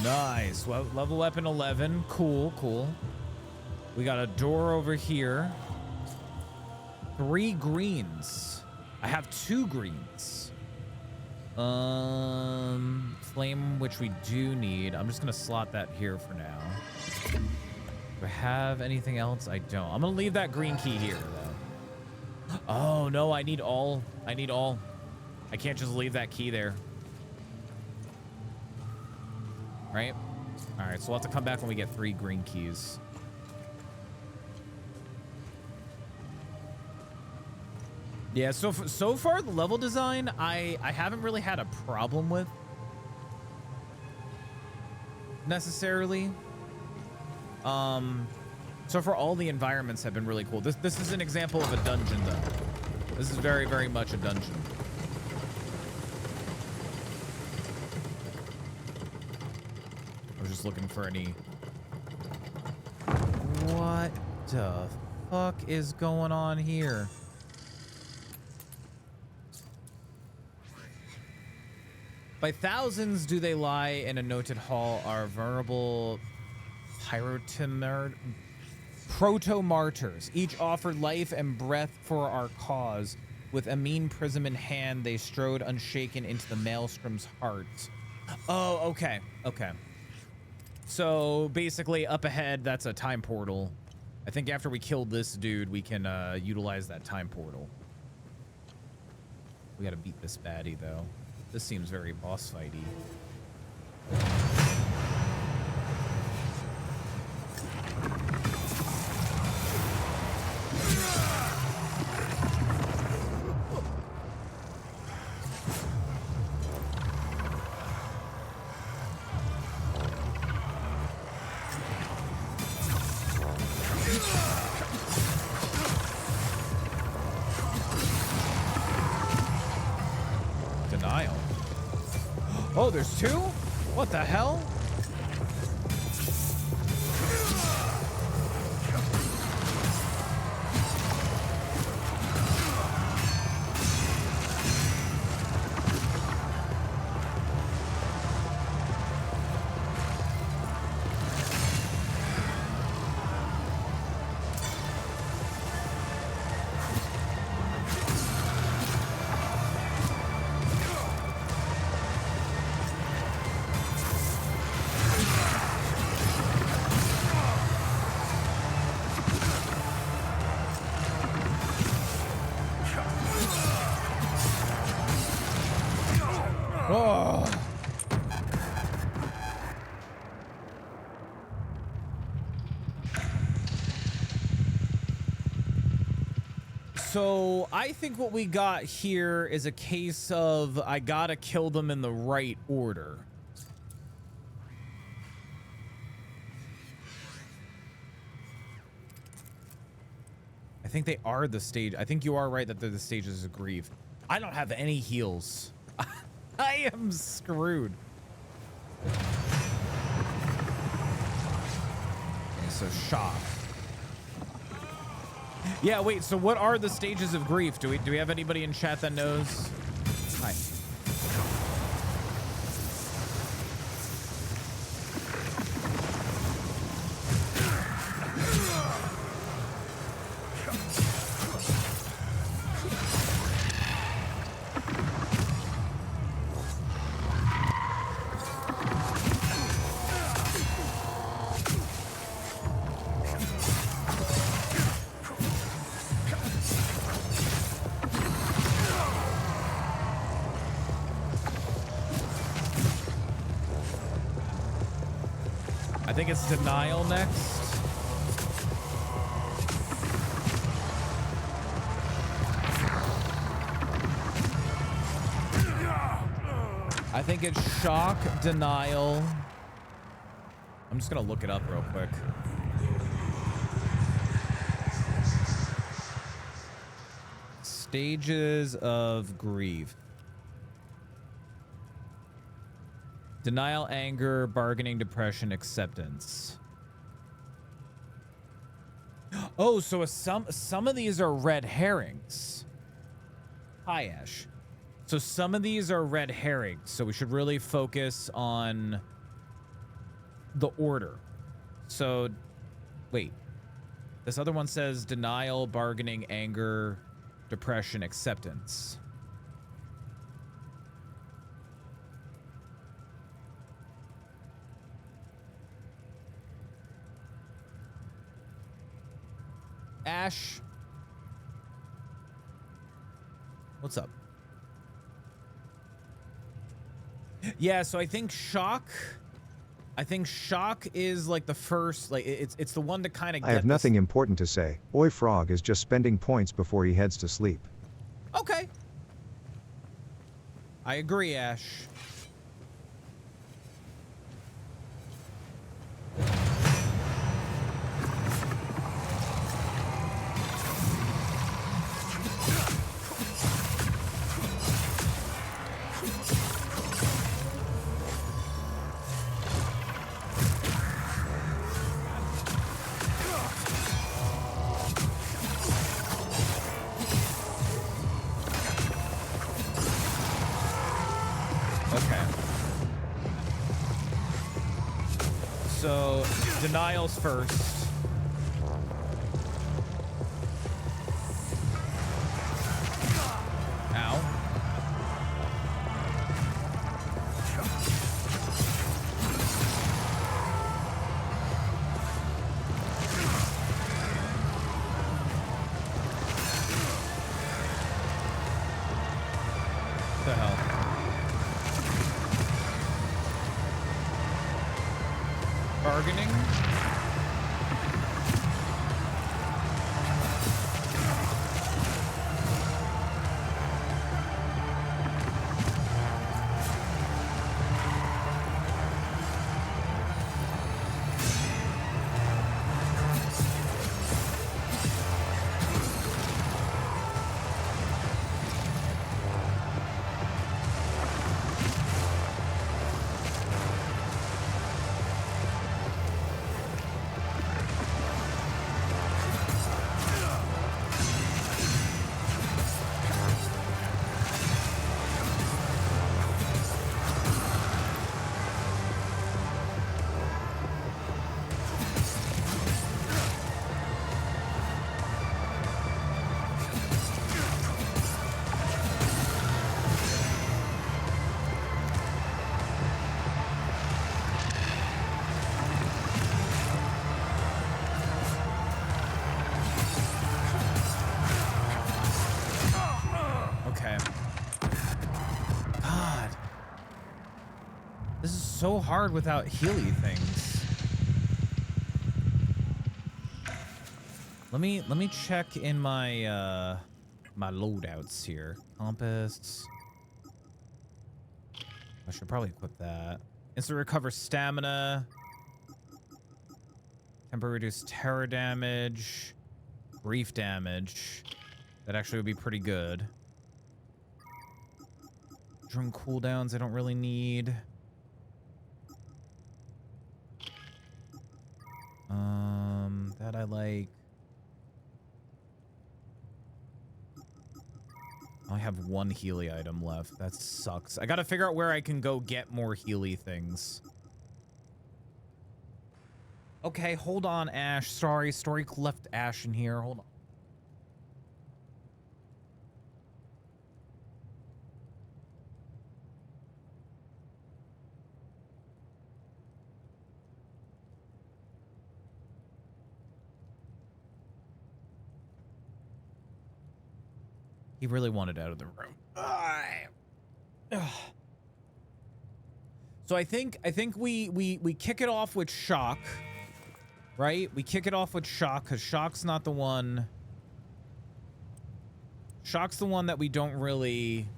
Nice. Well, level weapon 11. Cool. We got a door over here. 3 greens. I have 2 greens. Flame, which we do need. I'm just gonna slot that here for now. Do I have anything else? I don't. I'm gonna leave that green key here though. Oh no, I need all. I can't just leave that key there. Right? All right, so we'll have to come back when we get 3 green keys. Yeah, so far the level design I haven't really had a problem with necessarily. So far all the environments have been really cool. This is an example of a dungeon though. This is very, very much a dungeon. I was just looking for any. What the fuck is going on here? By thousands do they lie in a noted hall, our vulnerable proto-martyrs, each offered life and breath for our cause. With a mean prism in hand, they strode unshaken into the maelstrom's heart. Oh, okay. So basically up ahead, that's a time portal. I think after we kill this dude, we can utilize that time portal. We gotta beat this baddie, though. This seems very boss fighty. Denial. Oh, there's two? What the hell? Oh. So I think what we got here is a case of I gotta kill them in the right order. I think they are the stage. I think you are right that they're the stages of grief. I don't have any heals. I am screwed. Okay, so shock. Yeah, wait, so what are the stages of grief? Do we have anybody in chat that knows? Hi. I think it's denial next. I think it's shock, denial. I'm just gonna look it up real quick. Stages of grief. Denial, anger, bargaining, depression, acceptance. Oh, so some of these are red herrings. Hi, Ash. So some of these are red herrings. So we should really focus on the order. So, wait. This other one says denial, bargaining, anger, depression, acceptance. Ash, what's up? Yeah, so I think shock is like the first, like it's the one to kind of get I have nothing important to say. Oi Frog is just spending points before he heads to sleep. Okay. I agree, Ash. So, denial's first. Ow. bargaining. So hard without Healy things. Let me check in my my loadouts here. Compass. I should probably equip that. Instant recover stamina. Temporary reduce terror damage. Brief damage. That actually would be pretty good. Drone cooldowns I don't really need. That I like. I only have one Healy item left. That sucks. I gotta figure out where I can go get more Healy things. Okay, hold on, Ash. Sorry, Story left Ash in here. Hold on. He really wanted out of the room. So I think we kick it off with Shock, right? We kick it off with Shock because Shock's not the one. Shock's the one that we don't really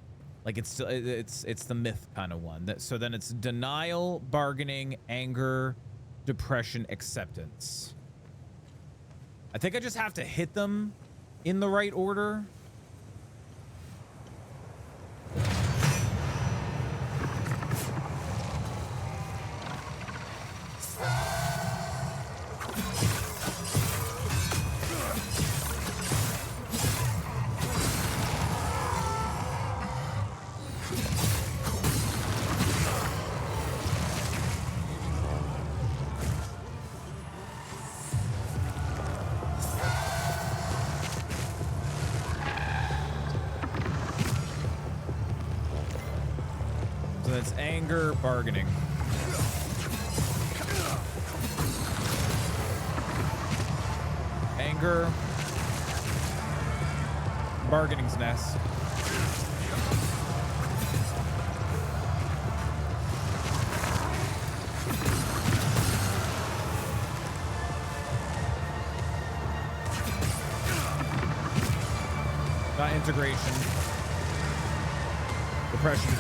like. It's the myth kind of one. So then it's denial, bargaining, anger, depression, acceptance. I think I just have to hit them in the right order. Anger, bargaining. Anger. Bargaining's nest. Not integration. Depression.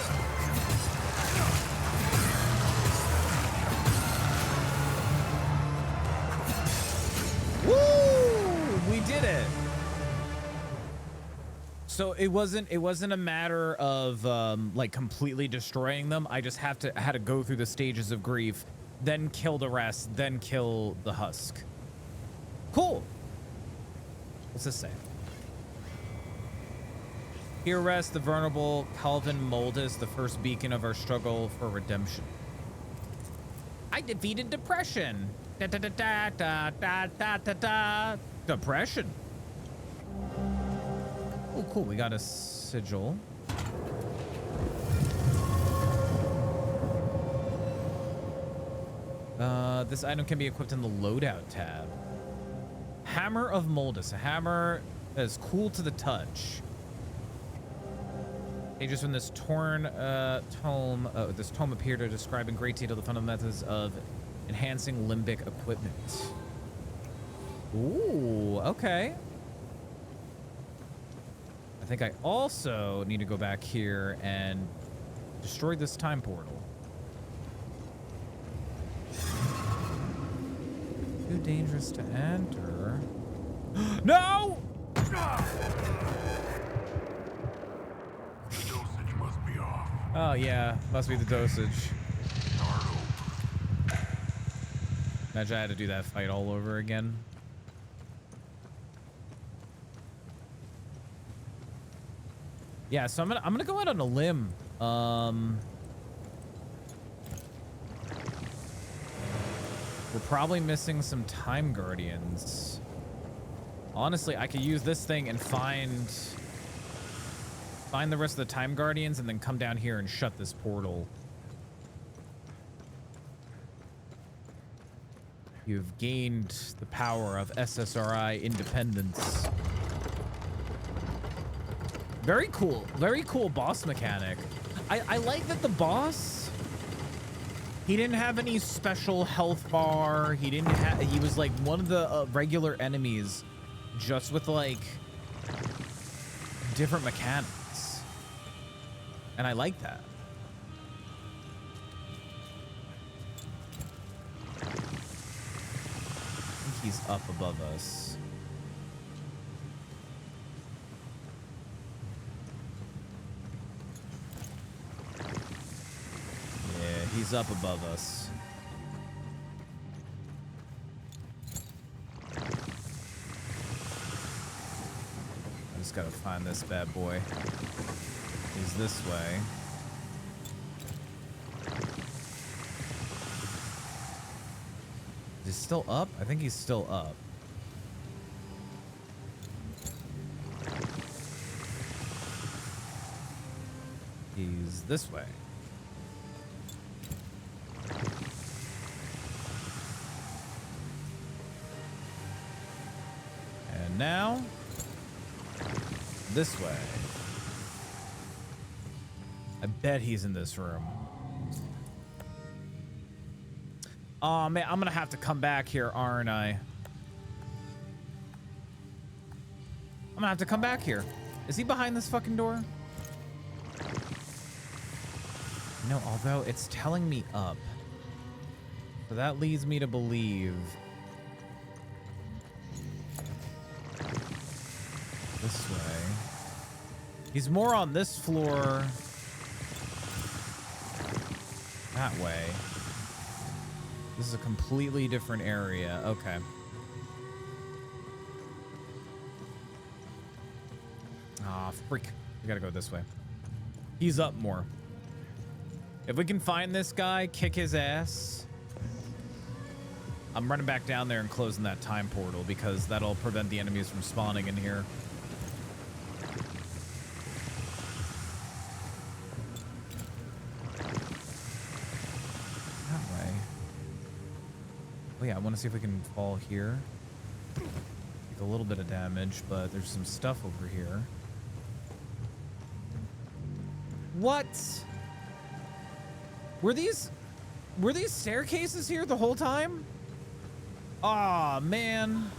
So it wasn't a matter of like completely destroying them. I just had to go through the stages of grief, then kill the rest, then kill the husk. Cool. What's this say? Here rests the vulnerable Calvin Moldus, the first beacon of our struggle for redemption. I defeated depression. Da, da, da, da, da, da, da, da, da. Depression. Oh, cool. We got a sigil. This item can be equipped in the loadout tab. Hammer of Moldus. A hammer that is cool to the touch. Pages from this tome appear to describe in great detail the fundamental methods of Enhancing limbic equipment. Ooh, okay. I think I also need to go back here and destroy this time portal. Too dangerous to enter. No! Dosage must be off. Oh yeah, must be the dosage. Imagine I had to do that fight all over again. Yeah, so I'm gonna go out on a limb. We're probably missing some time guardians. Honestly, I could use this thing and find the rest of the time guardians and then come down here and shut this portal. You've gained the power of SSRI independence. Very cool boss mechanic. I like that the boss, he didn't have any special health bar. He was like one of the regular enemies, just with like different mechanics. And I like that. I think he's up above us. Yeah, he's up above us. I just gotta find this bad boy. He's this way. Is he still up? I think he's still up. He's this way. And now, this way. I bet he's in this room. Oh man, I'm gonna have to come back here, aren't I? I'm gonna have to come back here. Is he behind this fucking door? No, although it's telling me up. So that leads me to believe this way. He's more on this floor. That way. This is a completely different area. Okay. Ah, freak. We gotta go this way. He's up more. If we can find this guy, kick his ass. I'm running back down there and closing that time portal because that'll prevent the enemies from spawning in here. Oh yeah, I want to see if we can fall here. Take a little bit of damage, but there's some stuff over here. What? Were these staircases here the whole time? Aw, man.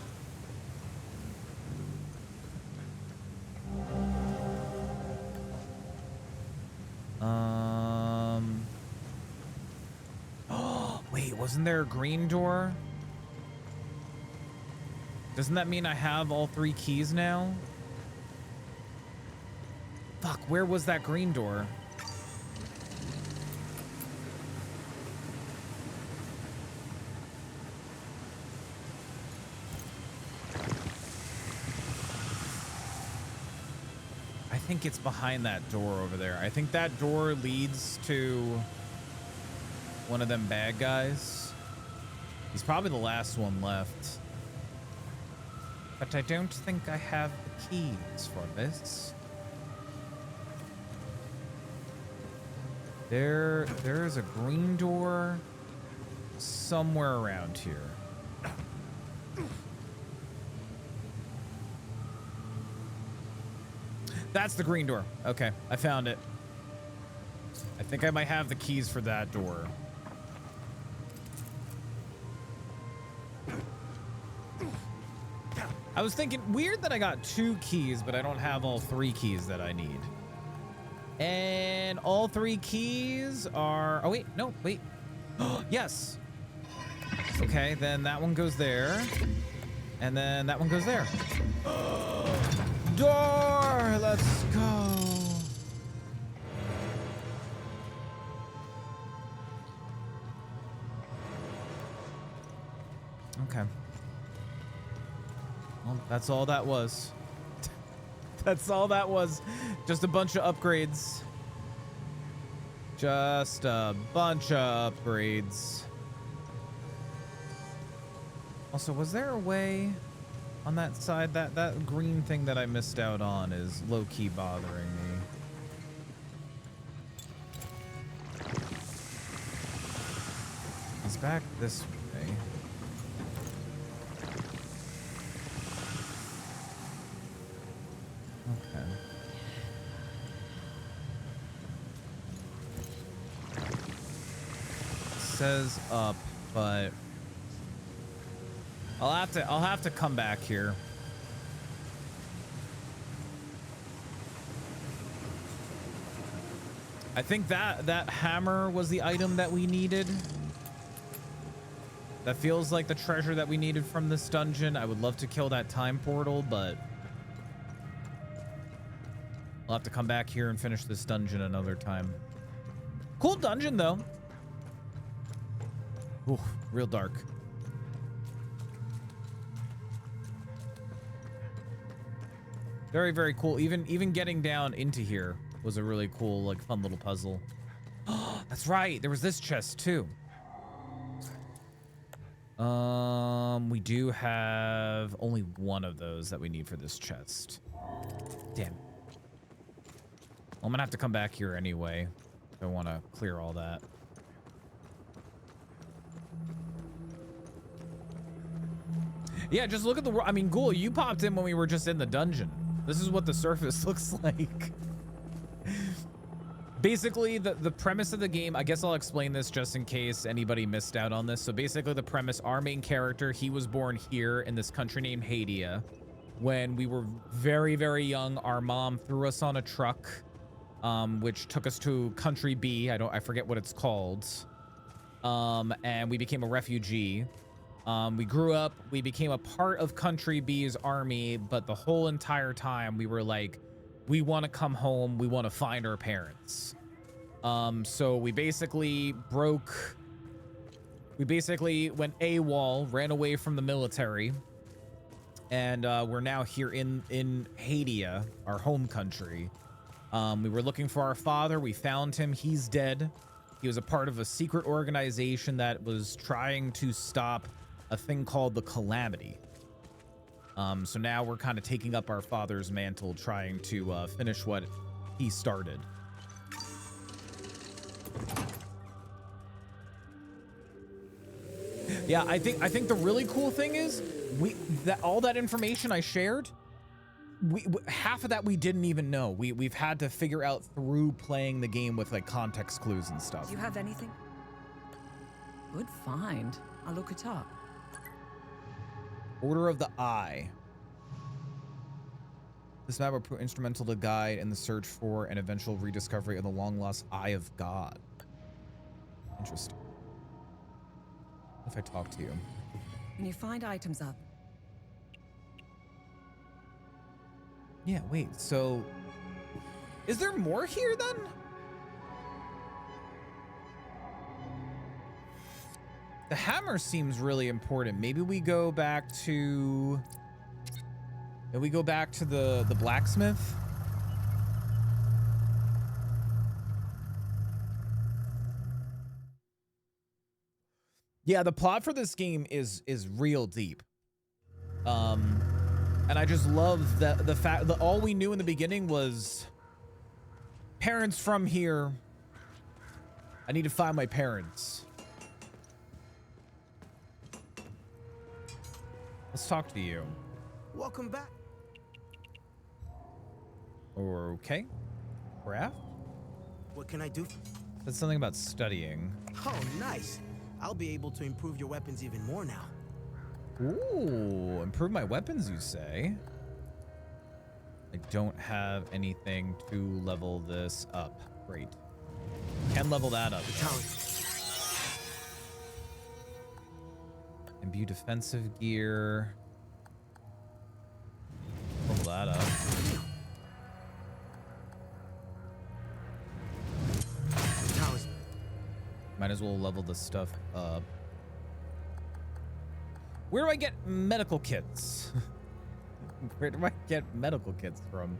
Wait, wasn't there a green door? Doesn't that mean I have all 3 keys now? Fuck, where was that green door? I think it's behind that door over there. I think that door leads to one of them bad guys. He's probably the last one left. But I don't think I have the keys for this. There is a green door somewhere around here. That's the green door. Okay, I found it. I think I might have the keys for that door. I was thinking, weird that I got 2 keys, but I don't have all 3 keys that I need. And all 3 keys are... Oh, wait. No, wait. Yes. Okay, then that one goes there. And then that one goes there. Door! Let's go. Okay. Well, that's all that was. That's all that was. Just a bunch of upgrades. Just a bunch of upgrades. Also, was there a way on that side? That green thing that I missed out on is low-key bothering me. It's back this way. Okay. It says up, but I'll have to come back here. I think that hammer was the item that we needed. That feels like the treasure that we needed from this dungeon. I would love to kill that time portal, but I'll have to come back here and finish this dungeon another time. Cool dungeon, though. Ooh, real dark. Very, very cool. Even getting down into here was a really cool, like, fun little puzzle. Oh, that's right. There was this chest, too. We do have only one of those that we need for this chest. Damn. I'm gonna have to come back here anyway. I want to clear all that. Yeah, just look at the world. I mean, Ghoul, you popped in when we were just in the dungeon. This is what the surface looks like. Basically, the premise of the game, I guess I'll explain this just in case anybody missed out on this. So basically the premise, our main character, he was born here in this country named Hadia. When we were very, very young, our mom threw us on a truck, which took us to country B. I forget what it's called. And we became a refugee. We grew up, we became a part of country B's army, but the whole entire time we were like, we want to come home, we want to find our parents. So we basically went AWOL, ran away from the military, and we're now here in Hadia, our home country. We were looking for our father, we found him, he's dead. He was a part of a secret organization that was trying to stop a thing called the Calamity. So now we're kind of taking up our father's mantle, trying to finish what he started. Yeah, I think the really cool thing is all that information I shared, half of that we didn't even know. We've had to figure out through playing the game with like context clues and stuff. Do you have anything? Good find. I'll look it up. Order of the Eye. This map will prove instrumental to guide in the search for an eventual rediscovery of the long-lost Eye of God. Interesting. What if I talk to you? When you find items up. Yeah, wait, so... Is there more here, then? The hammer seems really important. Maybe we go back to... Maybe we go back to the blacksmith? Yeah, the plot for this game is real deep. And I just love the fact that all we knew in the beginning was parents from here. I need to find my parents. Let's talk to you. Welcome back. Okay. Craft? What can I do? That's something about studying. Oh, nice. I'll be able to improve your weapons even more now. Ooh, improve my weapons, you say? I don't have anything to level this up. Great. Can level that up. Imbue defensive gear. Level that up. Might as well level this stuff up. Where do I get medical kits? Where do I get medical kits from?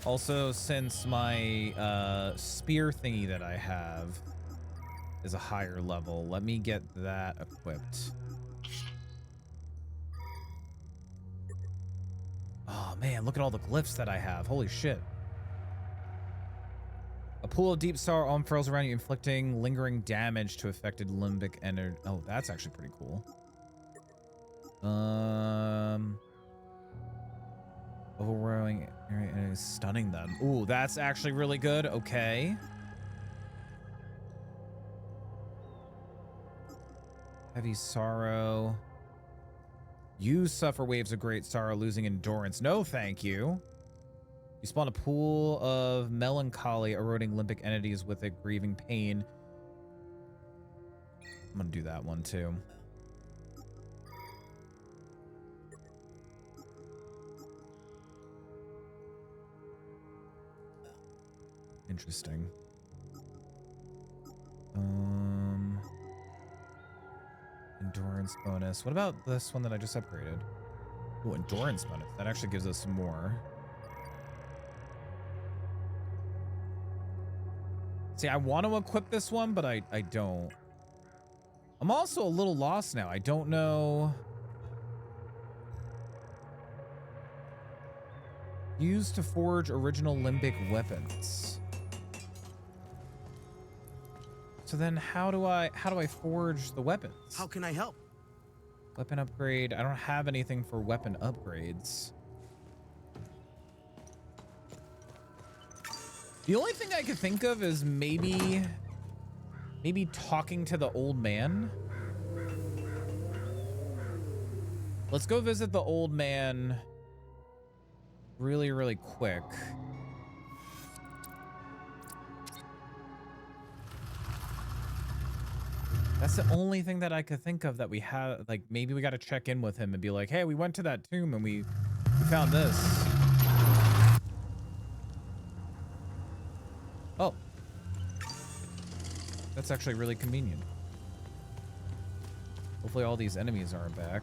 Also, since my spear thingy that I have is a higher level, let me get that equipped. Oh man, look at all the glyphs that I have. Holy shit. A pool of deep sorrow unfurls around you, inflicting lingering damage to affected limbic energy. Oh, that's actually pretty cool. Overwhelming area is stunning them. Ooh, that's actually really good. Okay. Heavy sorrow. You suffer waves of great sorrow, losing endurance. No, thank you. You spawn a pool of melancholy, eroding limbic entities with a grieving pain. I'm gonna do that one too. Interesting. Endurance bonus. What about this one that I just upgraded? Oh, endurance bonus. That actually gives us some more. See, I want to equip this one, but I don't. I'm also a little lost now. I don't know. Used to forge original limbic weapons. So then how do I forge the weapons? How can I help? Weapon upgrade. I don't have anything for weapon upgrades. The only thing I could think of is maybe talking to the old man. Let's go visit the old man really, really quick. That's the only thing that I could think of that we have. Like, maybe we got to check in with him and be like, hey, we went to that tomb and we found this. Oh. That's actually really convenient. Hopefully all these enemies aren't back.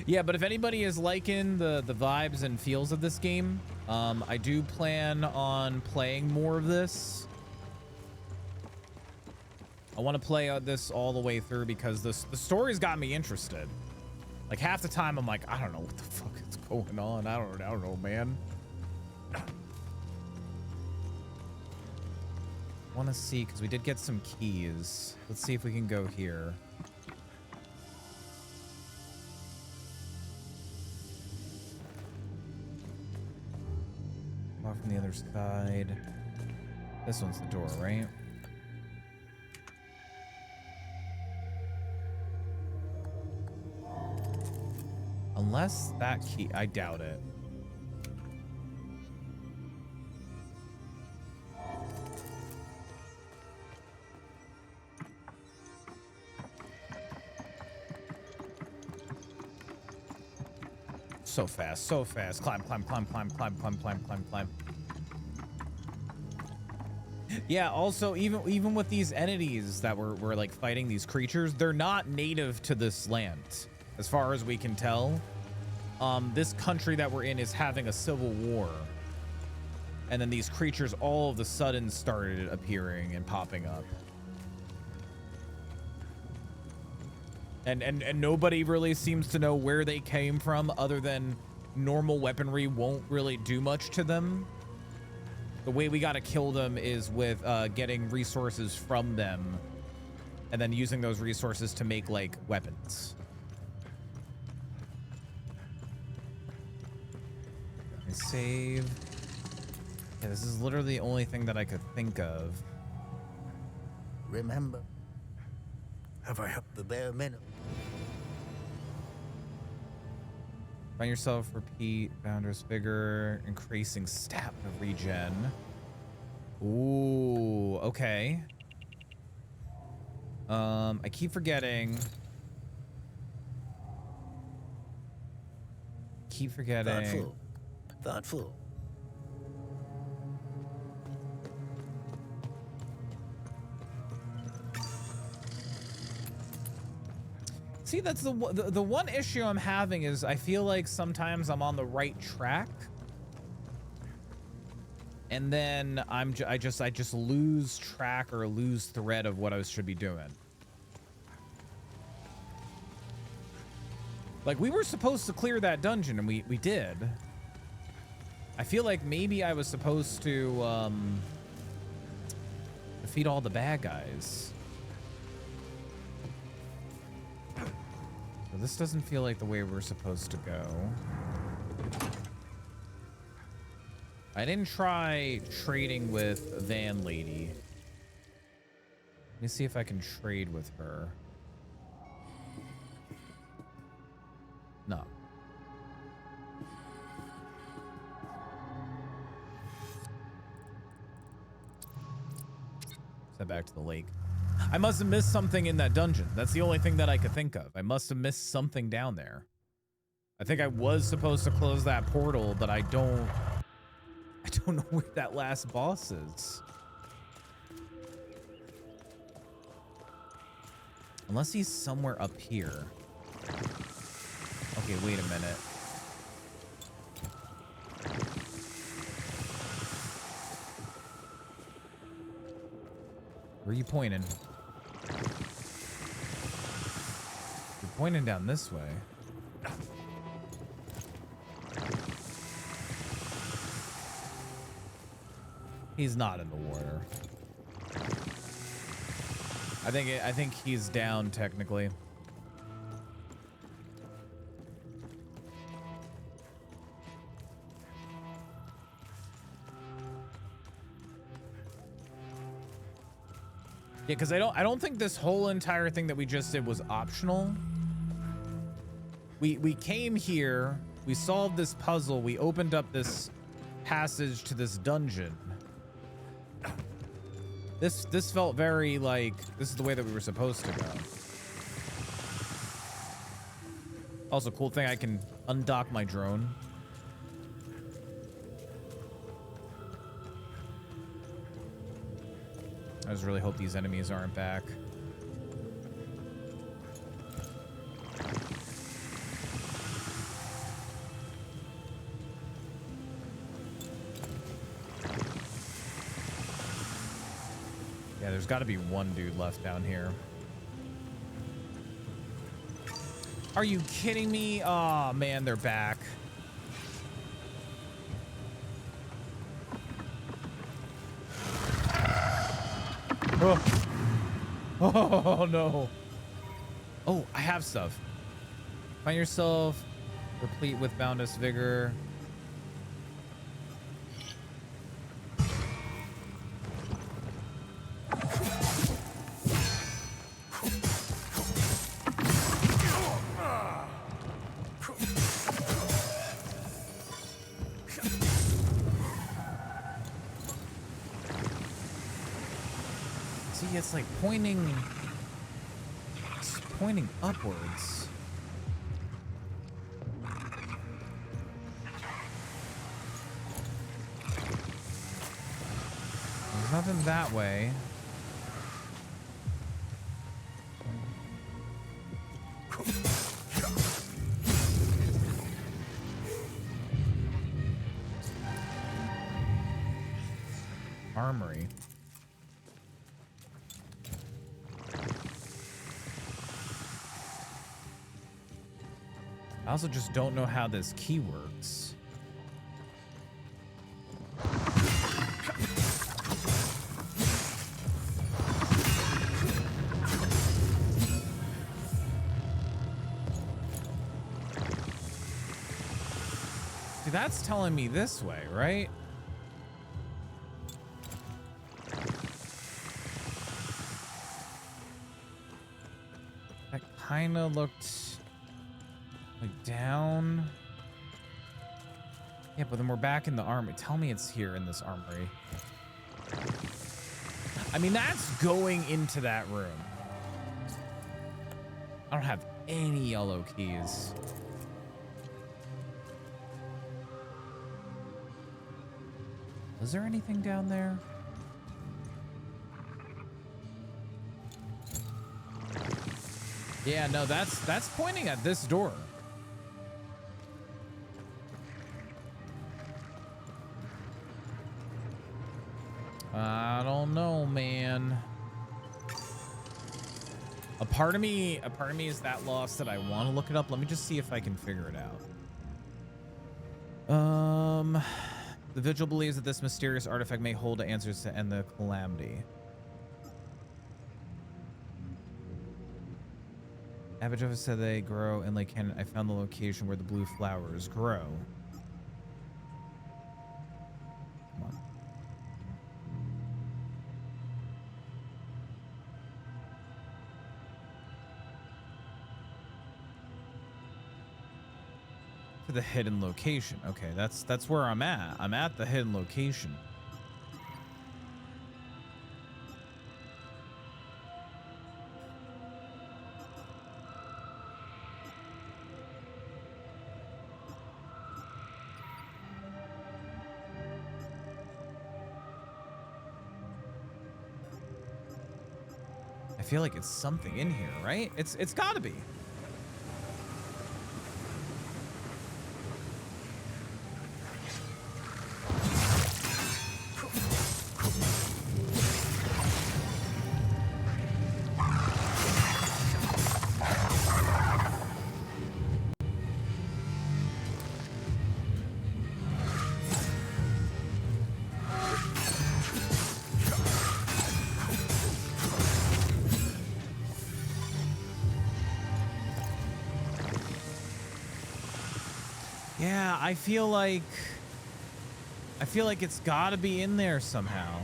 Yeah, but if anybody is liking the vibes and feels of this game, I do plan on playing more of this. I want to play this all the way through because the story's got me interested. Like half the time I'm like, I don't know what the fuck is going on. I don't know, man. Want to see, because we did get some keys. Let's see if we can go here. Off from the other side. This one's the door, right? Unless that key, I doubt it. So fast, so fast. Climb, climb, climb, climb, climb, climb, climb, climb, climb. Yeah, also, even with these entities that we're like fighting, these creatures, they're not native to this land. As far as we can tell, this country that we're in is having a civil war. And then these creatures all of a sudden started appearing and popping up. And nobody really seems to know where they came from, other than normal weaponry won't really do much to them. The way we gotta kill them is with getting resources from them and then using those resources to make like weapons. Save. Yeah, this is literally the only thing that I could think of. Remember, have I helped the bare minimum? Find yourself, repeat, bounder's vigor, increasing stamina regen. Ooh, okay. I keep forgetting. Thoughtful. See, that's the one issue I'm having is I feel like sometimes I'm on the right track, and then I just lose track or lose thread of what I should be doing. Like, we were supposed to clear that dungeon, and we did. I feel like maybe I was supposed to defeat all the bad guys. But this doesn't feel like the way we're supposed to go. I didn't try trading with Van Lady. Let me see if I can trade with her. No. Head back to the lake. I must have missed something in that dungeon. That's the only thing that I could think of. I must have missed something down there. I think I was supposed to close that portal, but I don't know where that last boss is. Unless he's somewhere up here. Okay, wait a minute. Where are you pointing? You're pointing down this way. He's not in the water. I think he's down technically. Yeah, because I don't think this whole entire thing that we just did was optional. We came here, we solved this puzzle, we opened up this passage to this dungeon. This felt very like this is the way that we were supposed to go. Also, cool thing, I can undock my drone. I just really hope these enemies aren't back. Yeah, there's got to be one dude left down here. Are you kidding me? Oh, man, they're back. Oh. Oh, no. Oh, I have stuff. Find yourself, replete with boundless vigor. It's like pointing upwards. There's nothing that way. Armory. I also just don't know how this key works. See, that's telling me this way, right? That kind of looked like down. Yeah, but then we're back in the armory. Tell me it's here in this armory. I mean, that's going into that room. I don't have any yellow keys. Was there anything down there? Yeah, no, that's pointing at this door. I don't know, man. A part of me is that lost that I want to look it up. Let me just see if I can figure it out. The Vigil believes that this mysterious artifact may hold answers to end the calamity. Abijova said they grow in Lake Cannon. I found the location where the blue flowers grow. Come on. To the hidden location. Okay, that's where I'm at. I'm at the hidden location. I feel like it's something in here, right? It's got to be. Yeah, I feel like it's got to be in there somehow.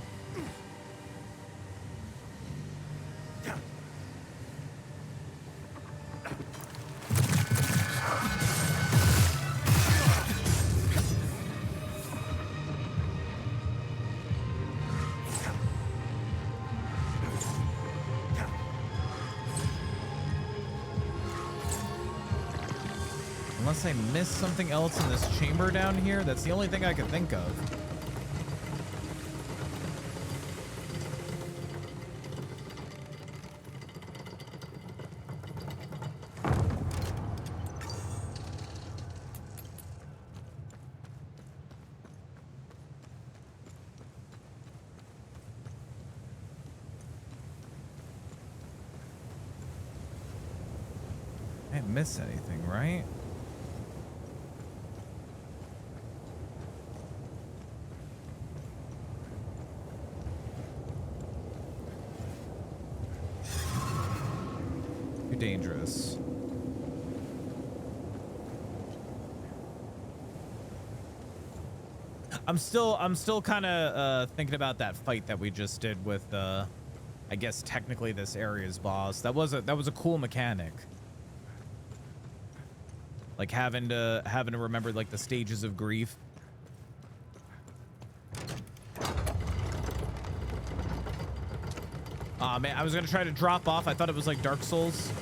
Unless I missed something else in this chamber down here. That's the only thing I can think of. I didn't miss anything, right? Dangerous. I'm still kind of thinking about that fight that we just did with I guess technically this area's boss. That was a cool mechanic. Like having to remember like the stages of grief. Aw, man, I was gonna try to drop off. I thought it was like Dark Souls.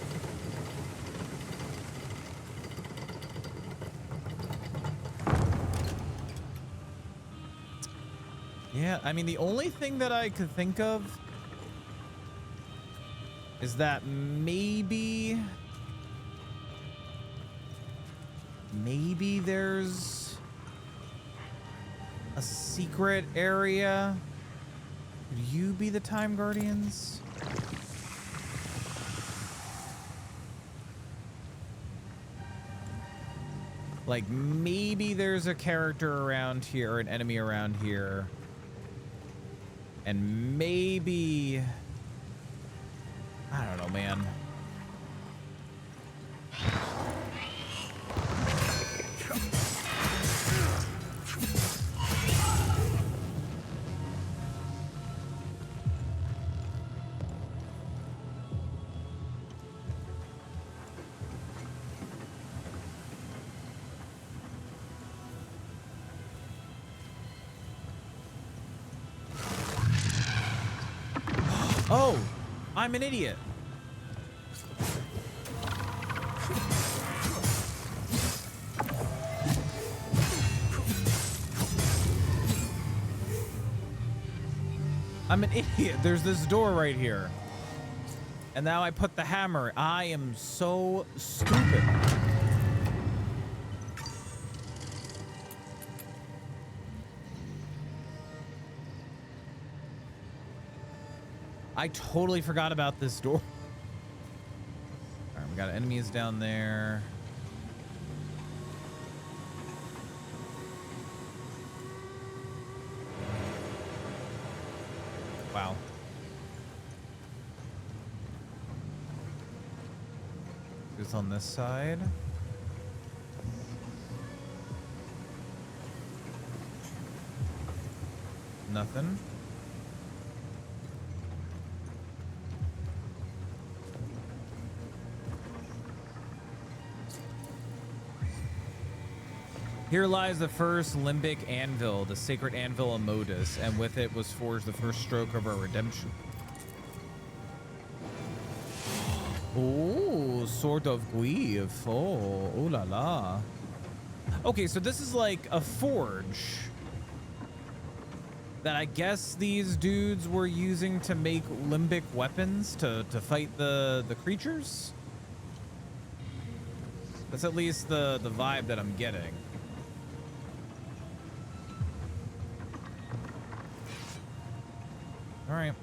Yeah, I mean, the only thing that I could think of is that maybe there's a secret area. Could you be the Time Guardians? Like, maybe there's a character around here or an enemy around here. And maybe... I don't know, man. Oh, I'm an idiot. I'm an idiot. There's this door right here. And now I put the hammer. I am so stupid. I totally forgot about this door. All right, we got enemies down there. Wow. It's on this side. Nothing. Here lies the first limbic anvil, the sacred anvil of Modus, and with it was forged the first stroke of our redemption. Oh, Sword of Guive. Oh, ooh la la. Okay, so this is like a forge that I guess these dudes were using to make limbic weapons to fight the creatures. That's at least the vibe that I'm getting. All right.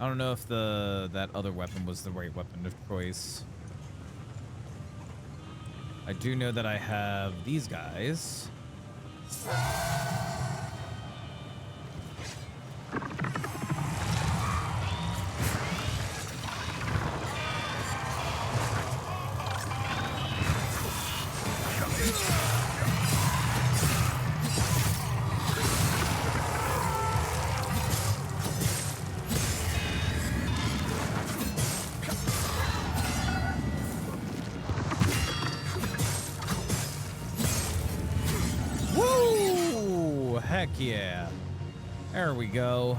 I don't know if that other weapon was the right weapon of choice. I do know that I have these guys. Heck yeah. There we go.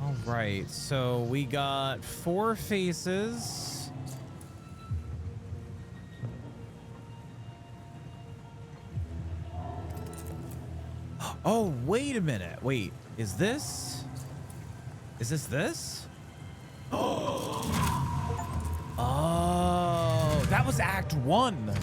All right, so we got 4 faces. Oh, wait a minute. Wait, is this this? Oh, that was Act 1.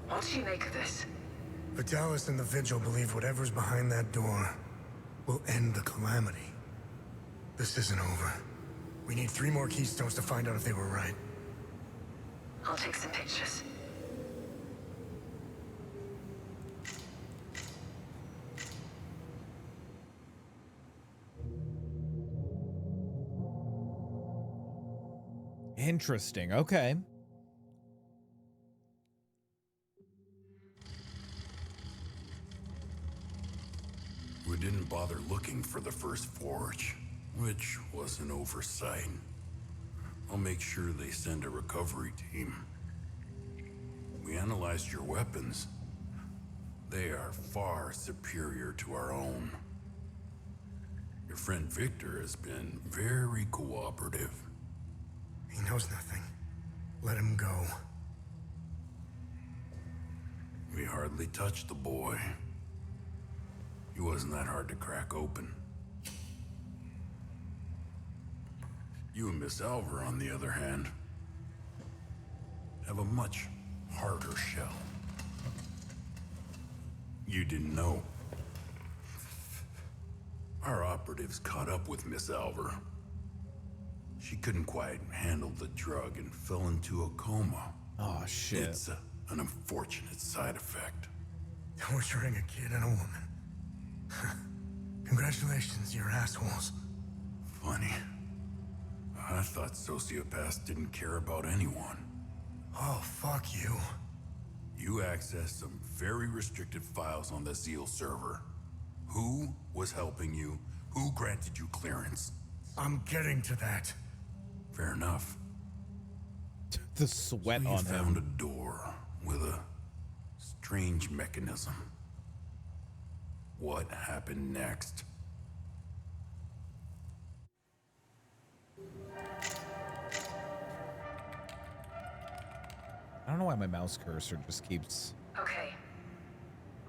What's she make of this? Vitalis and the Vigil believe whatever's behind that door will end the calamity. This isn't over. We need 3 more keystones to find out if they were right. I'll take some pictures. Interesting. Okay. We didn't bother looking for the first forge, which was an oversight. I'll make sure they send a recovery team. We analyzed your weapons. They are far superior to our own. Your Your friend Victor has been very cooperative. He knows nothing. Let him go. We hardly touched the boy. He wasn't that hard to crack open. You and Miss Alver, on the other hand, have a much harder shell. You didn't know. Our operatives caught up with Miss Alver. She couldn't quite handle the drug and fell into a coma. Oh, shit. It's an unfortunate side effect. Torturing a kid and a woman. Congratulations, you're assholes. Funny. I thought sociopaths didn't care about anyone. Oh, fuck you. You accessed some very restricted files on the Zeal server. Who was helping you? Who granted you clearance? I'm getting to that. Fair enough. The sweat So on you found him. a door with a strange mechanism. What happened next? I don't know why my mouse cursor just keeps... Okay.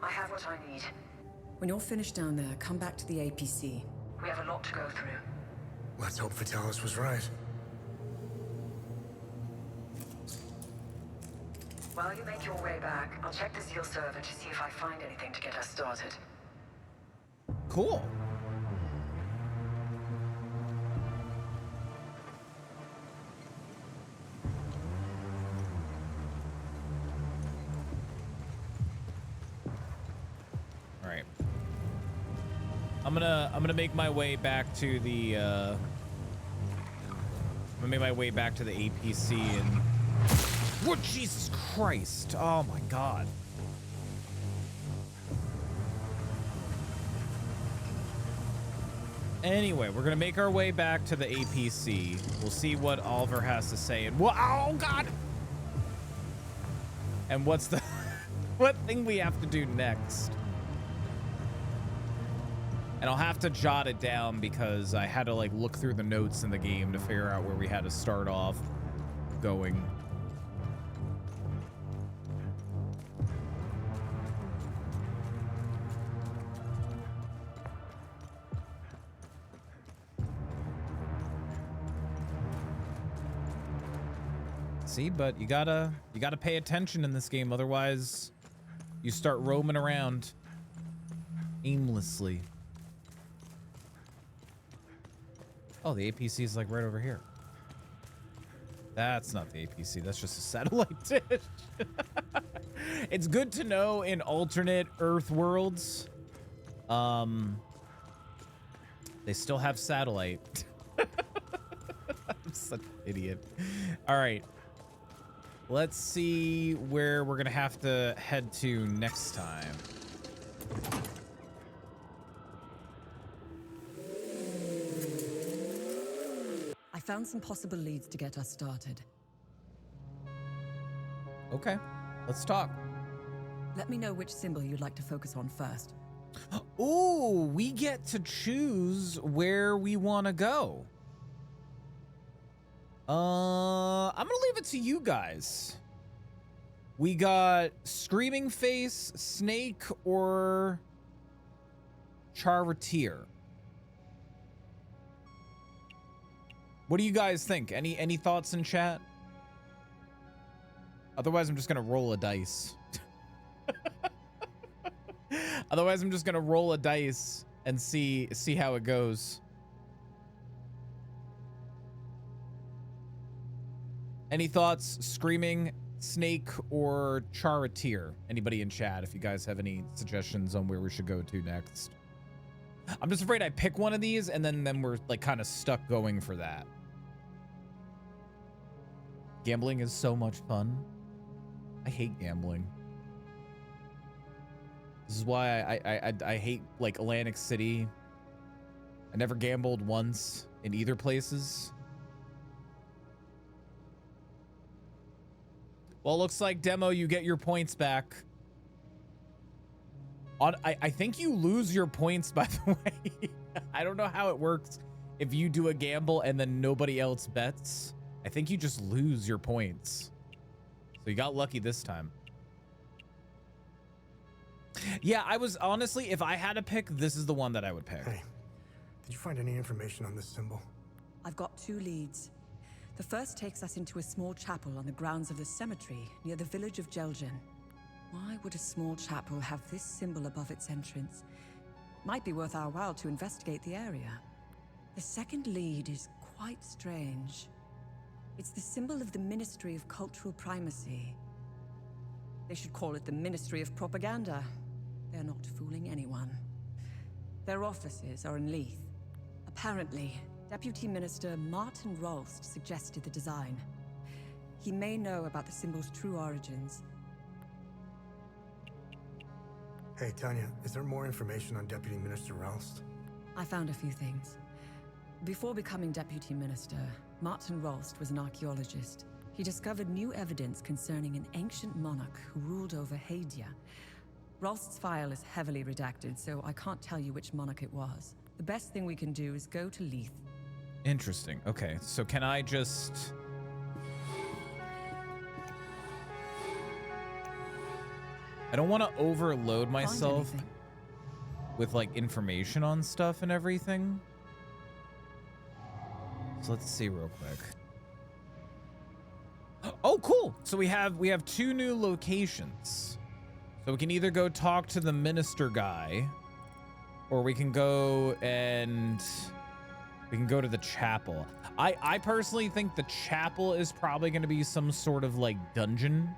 I have what I need. When you're finished down there, come back to the APC. We have a lot to go through. Let's hope Vitalis was right. While you make your way back, I'll check the Zeal server to see if I find anything to get us started. Cool. All right. I'm gonna make my way back to the I'm gonna make my way back to the APC and what? Jesus Christ! Oh my God! Anyway, we're gonna make our way back to the APC. We'll see what Oliver has to say, and oh God! And what's the what thing we have to do next? And I'll have to jot it down because I had to like look through the notes in the game to figure out where we had to start off going. See, but you gotta pay attention in this game, otherwise you start roaming around aimlessly. Oh, the APC is like right over here. That's not the APC, that's just a satellite dish. It's good to know in alternate Earth worlds, they still have satellite. I'm such an idiot. All right. Let's see where we're gonna have to head to next time. I found some possible leads to get us started. Okay, let's talk. Let me know which symbol you'd like to focus on first. Ooh, we get to choose where we want to go. I'm gonna leave it to you guys. We got Screaming Face, Snake, or Charvatier. What do you guys think? Any thoughts in chat? Otherwise, I'm just gonna roll a dice. Otherwise, I'm just gonna roll a dice and see how it goes. Any thoughts? Screaming, Snake, or Charvatier? Anybody in chat, if you guys have any suggestions on where we should go to next. I'm just afraid I pick one of these and then we're like kind of stuck going for that. Gambling is so much fun. I hate gambling. This is why I hate like Atlantic City. I never gambled once in either places. Well, looks like Demo, you get your points back. I think you lose your points, by the way. I don't know how it works if you do a gamble and then nobody else bets. I think you just lose your points. So you got lucky this time. Yeah, I was honestly, if I had to pick, this is the one that I would pick. Hey, did you find any information on this symbol? I've got 2 leads. The first takes us into a small chapel on the grounds of the cemetery near the village of Jelgen. Why would a small chapel have this symbol above its entrance? Might be worth our while to investigate the area. The second lead is quite strange. It's the symbol of the Ministry of Cultural Primacy. They should call it the Ministry of Propaganda. They're not fooling anyone. Their offices are in Leith. Apparently, Deputy Minister Martin Rolst suggested the design. He may know about the symbol's true origins. Hey, Tanya, is there more information on Deputy Minister Roust? I found a few things. Before becoming Deputy Minister, Martin Rolst was an archaeologist. He discovered new evidence concerning an ancient monarch who ruled over Hadia. Rolst's file is heavily redacted, so I can't tell you which monarch it was. The best thing we can do is go to Leith. Interesting. Okay, so can I just... I don't want to overload myself with like information on stuff and everything. So let's see real quick. Oh, cool. So we have 2 new locations. So we can either go talk to the minister guy, or we can go and we can go to the chapel. I personally think the chapel is probably going to be some sort of like dungeon.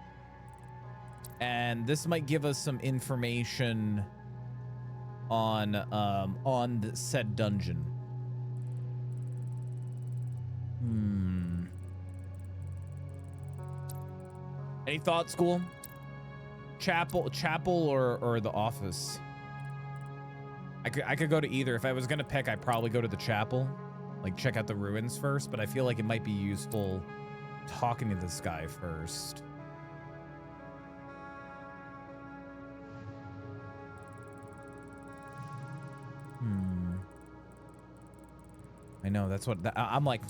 And this might give us some information on the said dungeon. Any thoughts, school? Chapel or the office? I could go to either. If I was gonna pick, I'd probably go to the chapel, like check out the ruins first. But I feel like it might be useful talking to this guy first. I know, that's what I'm like.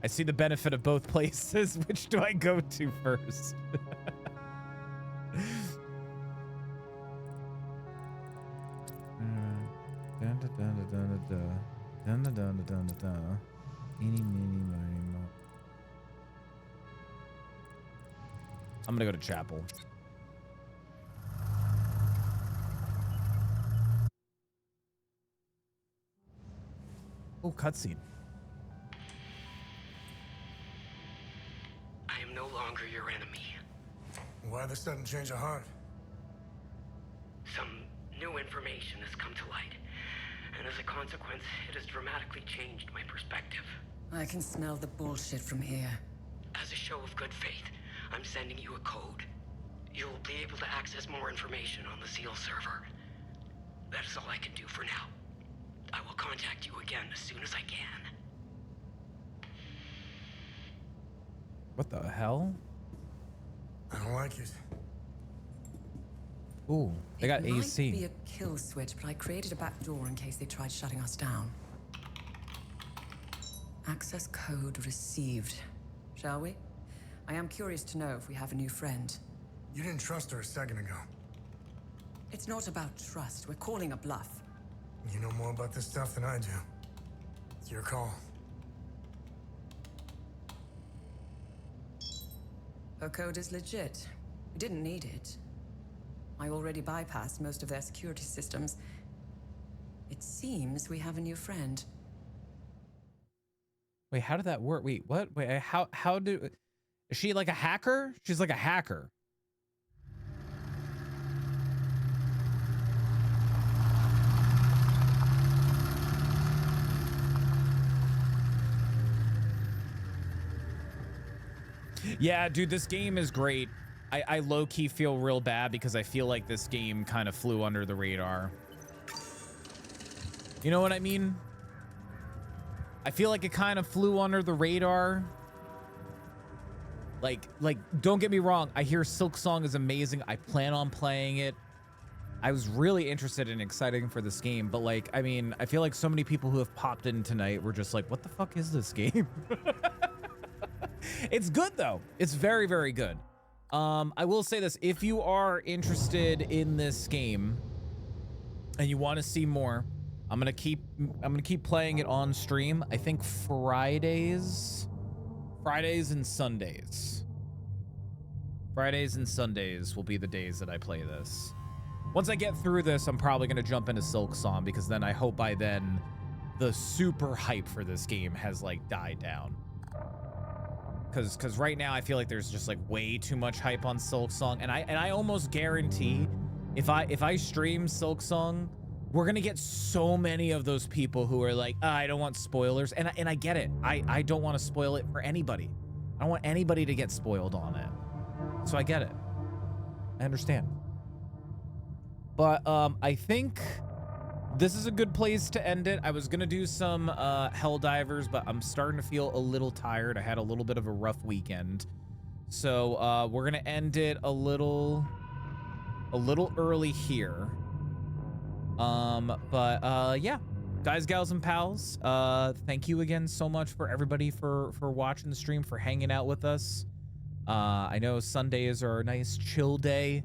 I see the benefit of both places. Which do I go to first? I'm gonna go to chapel. Oh, cutscene. I am no longer your enemy. Why the sudden change of heart? Some new information has come to light, and as a consequence, it has dramatically changed my perspective. I can smell the bullshit from here. As a show of good faith, I'm sending you a code. You'll be able to access more information on the SEAL server. That is all I can do for now. I will contact you again as soon as I can. What the hell? I don't like it. Ooh, they got It AC. might be a kill switch, but I created a back door in case they tried shutting us down. Access code received. Shall we? I am curious to know if we have a new friend. You didn't trust her a second ago. It's not about trust. We're calling a bluff. You know more about this stuff than I do. It's your call. Her code is legit. We didn't need it. I already bypassed most of their security systems. It seems we have a new friend. Wait, how did that work? Wait, what? Wait, how do... Is she like a hacker? She's like a hacker. Yeah, dude, this game is great. I low-key feel real bad because I feel like this game kind of flew under the radar. You know what I mean? I feel like it kind of flew under the radar. Like, don't get me wrong. I hear Silk Song is amazing. I plan on playing it. I was really interested and excited for this game, but like, I mean, I feel like so many people who have popped in tonight were just like, what the fuck is this game? It's good though. It's very, very good. I will say this, if you are interested in this game and you want to see more, I'm gonna keep playing it on stream. I think Fridays and Sundays. Fridays and Sundays will be the days that I play this. Once I get through this, I'm probably gonna jump into Silksong, because then I hope by then the super hype for this game has like died down. Because right now I feel like there's just like way too much hype on Silksong, and I almost guarantee if I stream Silksong, we're gonna get so many of those people who are like, I don't want spoilers, and I get it. I don't want to spoil it for anybody. I don't want anybody to get spoiled on it. So I get it. I understand. But I think this is a good place to end it. I was gonna do some Helldivers, but I'm starting to feel a little tired. I had a little bit of a rough weekend. So we're gonna end it a little early here. Yeah, guys, gals, and pals, thank you again so much for everybody for watching the stream, for hanging out with us. I know Sundays are a nice chill day.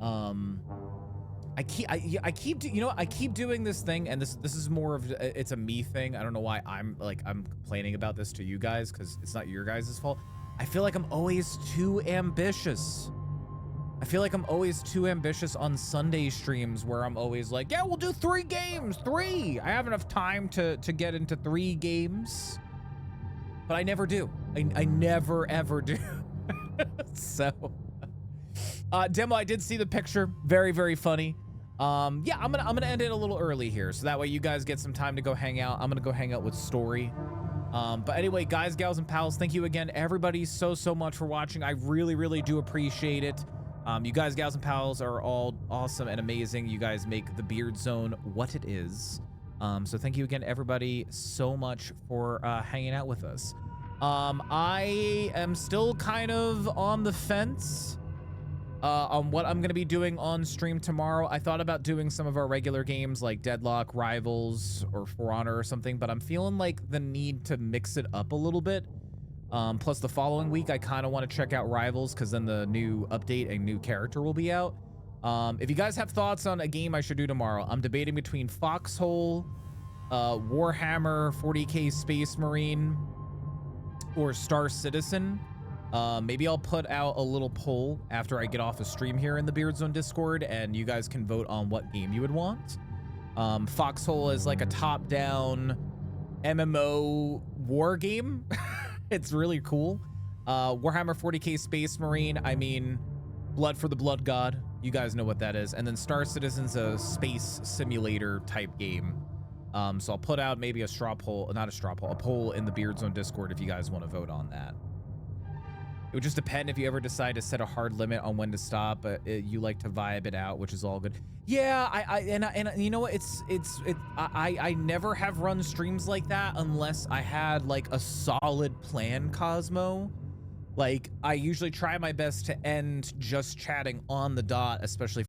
I keep doing this thing, and this is more of, it's a me thing. I don't know why I'm complaining about this to you guys, because it's not your guys' fault. I feel like I'm always too ambitious. I feel like I'm always too ambitious on Sunday streams, where I'm always like, yeah, we'll do 3 games, 3. I have enough time to get into 3 games, but I never do. I never ever do. So, Demo, I did see the picture. Very, very funny. Yeah, I'm gonna end it a little early here, so that way you guys get some time to go hang out. I'm gonna go hang out with Story. But anyway, guys, gals, and pals, thank you again, everybody, so much for watching. I really, really do appreciate it. You guys, gals, and pals are all awesome and amazing. You guys make the Beard Zone what it is. So thank you again, everybody, so much for hanging out with us. I am still kind of on the fence on what I'm going to be doing on stream tomorrow. I thought about doing some of our regular games like Deadlock, Rivals, or For Honor or something, but I'm feeling like the need to mix it up a little bit. Plus the following week, I kind of want to check out Rivals, because then the new update and new character will be out. If you guys have thoughts on a game I should do tomorrow, I'm debating between Foxhole, Warhammer 40k Space Marine, or Star Citizen. Maybe I'll put out a little poll after I get off a stream here in the Beard Zone Discord, and you guys can vote on what game you would want. Foxhole is like a top-down MMO war game. It's really cool. Warhammer 40k Space Marine, I mean, Blood for the Blood God. You guys know what that is. And then Star Citizen's a space simulator type game. So I'll put out maybe a straw poll, not a straw poll, a poll in the Beard Zone Discord if you guys want to vote on that. It would just depend if you ever decide to set a hard limit on when to stop, but you like to vibe it out, which is all good. Yeah, and you know what? I never have run streams like that unless I had like a solid plan, Cosmo. Like, I usually try my best to end just chatting on the dot, especially